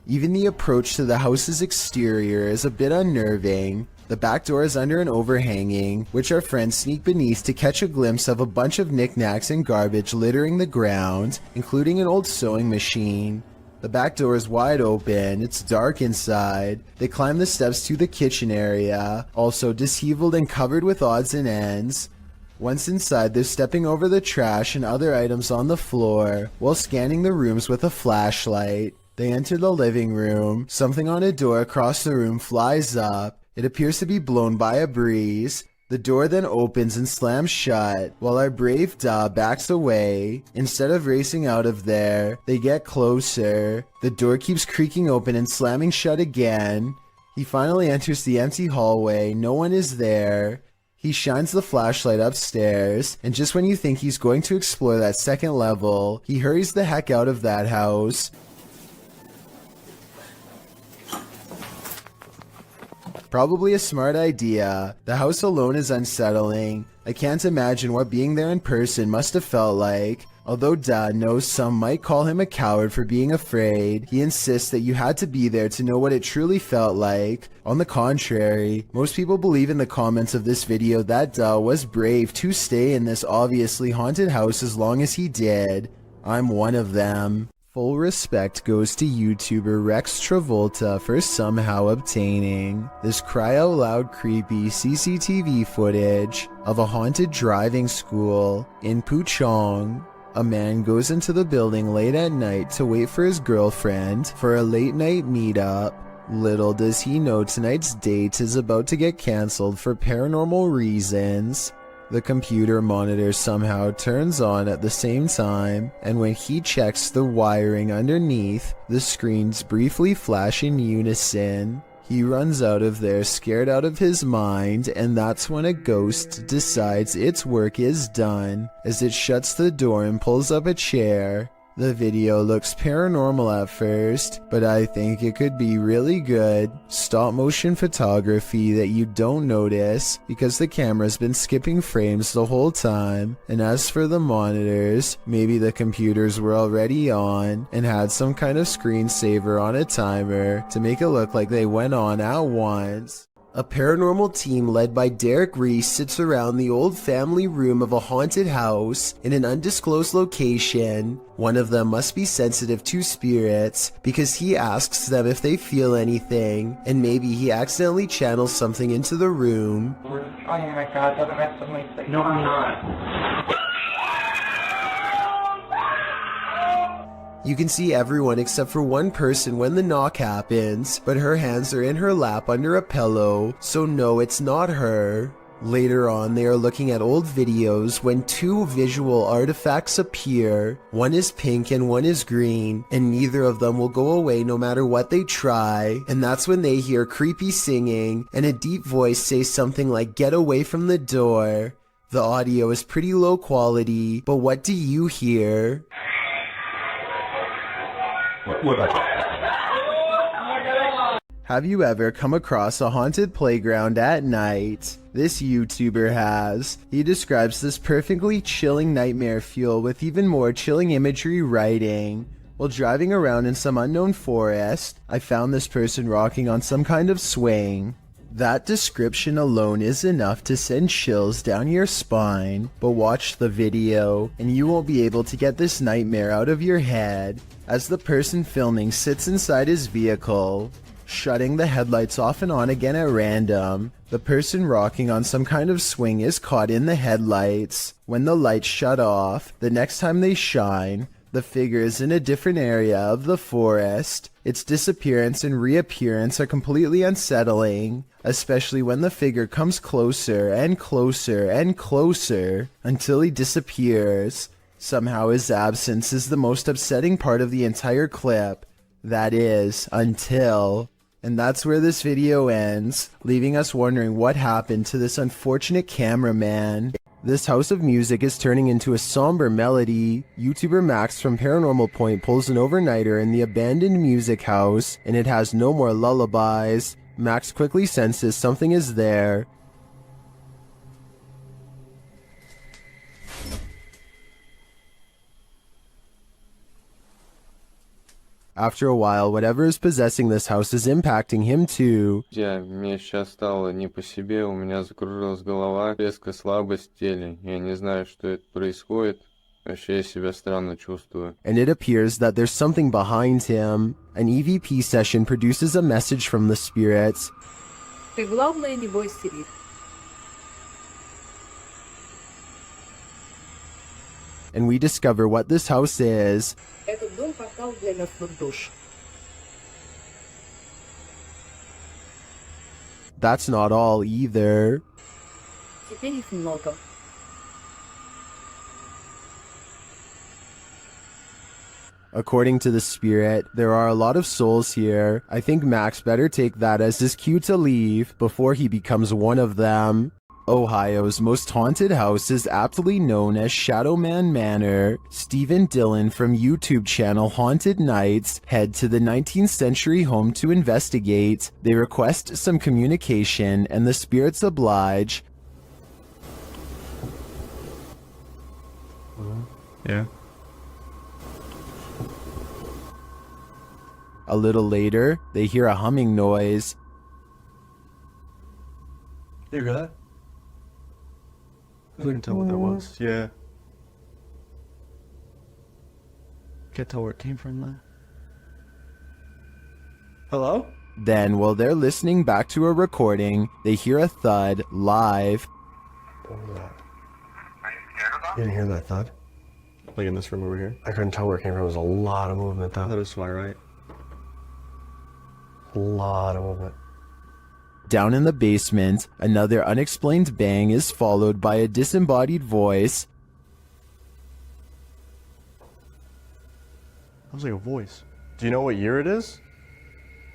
Even the approach to the house's exterior is a bit unnerving. The back door is under an overhanging, which our friends sneak beneath to catch a glimpse of a bunch of knickknacks and garbage littering the ground, including an old sewing machine. The back door is wide open, it's dark inside. They climb the steps to the kitchen area, also disheveled and covered with odds and ends. Once inside, they're stepping over the trash and other items on the floor while scanning the rooms with a flashlight. They enter the living room. Something on a door across the room flies up. It appears to be blown by a breeze. The door then opens and slams shut, while our brave Da backs away. Instead of racing out of there, they get closer. The door keeps creaking open and slamming shut again. He finally enters the empty hallway. No one is there. He shines the flashlight upstairs, and just when you think he's going to explore that second level, he hurries the heck out of that house. Probably a smart idea. The house alone is unsettling. I can't imagine what being there in person must have felt like. Although Dad knows some might call him a coward for being afraid, he insists that you had to be there to know what it truly felt like. On the contrary, most people believe in the comments of this video that Da was brave to stay in this obviously haunted house as long as he did. I'm one of them. Full respect goes to YouTuber Rex Travolta for somehow obtaining this cry out loud creepy CCTV footage of a haunted driving school in Puchong. A man goes into the building late at night to wait for his girlfriend for a late night meetup. Little does he know tonight's date is about to get cancelled for paranormal reasons. The computer monitor somehow turns on at the same time, and when he checks the wiring underneath, the screens briefly flash in unison. He runs out of there scared out of his mind, and that's when a ghost decides its work is done as it shuts the door and pulls up a chair. The video looks paranormal at first, but I think it could be really good stop motion photography that you don't notice because the camera's been skipping frames the whole time. And as for the monitors, maybe the computers were already on and had some kind of screensaver on a timer to make it look like they went on at once. A paranormal team led by Derek Reese sits around the old family room of a haunted house in an undisclosed location. One of them must be sensitive to spirits because he asks them if they feel anything, and maybe he accidentally channels something into the room. Oh my god, doesn't have something like No, I'm not. You can see everyone except for one person when the knock happens, but her hands are in her lap under a pillow, so no, it's not her. Later on, they are looking at old videos when two visual artifacts appear. One is pink and one is green, and neither of them will go away no matter what they try. And that's when they hear creepy singing and a deep voice say something like, "Get away from the door." The audio is pretty low quality, but what do you hear? Have you ever come across a haunted playground at night? This YouTuber has. He describes this perfectly chilling nightmare fuel with even more chilling imagery writing. While driving around in some unknown forest, I found this person rocking on some kind of swing. That description alone is enough to send chills down your spine, but watch the video and you won't be able to get this nightmare out of your head as the person filming sits inside his vehicle, shutting the headlights off and on again at random. The person rocking on some kind of swing is caught in the headlights. When the lights shut off, the next time they shine, the figure is in a different area of the forest. Its disappearance and reappearance are completely unsettling, especially when the figure comes closer and closer and closer until he disappears. Somehow his absence is the most upsetting part of the entire clip. That is, until... And that's where this video ends, leaving us wondering what happened to this unfortunate cameraman. This house of music is turning into a somber melody. YouTuber Max from Paranormal Point pulls an overnighter in the abandoned music house, and it has no more lullabies. Max quickly senses something is there. After a while, whatever is possessing this house is impacting him too. Мне сейчас стало не по себе, у меня закружилась голова, резкая слабость в теле. Я не знаю, что это происходит. Вообще я себя странно чувствую. And it appears that there's something behind him. An EVP session produces a message from the spirits. Ты главное не бойся, Рит. and we discover what this house is. Этот дом портал для мертвых душ. That's not all either. Теперь их много. According to the spirit, there are a lot of souls here. I think Max better take that as his cue to leave before he becomes one of them. Ohio's most haunted house is aptly known as Shadowman Manor. Stephen Dillon from YouTube channel Haunted Nights head to the 19th century home to investigate. They request some communication and the spirits oblige. Yeah. A little later, they hear a humming noise. You hear that? I couldn't tell what that was. Yeah. Can't tell where it came from, though. Hello? Then, while they're listening back to a recording, they hear a thud live. What was that? You didn't hear that thud? Like in this room over here? I couldn't tell where it came from. There was a lot of movement, though. That is to my right. A lot of movement. Down in the basement, another unexplained bang is followed by a disembodied voice. That was like a voice. Do you know what year it is?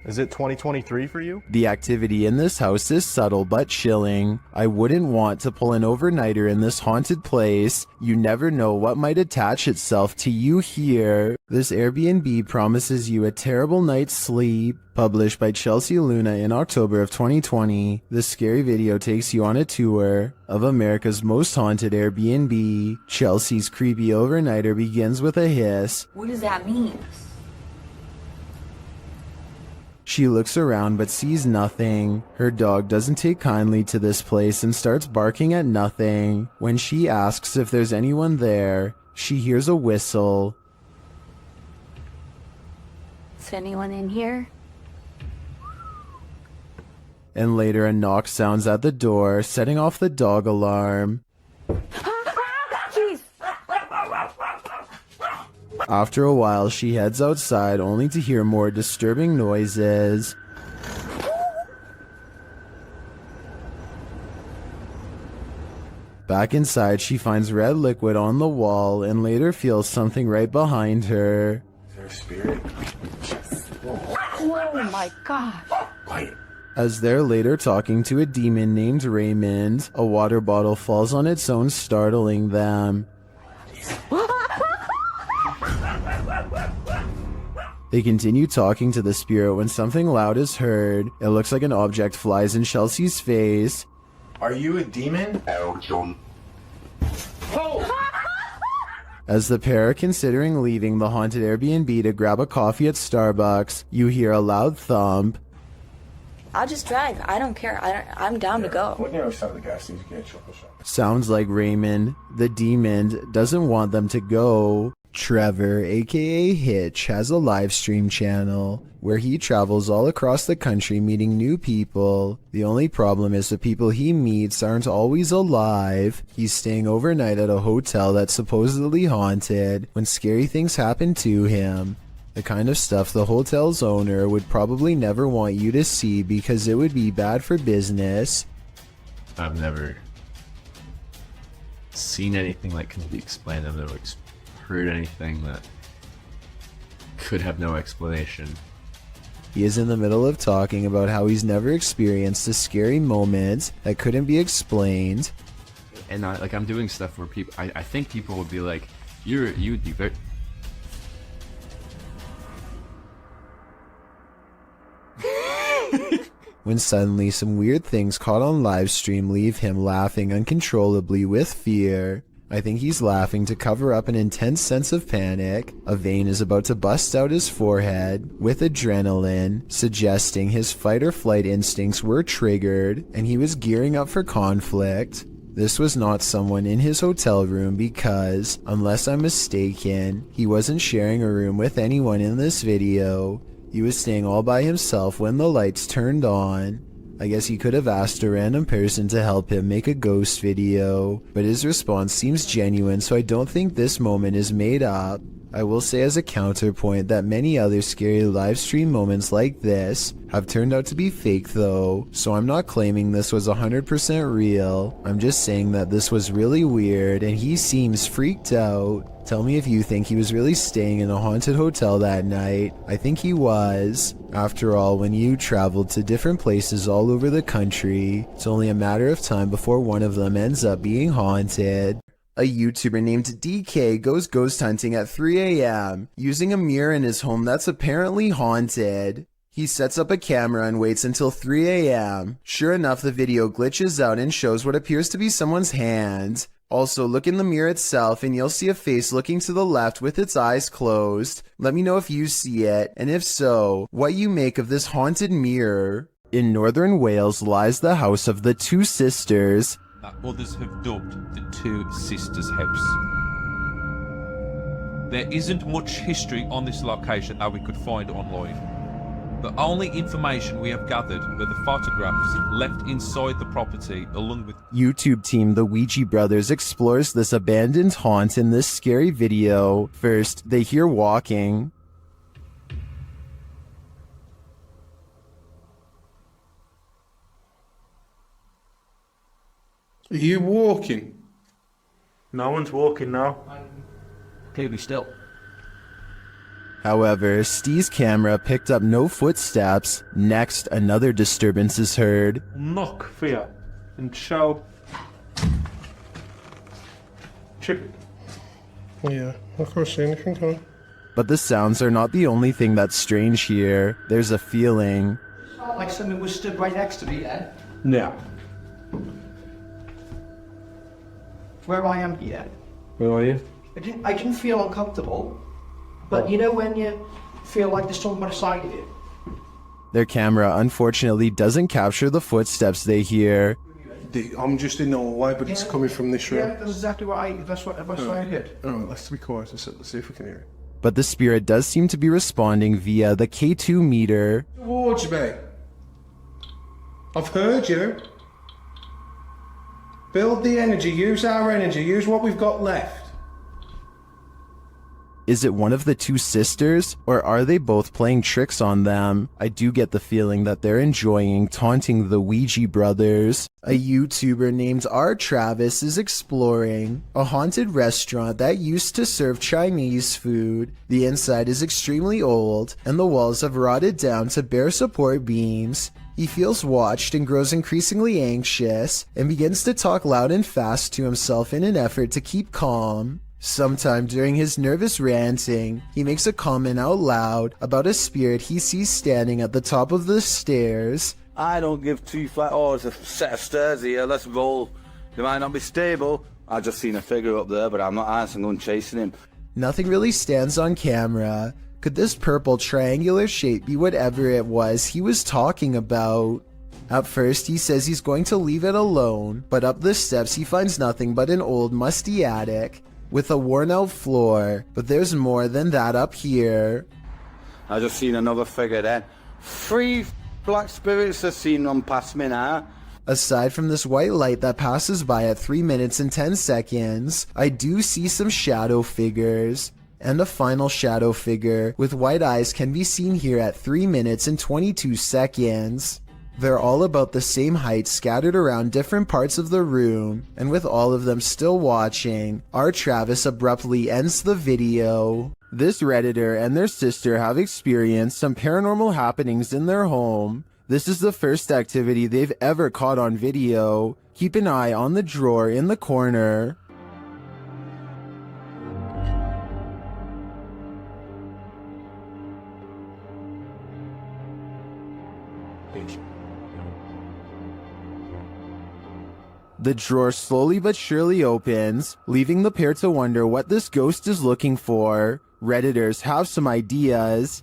Is it 2023 for you? The activity in this house is subtle but chilling. I wouldn't want to pull an overnighter in this haunted place. You never know what might attach itself to you here. This Airbnb promises you a terrible night's sleep. Published by Chelsea Luna in October of 2020, this scary video takes you on a tour of America's most haunted Airbnb. Chelsea's creepy overnighter begins with a hiss. What does that mean? She looks around but sees nothing. Her dog doesn't take kindly to this place and starts barking at nothing. When she asks if there's anyone there, she hears a whistle. Is anyone in here? And later a knock sounds at the door, setting off the dog alarm. Jeez. After a while, she heads outside only to hear more disturbing noises. Back inside, she finds red liquid on the wall and later feels something right behind her. Is there a spirit? Oh my gosh. As they're later talking to a demon named Raymond, a water bottle falls on its own, startling them. They continue talking to the spirit when something loud is heard. It looks like an object flies in Chelsea's face. Are you a demon? As the pair are considering leaving the haunted Airbnb to grab a coffee at Starbucks, you hear a loud thump. I'll just drive. I don't care. I'm down to go. What near side of the gas station? Get chocolate shop. Sounds like Raymond, the demon, doesn't want them to go. Trevor, aka Hitch, has a live stream channel where he travels all across the country meeting new people. The only problem is the people he meets aren't always alive. He's staying overnight at a hotel that's supposedly haunted when scary things happen to him. The kind of stuff the hotel's owner would probably never want you to see because it would be bad for business. I've never seen anything that can be explained. I've never heard anything that could have no explanation. He is in the middle of talking about how he's never experienced a scary moment that couldn't be explained. And I'm doing stuff where people, I think people would be like, you'd be very... When suddenly some weird things caught on live stream leave him laughing uncontrollably with fear. I think he's laughing to cover up an intense sense of panic. A vein is about to bust out his forehead with adrenaline, suggesting his fight or flight instincts were triggered and he was gearing up for conflict. This was not someone in his hotel room because, unless I'm mistaken, he wasn't sharing a room with anyone in this video. He was staying all by himself when the lights turned on. I guess he could have asked a random person to help him make a ghost video, but his response seems genuine, so I don't think this moment is made up. I will say as a counterpoint that many other scary livestream moments like this have turned out to be fake though, so I'm not claiming this was 100% real. I'm just saying that this was really weird and he seems freaked out. Tell me if you think he was really staying in a haunted hotel that night. I think he was. After all, when you traveled to different places all over the country, it's only a matter of time before one of them ends up being haunted. A YouTuber named DK goes ghost hunting at 3 a.m. using a mirror in his home that's apparently haunted. He sets up a camera and waits until 3 a.m. Sure enough, the video glitches out and shows what appears to be someone's hand. Also, look in the mirror itself and you'll see a face looking to the left with its eyes closed. Let me know if you see it, and if so, what you make of this haunted mirror. In northern Wales lies the house of the two sisters. That others have dubbed the Two Sisters House. There isn't much history on this location that we could find online. The only information we have gathered were the photographs left inside the property along with YouTube team The Ouija Brothers explores this abandoned haunt in this scary video. First, they hear walking. Are you walking? No one's walking now. Clearly still. However, Steve's camera picked up no footsteps. Next, another disturbance is heard. Knock for you and show. Chip. Yeah, I can't see anything, can I? But the sounds are not the only thing that's strange here. There's a feeling. Like something was stood right next to me then. Yeah. Where I am here. Where are you? I didn't feel uncomfortable. But you know when you feel like there's someone beside you? Their camera unfortunately doesn't capture the footsteps they hear. I'm just in the hallway, but it's coming from this room. Yeah, that's exactly what I heard. Alright, let's be quiet. Let's see if we can hear it. But the spirit does seem to be responding via the K2 meter. Towards me. I've heard you. Build the energy, use our energy, use what we've got left. Is it one of the two sisters, or are they both playing tricks on them? I do get the feeling that they're enjoying taunting the Ouija brothers. A YouTuber named R. Travis is exploring a haunted restaurant that used to serve Chinese food. The inside is extremely old, and the walls have rotted down to bare support beams. He feels watched and grows increasingly anxious, and begins to talk loud and fast to himself in an effort to keep calm. Sometime during his nervous ranting, he makes a comment out loud about a spirit he sees standing at the top of the stairs. I don't give two flat. Oh, it's a set of stairs here. Let's roll. They might not be stable. I just seen a figure up there, but I'm not answering on chasing him. Nothing really stands on camera. Could this purple triangular shape be whatever it was he was talking about? At first, he says he's going to leave it alone, but up the steps he finds nothing but an old musty attic with a worn-out floor, but there's more than that up here. I just seen another figure then. 3 black spirits have seen them past me now. Aside from this white light that passes by at 3 minutes and 10 seconds, I do see some shadow figures. And a final shadow figure with white eyes can be seen here at 3 minutes and 22 seconds. They're all about the same height, scattered around different parts of the room, and with all of them still watching, R. Travis abruptly ends the video. This Redditor and their sister have experienced some paranormal happenings in their home. This is the first activity they've ever caught on video. Keep an eye on the drawer in the corner. The drawer slowly but surely opens, leaving the pair to wonder what this ghost is looking for. Redditors have some ideas.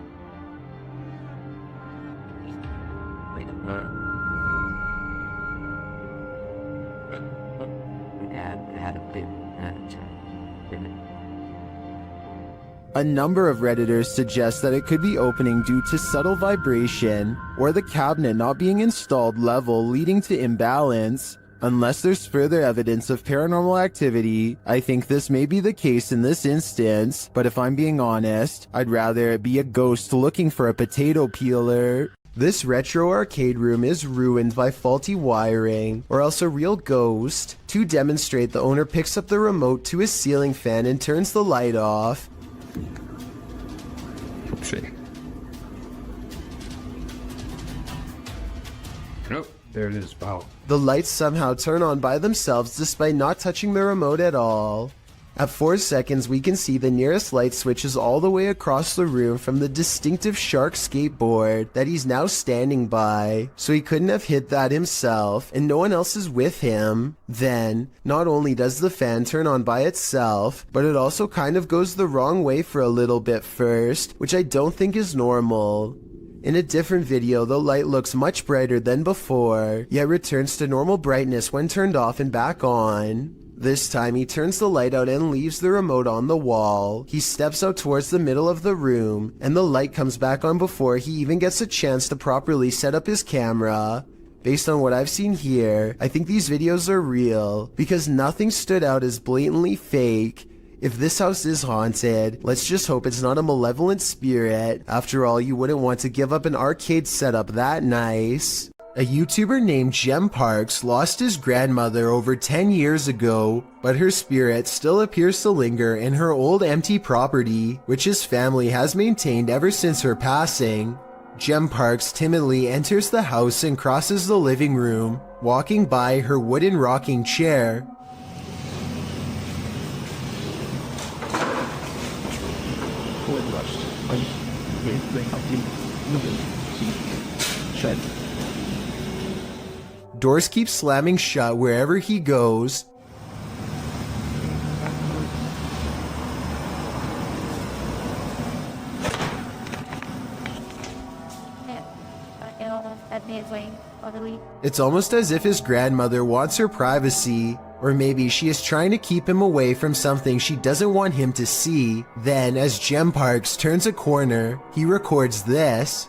A number of Redditors suggest that it could be opening due to subtle vibration, or the cabinet not being installed level leading to imbalance. Unless there's further evidence of paranormal activity, I think this may be the case in this instance, but if I'm being honest, I'd rather it be a ghost looking for a potato peeler. This retro arcade room is ruined by faulty wiring, or else a real ghost. To demonstrate, the owner picks up the remote to his ceiling fan and turns the light off. Shit. Nope, there it is, wow. The lights somehow turn on by themselves despite not touching the remote at all. At 4 seconds, we can see the nearest light switches all the way across the room from the distinctive shark skateboard that he's now standing by, so he couldn't have hit that himself, and no one else is with him. Then, not only does the fan turn on by itself, but it also kind of goes the wrong way for a little bit first, which I don't think is normal. In a different video, the light looks much brighter than before, yet returns to normal brightness when turned off and back on. This time he turns the light out and leaves the remote on the wall. He steps out towards the middle of the room, and the light comes back on before he even gets a chance to properly set up his camera. Based on what I've seen here, I think these videos are real, because nothing stood out as blatantly fake. If this house is haunted, let's just hope it's not a malevolent spirit. After all, you wouldn't want to give up an arcade setup that nice. A YouTuber named Gem Parks lost his grandmother over 10 years ago, but her spirit still appears to linger in her old empty property, which his family has maintained ever since her passing. Gem Parks timidly enters the house and crosses the living room, walking by her wooden rocking chair. Doors keep slamming shut wherever he goes. It's almost as if his grandmother wants her privacy, or maybe she is trying to keep him away from something she doesn't want him to see. Then, as Gem Parks turns a corner, he records this.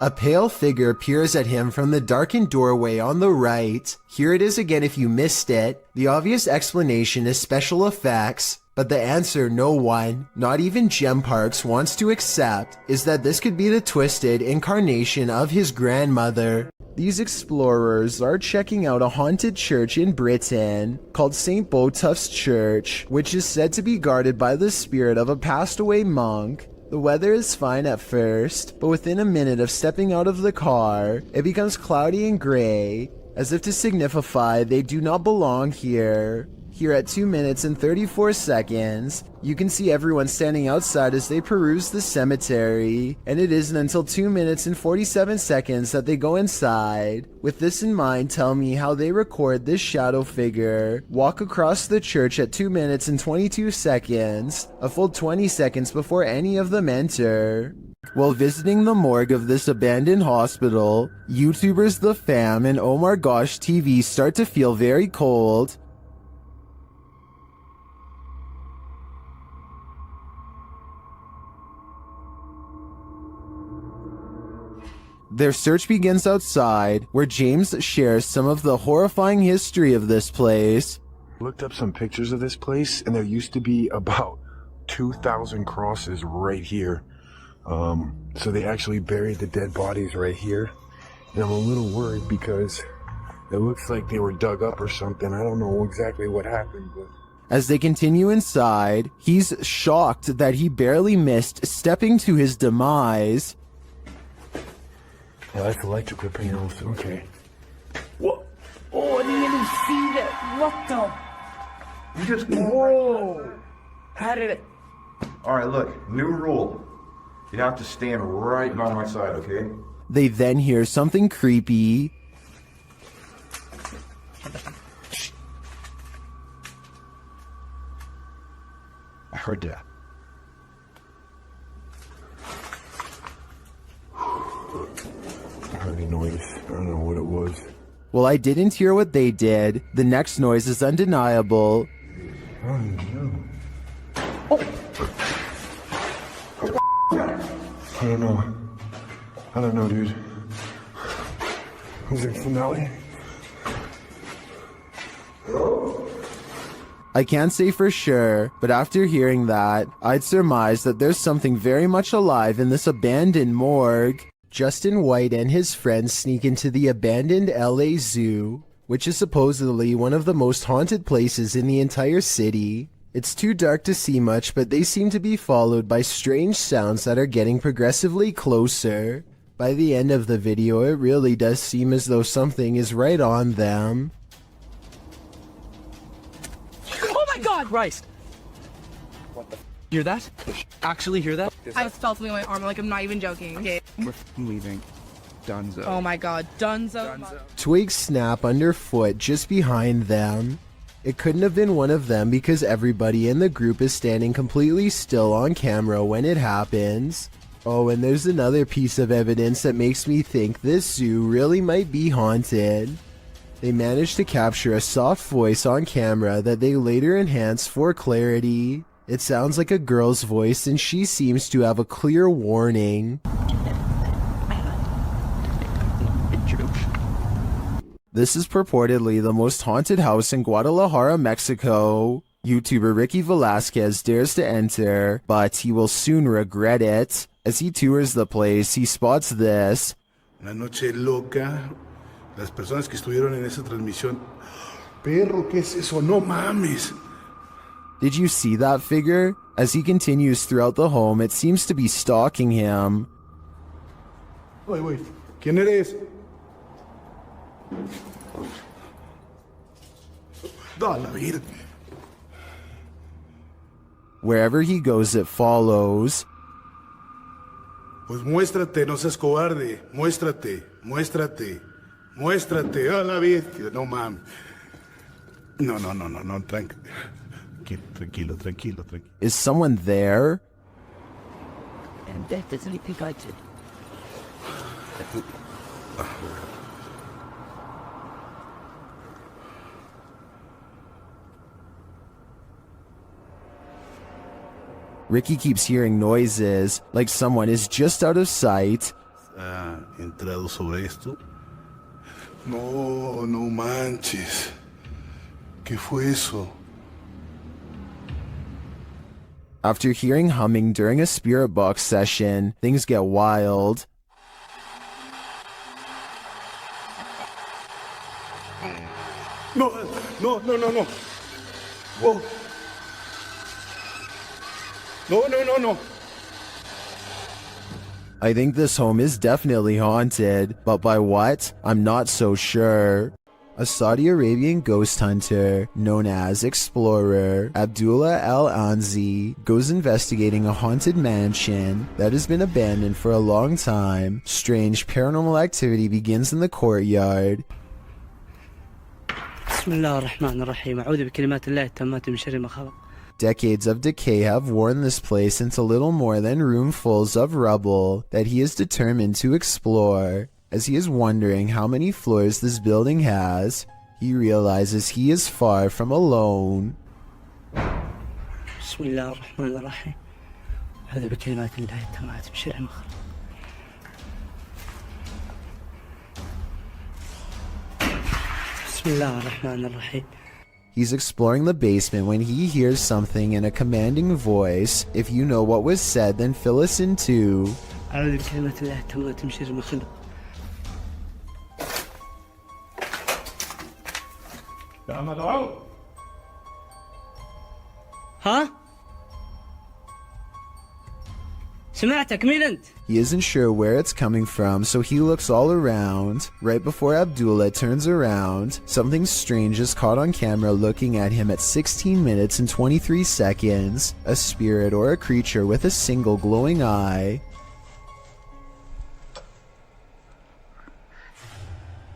A pale figure peers at him from the darkened doorway on the right. Here it is again if you missed it. The obvious explanation is special effects, but the answer no one, not even Gem Parks, wants to accept is that this could be the twisted incarnation of his grandmother. These explorers are checking out a haunted church in Britain called St. Botolph's Church, which is said to be guarded by the spirit of a passed away monk. The weather is fine at first, but within a minute of stepping out of the car, it becomes cloudy and gray, as if to signify they do not belong here. Here at 2 minutes and 34 seconds, you can see everyone standing outside as they peruse the cemetery, and it isn't until 2 minutes and 47 seconds that they go inside. With this in mind, tell me how they record this shadow figure walk across the church at 2 minutes and 22 seconds, a full 20 seconds before any of them enter. While visiting the morgue of this abandoned hospital, YouTubers The Fam and Oh My Gosh TV start to feel very cold. Their search begins outside, where James shares some of the horrifying history of this place. Looked up some pictures of this place, and there used to be about 2,000 crosses right here. So they actually buried the dead bodies right here. And I'm a little worried because it looks like they were dug up or something. I don't know exactly what happened, but... As they continue inside, he's shocked that he barely missed stepping to his demise. Oh, that's electrical panels. Okay. What? Oh, I didn't even see that. What the? You just... Whoa! How did it... Alright, look. New rule. You have to stand right by my side, okay? They then hear something creepy. I heard that. I heard a noise. I don't know what it was. Well, I didn't hear what they did. The next noise is undeniable. I don't know. I don't know, dude. Was it finale? I can't say for sure, but after hearing that, I'd surmise that there's something very much alive in this abandoned morgue. Justin White and his friends sneak into the abandoned LA Zoo, which is supposedly one of the most haunted places in the entire city. It's too dark to see much, but they seem to be followed by strange sounds that are getting progressively closer. By the end of the video, it really does seem as though something is right on them. Oh my god! Christ. What the hear that? Actually hear that? I felt something on my arm, like I'm not even joking, okay? We're leaving. Dunzo. Oh my god, Dunzo. Twigs snap underfoot just behind them. It couldn't have been one of them because everybody in the group is standing completely still on camera when it happens. Oh, and there's another piece of evidence that makes me think this zoo really might be haunted. They managed to capture a soft voice on camera that they later enhanced for clarity. It sounds like a girl's voice and she seems to have a clear warning. This is purportedly the most haunted house in Guadalajara, Mexico. YouTuber Ricky Velasquez dares to enter, but he will soon regret it. As he tours the place, he spots this. Una noche loca. Las personas que estuvieron en esa transmisión. Perro, ¿qué es eso? No mames. Did you see that figure? As he continues throughout the home, it seems to be stalking him. Wait. ¿Quién eres? Da la vida. Wherever he goes, it follows. Pues muéstrate, no seas cobarde. Muéstrate. A la bestia. No mames. No. Tranquilo. Is someone there? And that doesn't anything I did. Ricky keeps hearing noises, like someone is just out of sight. Entrado sobre esto. No manches. ¿Qué fue eso? After hearing humming during a spirit box session, things get wild. No. Whoa. No. I think this home is definitely haunted, but by what? I'm not so sure. A Saudi Arabian ghost hunter, known as Explorer, Abdullah Al-Anzi, goes investigating a haunted mansion that has been abandoned for a long time. Strange paranormal activity begins in the courtyard. Decades of decay have worn this place into little more than roomfuls of rubble that he is determined to explore. As he is wondering how many floors this building has, he realizes he is far from alone. He's exploring the basement when he hears something in a commanding voice. If you know what was said, then fill us in too. Huh? سمعتك مين انت؟ He isn't sure where it's coming from, so he looks all around. Right before Abdullah turns around, something strange is caught on camera looking at him at 16 minutes and 23 seconds. A spirit or a creature with a single glowing eye.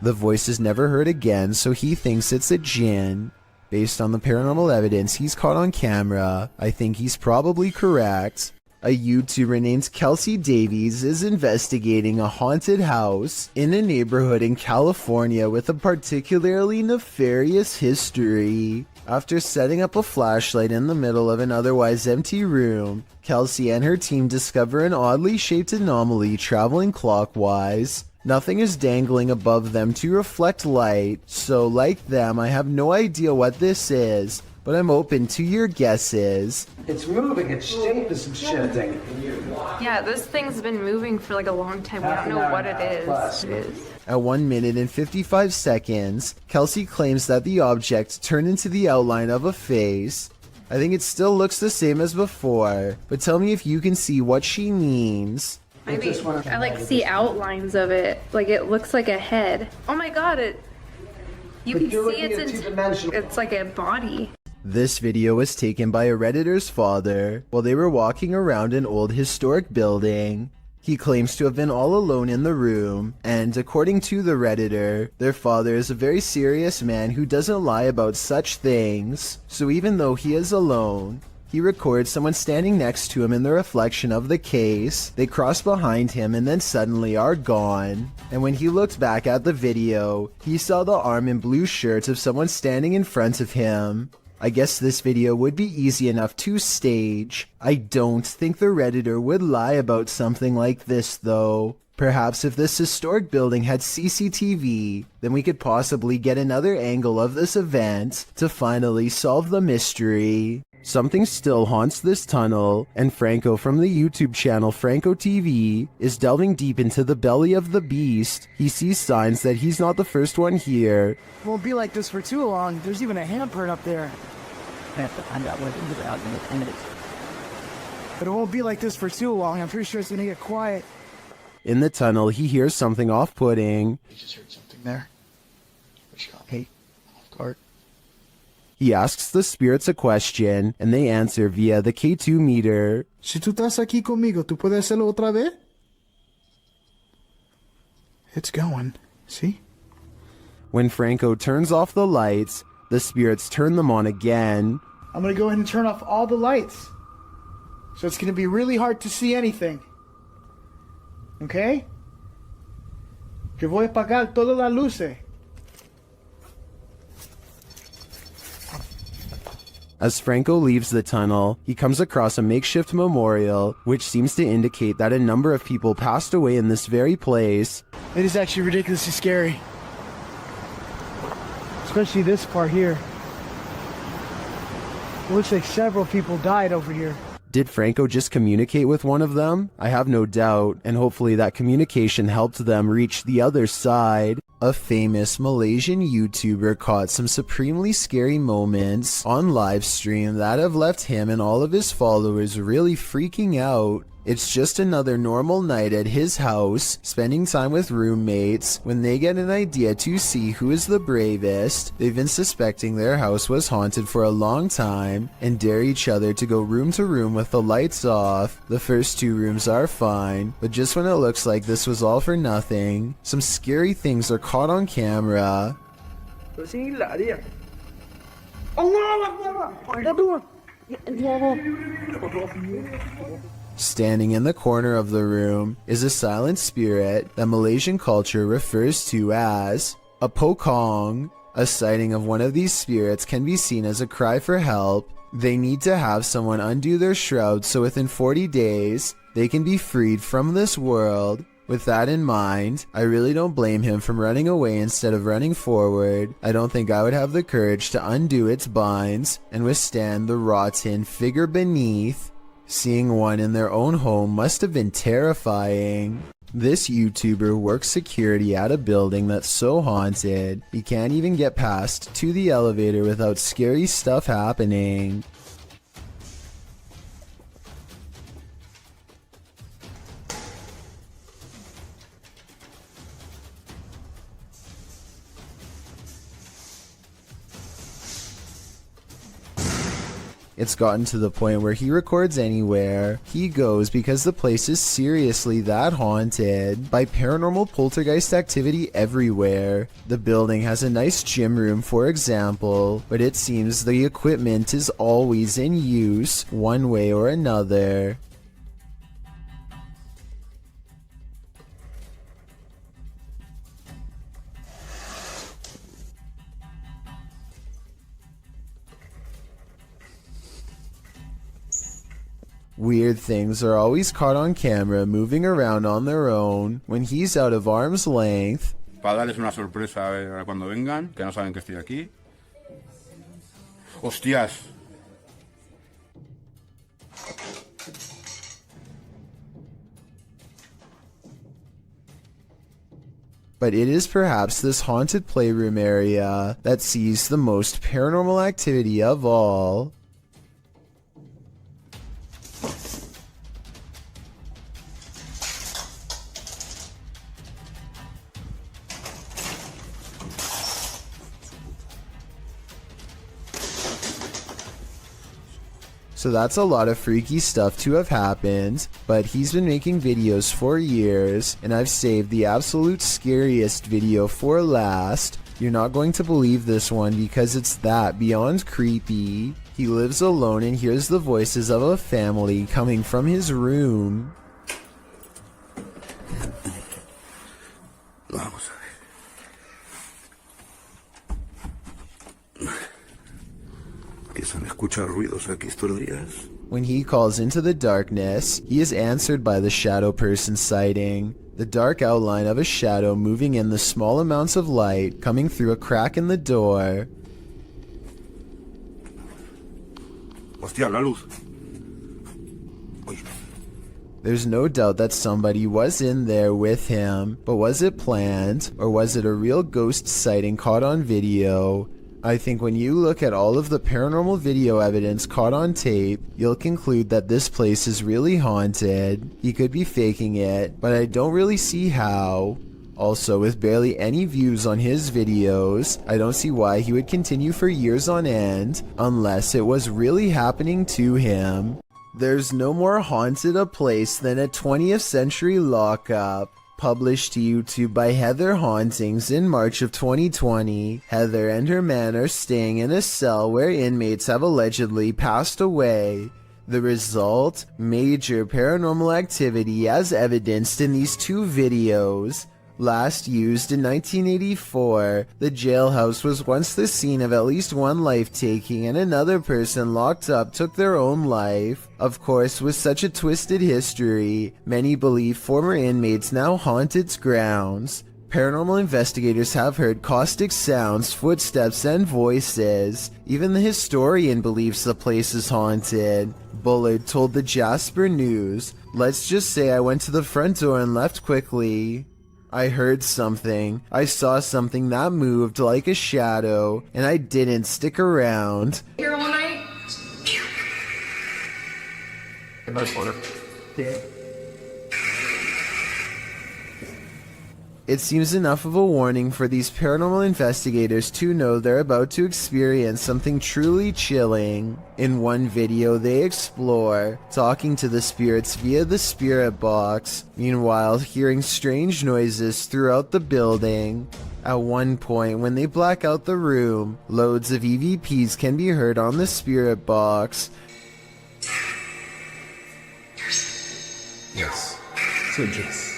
The voice is never heard again, so he thinks it's a jinn. Based on the paranormal evidence he's caught on camera, I think he's probably correct. A YouTuber named Kelsey Davies is investigating a haunted house in a neighborhood in California with a particularly nefarious history. After setting up a flashlight in the middle of an otherwise empty room, Kelsey and her team discover an oddly shaped anomaly traveling clockwise. Nothing is dangling above them to reflect light, so like them, I have no idea what this is, but I'm open to your guesses. It's moving, its shape is shifting. Yeah, this thing's been moving for like a long time. We don't know what it is. At 1 minute and 55 seconds, Kelsey claims that the object turned into the outline of a face. I think it still looks the same as before, but tell me if you can see what she means. I like see outlines of it. Like it looks like a head. Oh my god, you can see it's like a body. This video was taken by a Redditor's father while they were walking around an old historic building. He claims to have been all alone in the room, and according to the Redditor, their father is a very serious man who doesn't lie about such things. So even though he is alone, he records someone standing next to him in the reflection of the case. They cross behind him and then suddenly are gone. And when he looked back at the video, he saw the arm and blue shirt of someone standing in front of him. I guess this video would be easy enough to stage. I don't think the Redditor would lie about something like this though. Perhaps if this historic building had CCTV, then we could possibly get another angle of this event to finally solve the mystery. Something still haunts this tunnel, and Franco from the YouTube channel Franco TV is delving deep into the belly of the beast. He sees signs that he's not the first one here. It won't be like this for too long. There's even a handprint up there. I have to find out what it's about in it. But it won't be like this for too long. I'm pretty sure it's gonna get quiet. In the tunnel, he hears something off-putting. You just heard something there. Which got me off guard. He asks the spirits a question, and they answer via the K2 meter. Si tú estás aquí conmigo, ¿tú puedes hacerlo otra vez? It's going. See? When Franco turns off the lights, the spirits turn them on again. I'm gonna go ahead and turn off all the lights. So it's gonna be really hard to see anything. Okay? Yo voy a apagar todas las luces. As Franco leaves the tunnel, he comes across a makeshift memorial, which seems to indicate that a number of people passed away in this very place. It is actually ridiculously scary. Especially this part here. It looks like several people died over here. Did Franco just communicate with one of them? I have no doubt, and hopefully that communication helped them reach the other side. A famous Malaysian YouTuber caught some supremely scary moments on livestream that have left him and all of his followers really freaking out. It's just another normal night at his house, spending time with roommates, when they get an idea to see who is the bravest. They've been suspecting their house was haunted for a long time, and dare each other to go room to room with the lights off. The first 2 rooms are fine, but just when it looks like this was all for nothing, some scary things are caught on camera. Standing in the corner of the room is a silent spirit that Malaysian culture refers to as a pokong. A sighting of one of these spirits can be seen as a cry for help. They need to have someone undo their shroud so within 40 days, they can be freed from this world. With that in mind, I really don't blame him from running away instead of running forward. I don't think I would have the courage to undo its binds and withstand the rotten figure beneath. Seeing one in their own home must have been terrifying. This YouTuber works security at a building that's so haunted, he can't even get past to the elevator without scary stuff happening. It's gotten to the point where he records anywhere he goes because the place is seriously that haunted by paranormal poltergeist activity everywhere. The building has a nice gym room, for example, but it seems the equipment is always in use one way or another. Weird things are always caught on camera moving around on their own when he's out of arm's length. Para darles una sorpresa cuando vengan, que no saben que estoy aquí. ¡Hostias! But it is perhaps this haunted playroom area that sees the most paranormal activity of all. So that's a lot of freaky stuff to have happened, but he's been making videos for years, and I've saved the absolute scariest video for last. You're not going to believe this one because it's that beyond creepy. He lives alone and hears the voices of a family coming from his room. Vamos a ver. Empiezan a escuchar ruidos aquí estos días. When he calls into the darkness, he is answered by the shadow person sighting. The dark outline of a shadow moving in the small amounts of light coming through a crack in the door. Hostia, la luz. There's no doubt that somebody was in there with him, but was it planned, or was it a real ghost sighting caught on video? I think when you look at all of the paranormal video evidence caught on tape, you'll conclude that this place is really haunted. He could be faking it, but I don't really see how. Also, with barely any views on his videos, I don't see why he would continue for years on end, unless it was really happening to him. There's no more haunted a place than a 20th century lockup. Published to YouTube by Heather Hauntings in March of 2020, Heather and her man are staying in a cell where inmates have allegedly passed away. The result? Major paranormal activity as evidenced in these two videos. Last used in 1984, the jailhouse was once the scene of at least one life-taking, and another person locked up took their own life. Of course, with such a twisted history, many believe former inmates now haunt its grounds. Paranormal investigators have heard caustic sounds, footsteps, and voices. Even the historian believes the place is haunted. Bullard told the Jasper News, "Let's just say I went to the front door and left quickly. I heard something. I saw something that moved like a shadow, and I didn't stick around." Here all night? It seems enough of a warning for these paranormal investigators to know they're about to experience something truly chilling. In one video, they explore, talking to the spirits via the spirit box, meanwhile hearing strange noises throughout the building. At one point, when they black out the room, loads of EVPs can be heard on the spirit box. Yes. So just...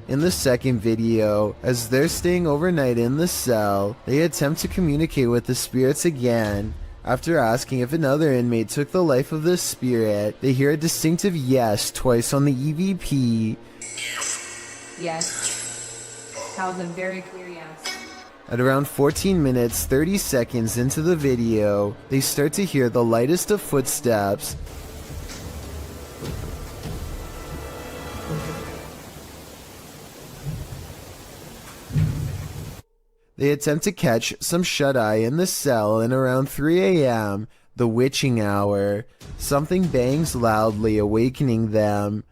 In the second video, as they're staying overnight in the cell, they attempt to communicate with the spirits again. After asking if another inmate took the life of the spirit, they hear a distinctive yes twice on the EVP. Yes. That was a very clear yes. At around 14 minutes 30 seconds into the video, they start to hear the lightest of footsteps. They attempt to catch some shut-eye in the cell, and around 3 a.m., the witching hour, something bangs loudly, awakening them.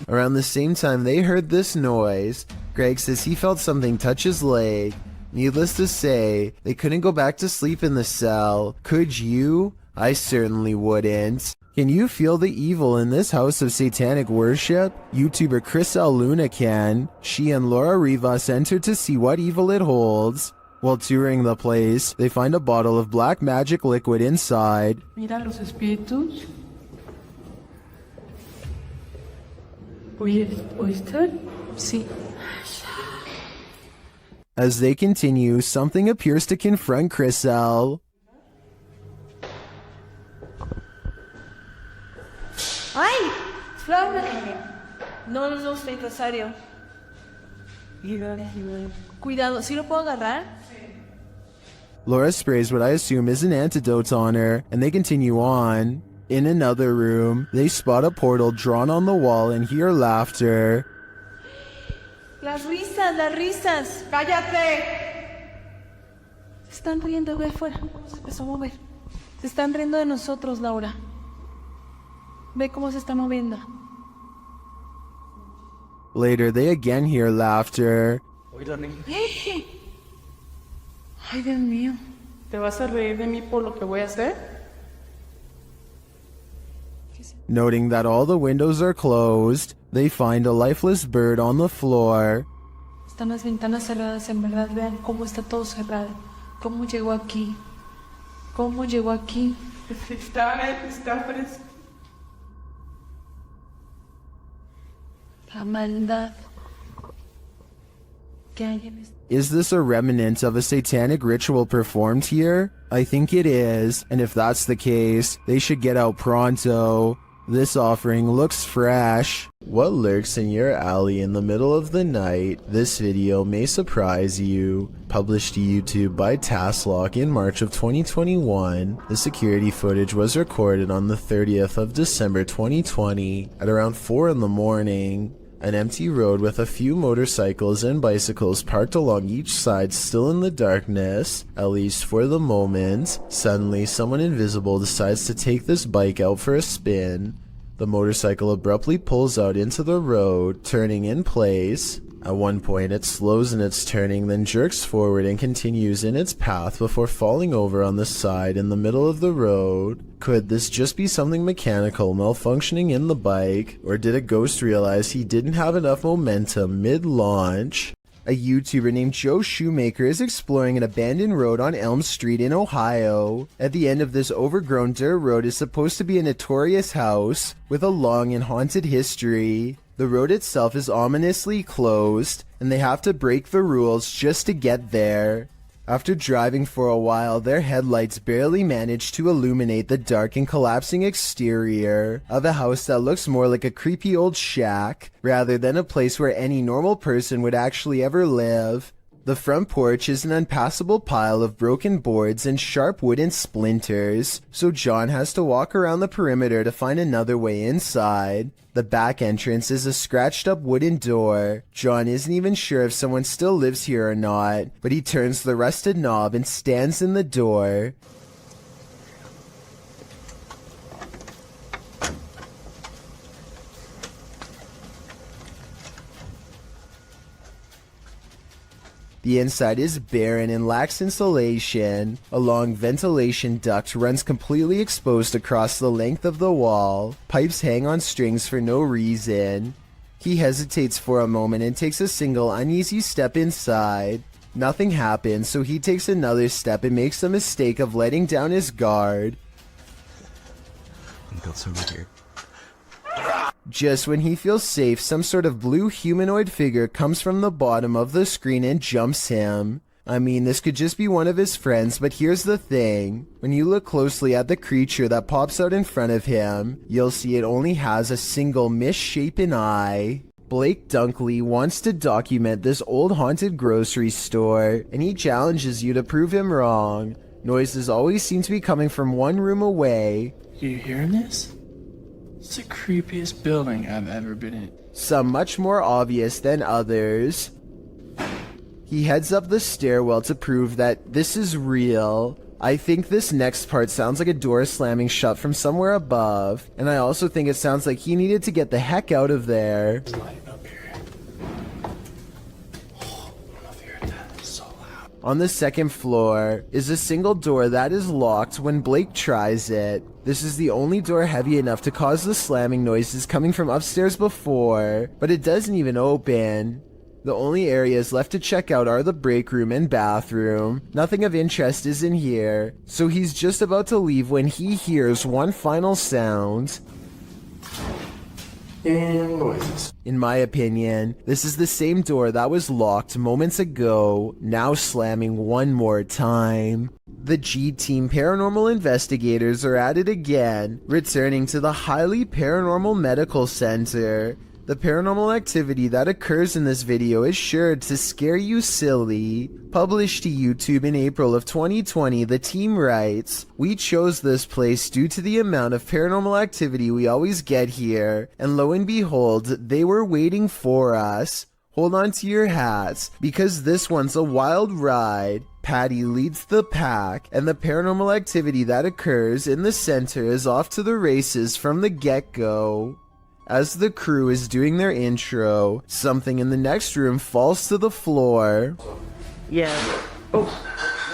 Around the same time they heard this noise, Greg says he felt something touch his leg. Needless to say, they couldn't go back to sleep in the cell. Could you? I certainly wouldn't. Can you feel the evil in this house of satanic worship? YouTuber Chris Luna can. She and Laura Rivas enter to see what evil it holds. While touring the place, they find a bottle of black magic liquid inside. Mira los espíritus. ¿Oíste? Sí. As they continue, something appears to confront Chris L. ¡Ay! ¡Flor! No, no, no, está Rosario. Cuidado, ¿sí lo puedo agarrar? Laura sprays what I assume is an antidote on her, and they continue on. In another room, they spot a portal drawn on the wall and hear laughter. Las risas. ¡Cállate! Se están riendo, ve afuera. Se empezó a mover. Se están riendo de nosotros, Laura. Ve cómo se está moviendo. Later, they again hear laughter. Ay, Dios mío. ¿Te vas a reír de mí por lo que voy a hacer? Noting that all the windows are closed, they find a lifeless bird on the floor. Están las ventanas cerradas, en verdad. Vean cómo está todo cerrado. ¿Cómo llegó aquí? ¿Cómo llegó aquí? Está fresco. La maldad que hay en este. Is this a remnant of a satanic ritual performed here? I think it is, and if that's the case, they should get out pronto. This offering looks fresh. What lurks in your alley in the middle of the night? This video may surprise you. Published to YouTube by Tasklock in March of 2021, the security footage was recorded on the 30th of December 2020 at around 4 in the morning. An empty road with a few motorcycles and bicycles parked along each side, still in the darkness, at least for the moment. Suddenly, someone invisible decides to take this bike out for a spin. The motorcycle abruptly pulls out into the road, turning in place. At one point, it slows in its turning, then jerks forward and continues in its path before falling over on the side in the middle of the road. Could this just be something mechanical malfunctioning in the bike, or did a ghost realize he didn't have enough momentum mid-launch? A YouTuber named Joe Shoemaker is exploring an abandoned road on Elm Street in Ohio. At the end of this overgrown dirt road is supposed to be a notorious house with a long and haunted history. The road itself is ominously closed, and they have to break the rules just to get there. After driving for a while, their headlights barely manage to illuminate the dark and collapsing exterior of a house that looks more like a creepy old shack, rather than a place where any normal person would actually ever live. The front porch is an unpassable pile of broken boards and sharp wooden splinters, so John has to walk around the perimeter to find another way inside. The back entrance is a scratched up wooden door. John isn't even sure if someone still lives here or not, but he turns the rusted knob and stands in the door. The inside is barren and lacks insulation. A long ventilation duct runs completely exposed across the length of the wall. Pipes hang on strings for no reason. He hesitates for a moment and takes a single uneasy step inside. Nothing happens, so he takes another step and makes the mistake of letting down his guard. He built over here. Just when he feels safe, some sort of blue humanoid figure comes from the bottom of the screen and jumps him. I mean, this could just be one of his friends, but here's the thing. When you look closely at the creature that pops out in front of him, you'll see it only has a single misshapen eye. Blake Dunkley wants to document this old haunted grocery store, and he challenges you to prove him wrong. Noises always seem to be coming from one room away. You hearing this? It's the creepiest building I've ever been in. Some much more obvious than others. He heads up the stairwell to prove that this is real. I think this next part sounds like a door slamming shut from somewhere above, and I also think it sounds like he needed to get the heck out of there. On the second floor is a single door that is locked when Blake tries it. This is the only door heavy enough to cause the slamming noises coming from upstairs before, but it doesn't even open. The only areas left to check out are the break room and bathroom. Nothing of interest is in here, so he's just about to leave when he hears one final sound. and noises. In my opinion, this is the same door that was locked moments ago, now slamming one more time. The G-Team paranormal investigators are at it again, returning to the highly paranormal medical center. The paranormal activity that occurs in this video is sure to scare you silly. Published to YouTube in April of 2020, the team writes, "We chose this place due to the amount of paranormal activity we always get here, and lo and behold, they were waiting for us. Hold on to your hats, because this one's a wild ride. Patty leads the pack, and the paranormal activity that occurs in the center is off to the races from the get-go." As the crew is doing their intro, something in the next room falls to the floor. Yeah.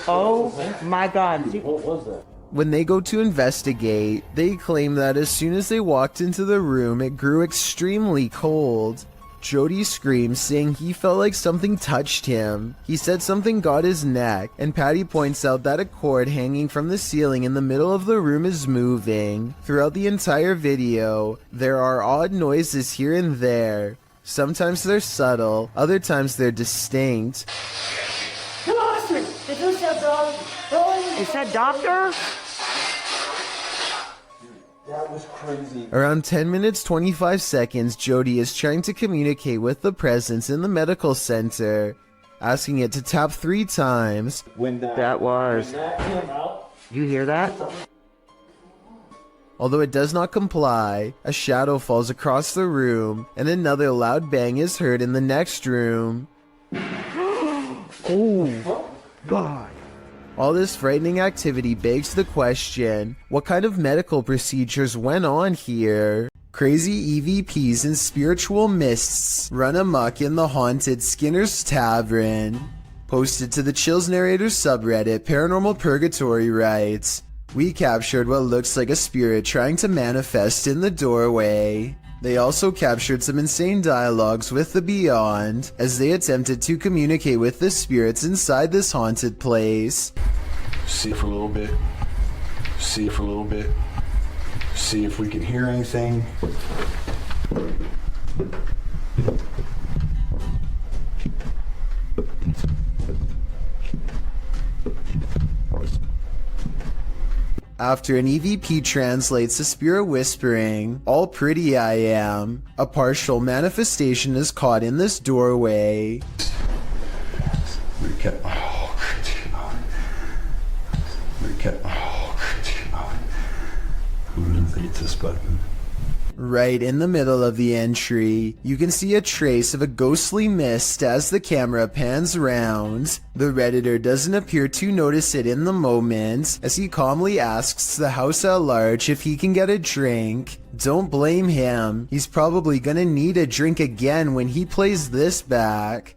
Oh my God. What was that? When they go to investigate, they claim that as soon as they walked into the room, it grew extremely cold. Jody screams, saying he felt like something touched him. He said something got his neck, and Patty points out that a cord hanging from the ceiling in the middle of the room is moving. Throughout the entire video, there are odd noises here and there. Sometimes they're subtle, other times they're distinct. Is that doctor? That was crazy. Around 10 minutes 25 seconds, Jody is trying to communicate with the presence in the medical center, asking it to tap 3 times. When that came out, you hear that? Although it does not comply, a shadow falls across the room, and another loud bang is heard in the next room. Oh, God. All this frightening activity begs the question, what kind of medical procedures went on here? Crazy EVPs and spiritual mists run amok in the haunted Skinner's Tavern. Posted to the Chills Narrator subreddit, Paranormal Purgatory writes, "We captured what looks like a spirit trying to manifest in the doorway." They also captured some insane dialogues with the Beyond as they attempted to communicate with the spirits inside this haunted place. See it for a little bit. See it for a little bit. See if we can hear anything. After an EVP translates to spirit whispering, "All pretty I am," a partial manifestation is caught in this doorway. Recap. Oh, crazy. Recap. Oh, crazy. Who deletes this button? Right in the middle of the entry, you can see a trace of a ghostly mist as the camera pans round. The Redditor doesn't appear to notice it in the moment, as he calmly asks the house at large if he can get a drink. Don't blame him, he's probably gonna need a drink again when he plays this back.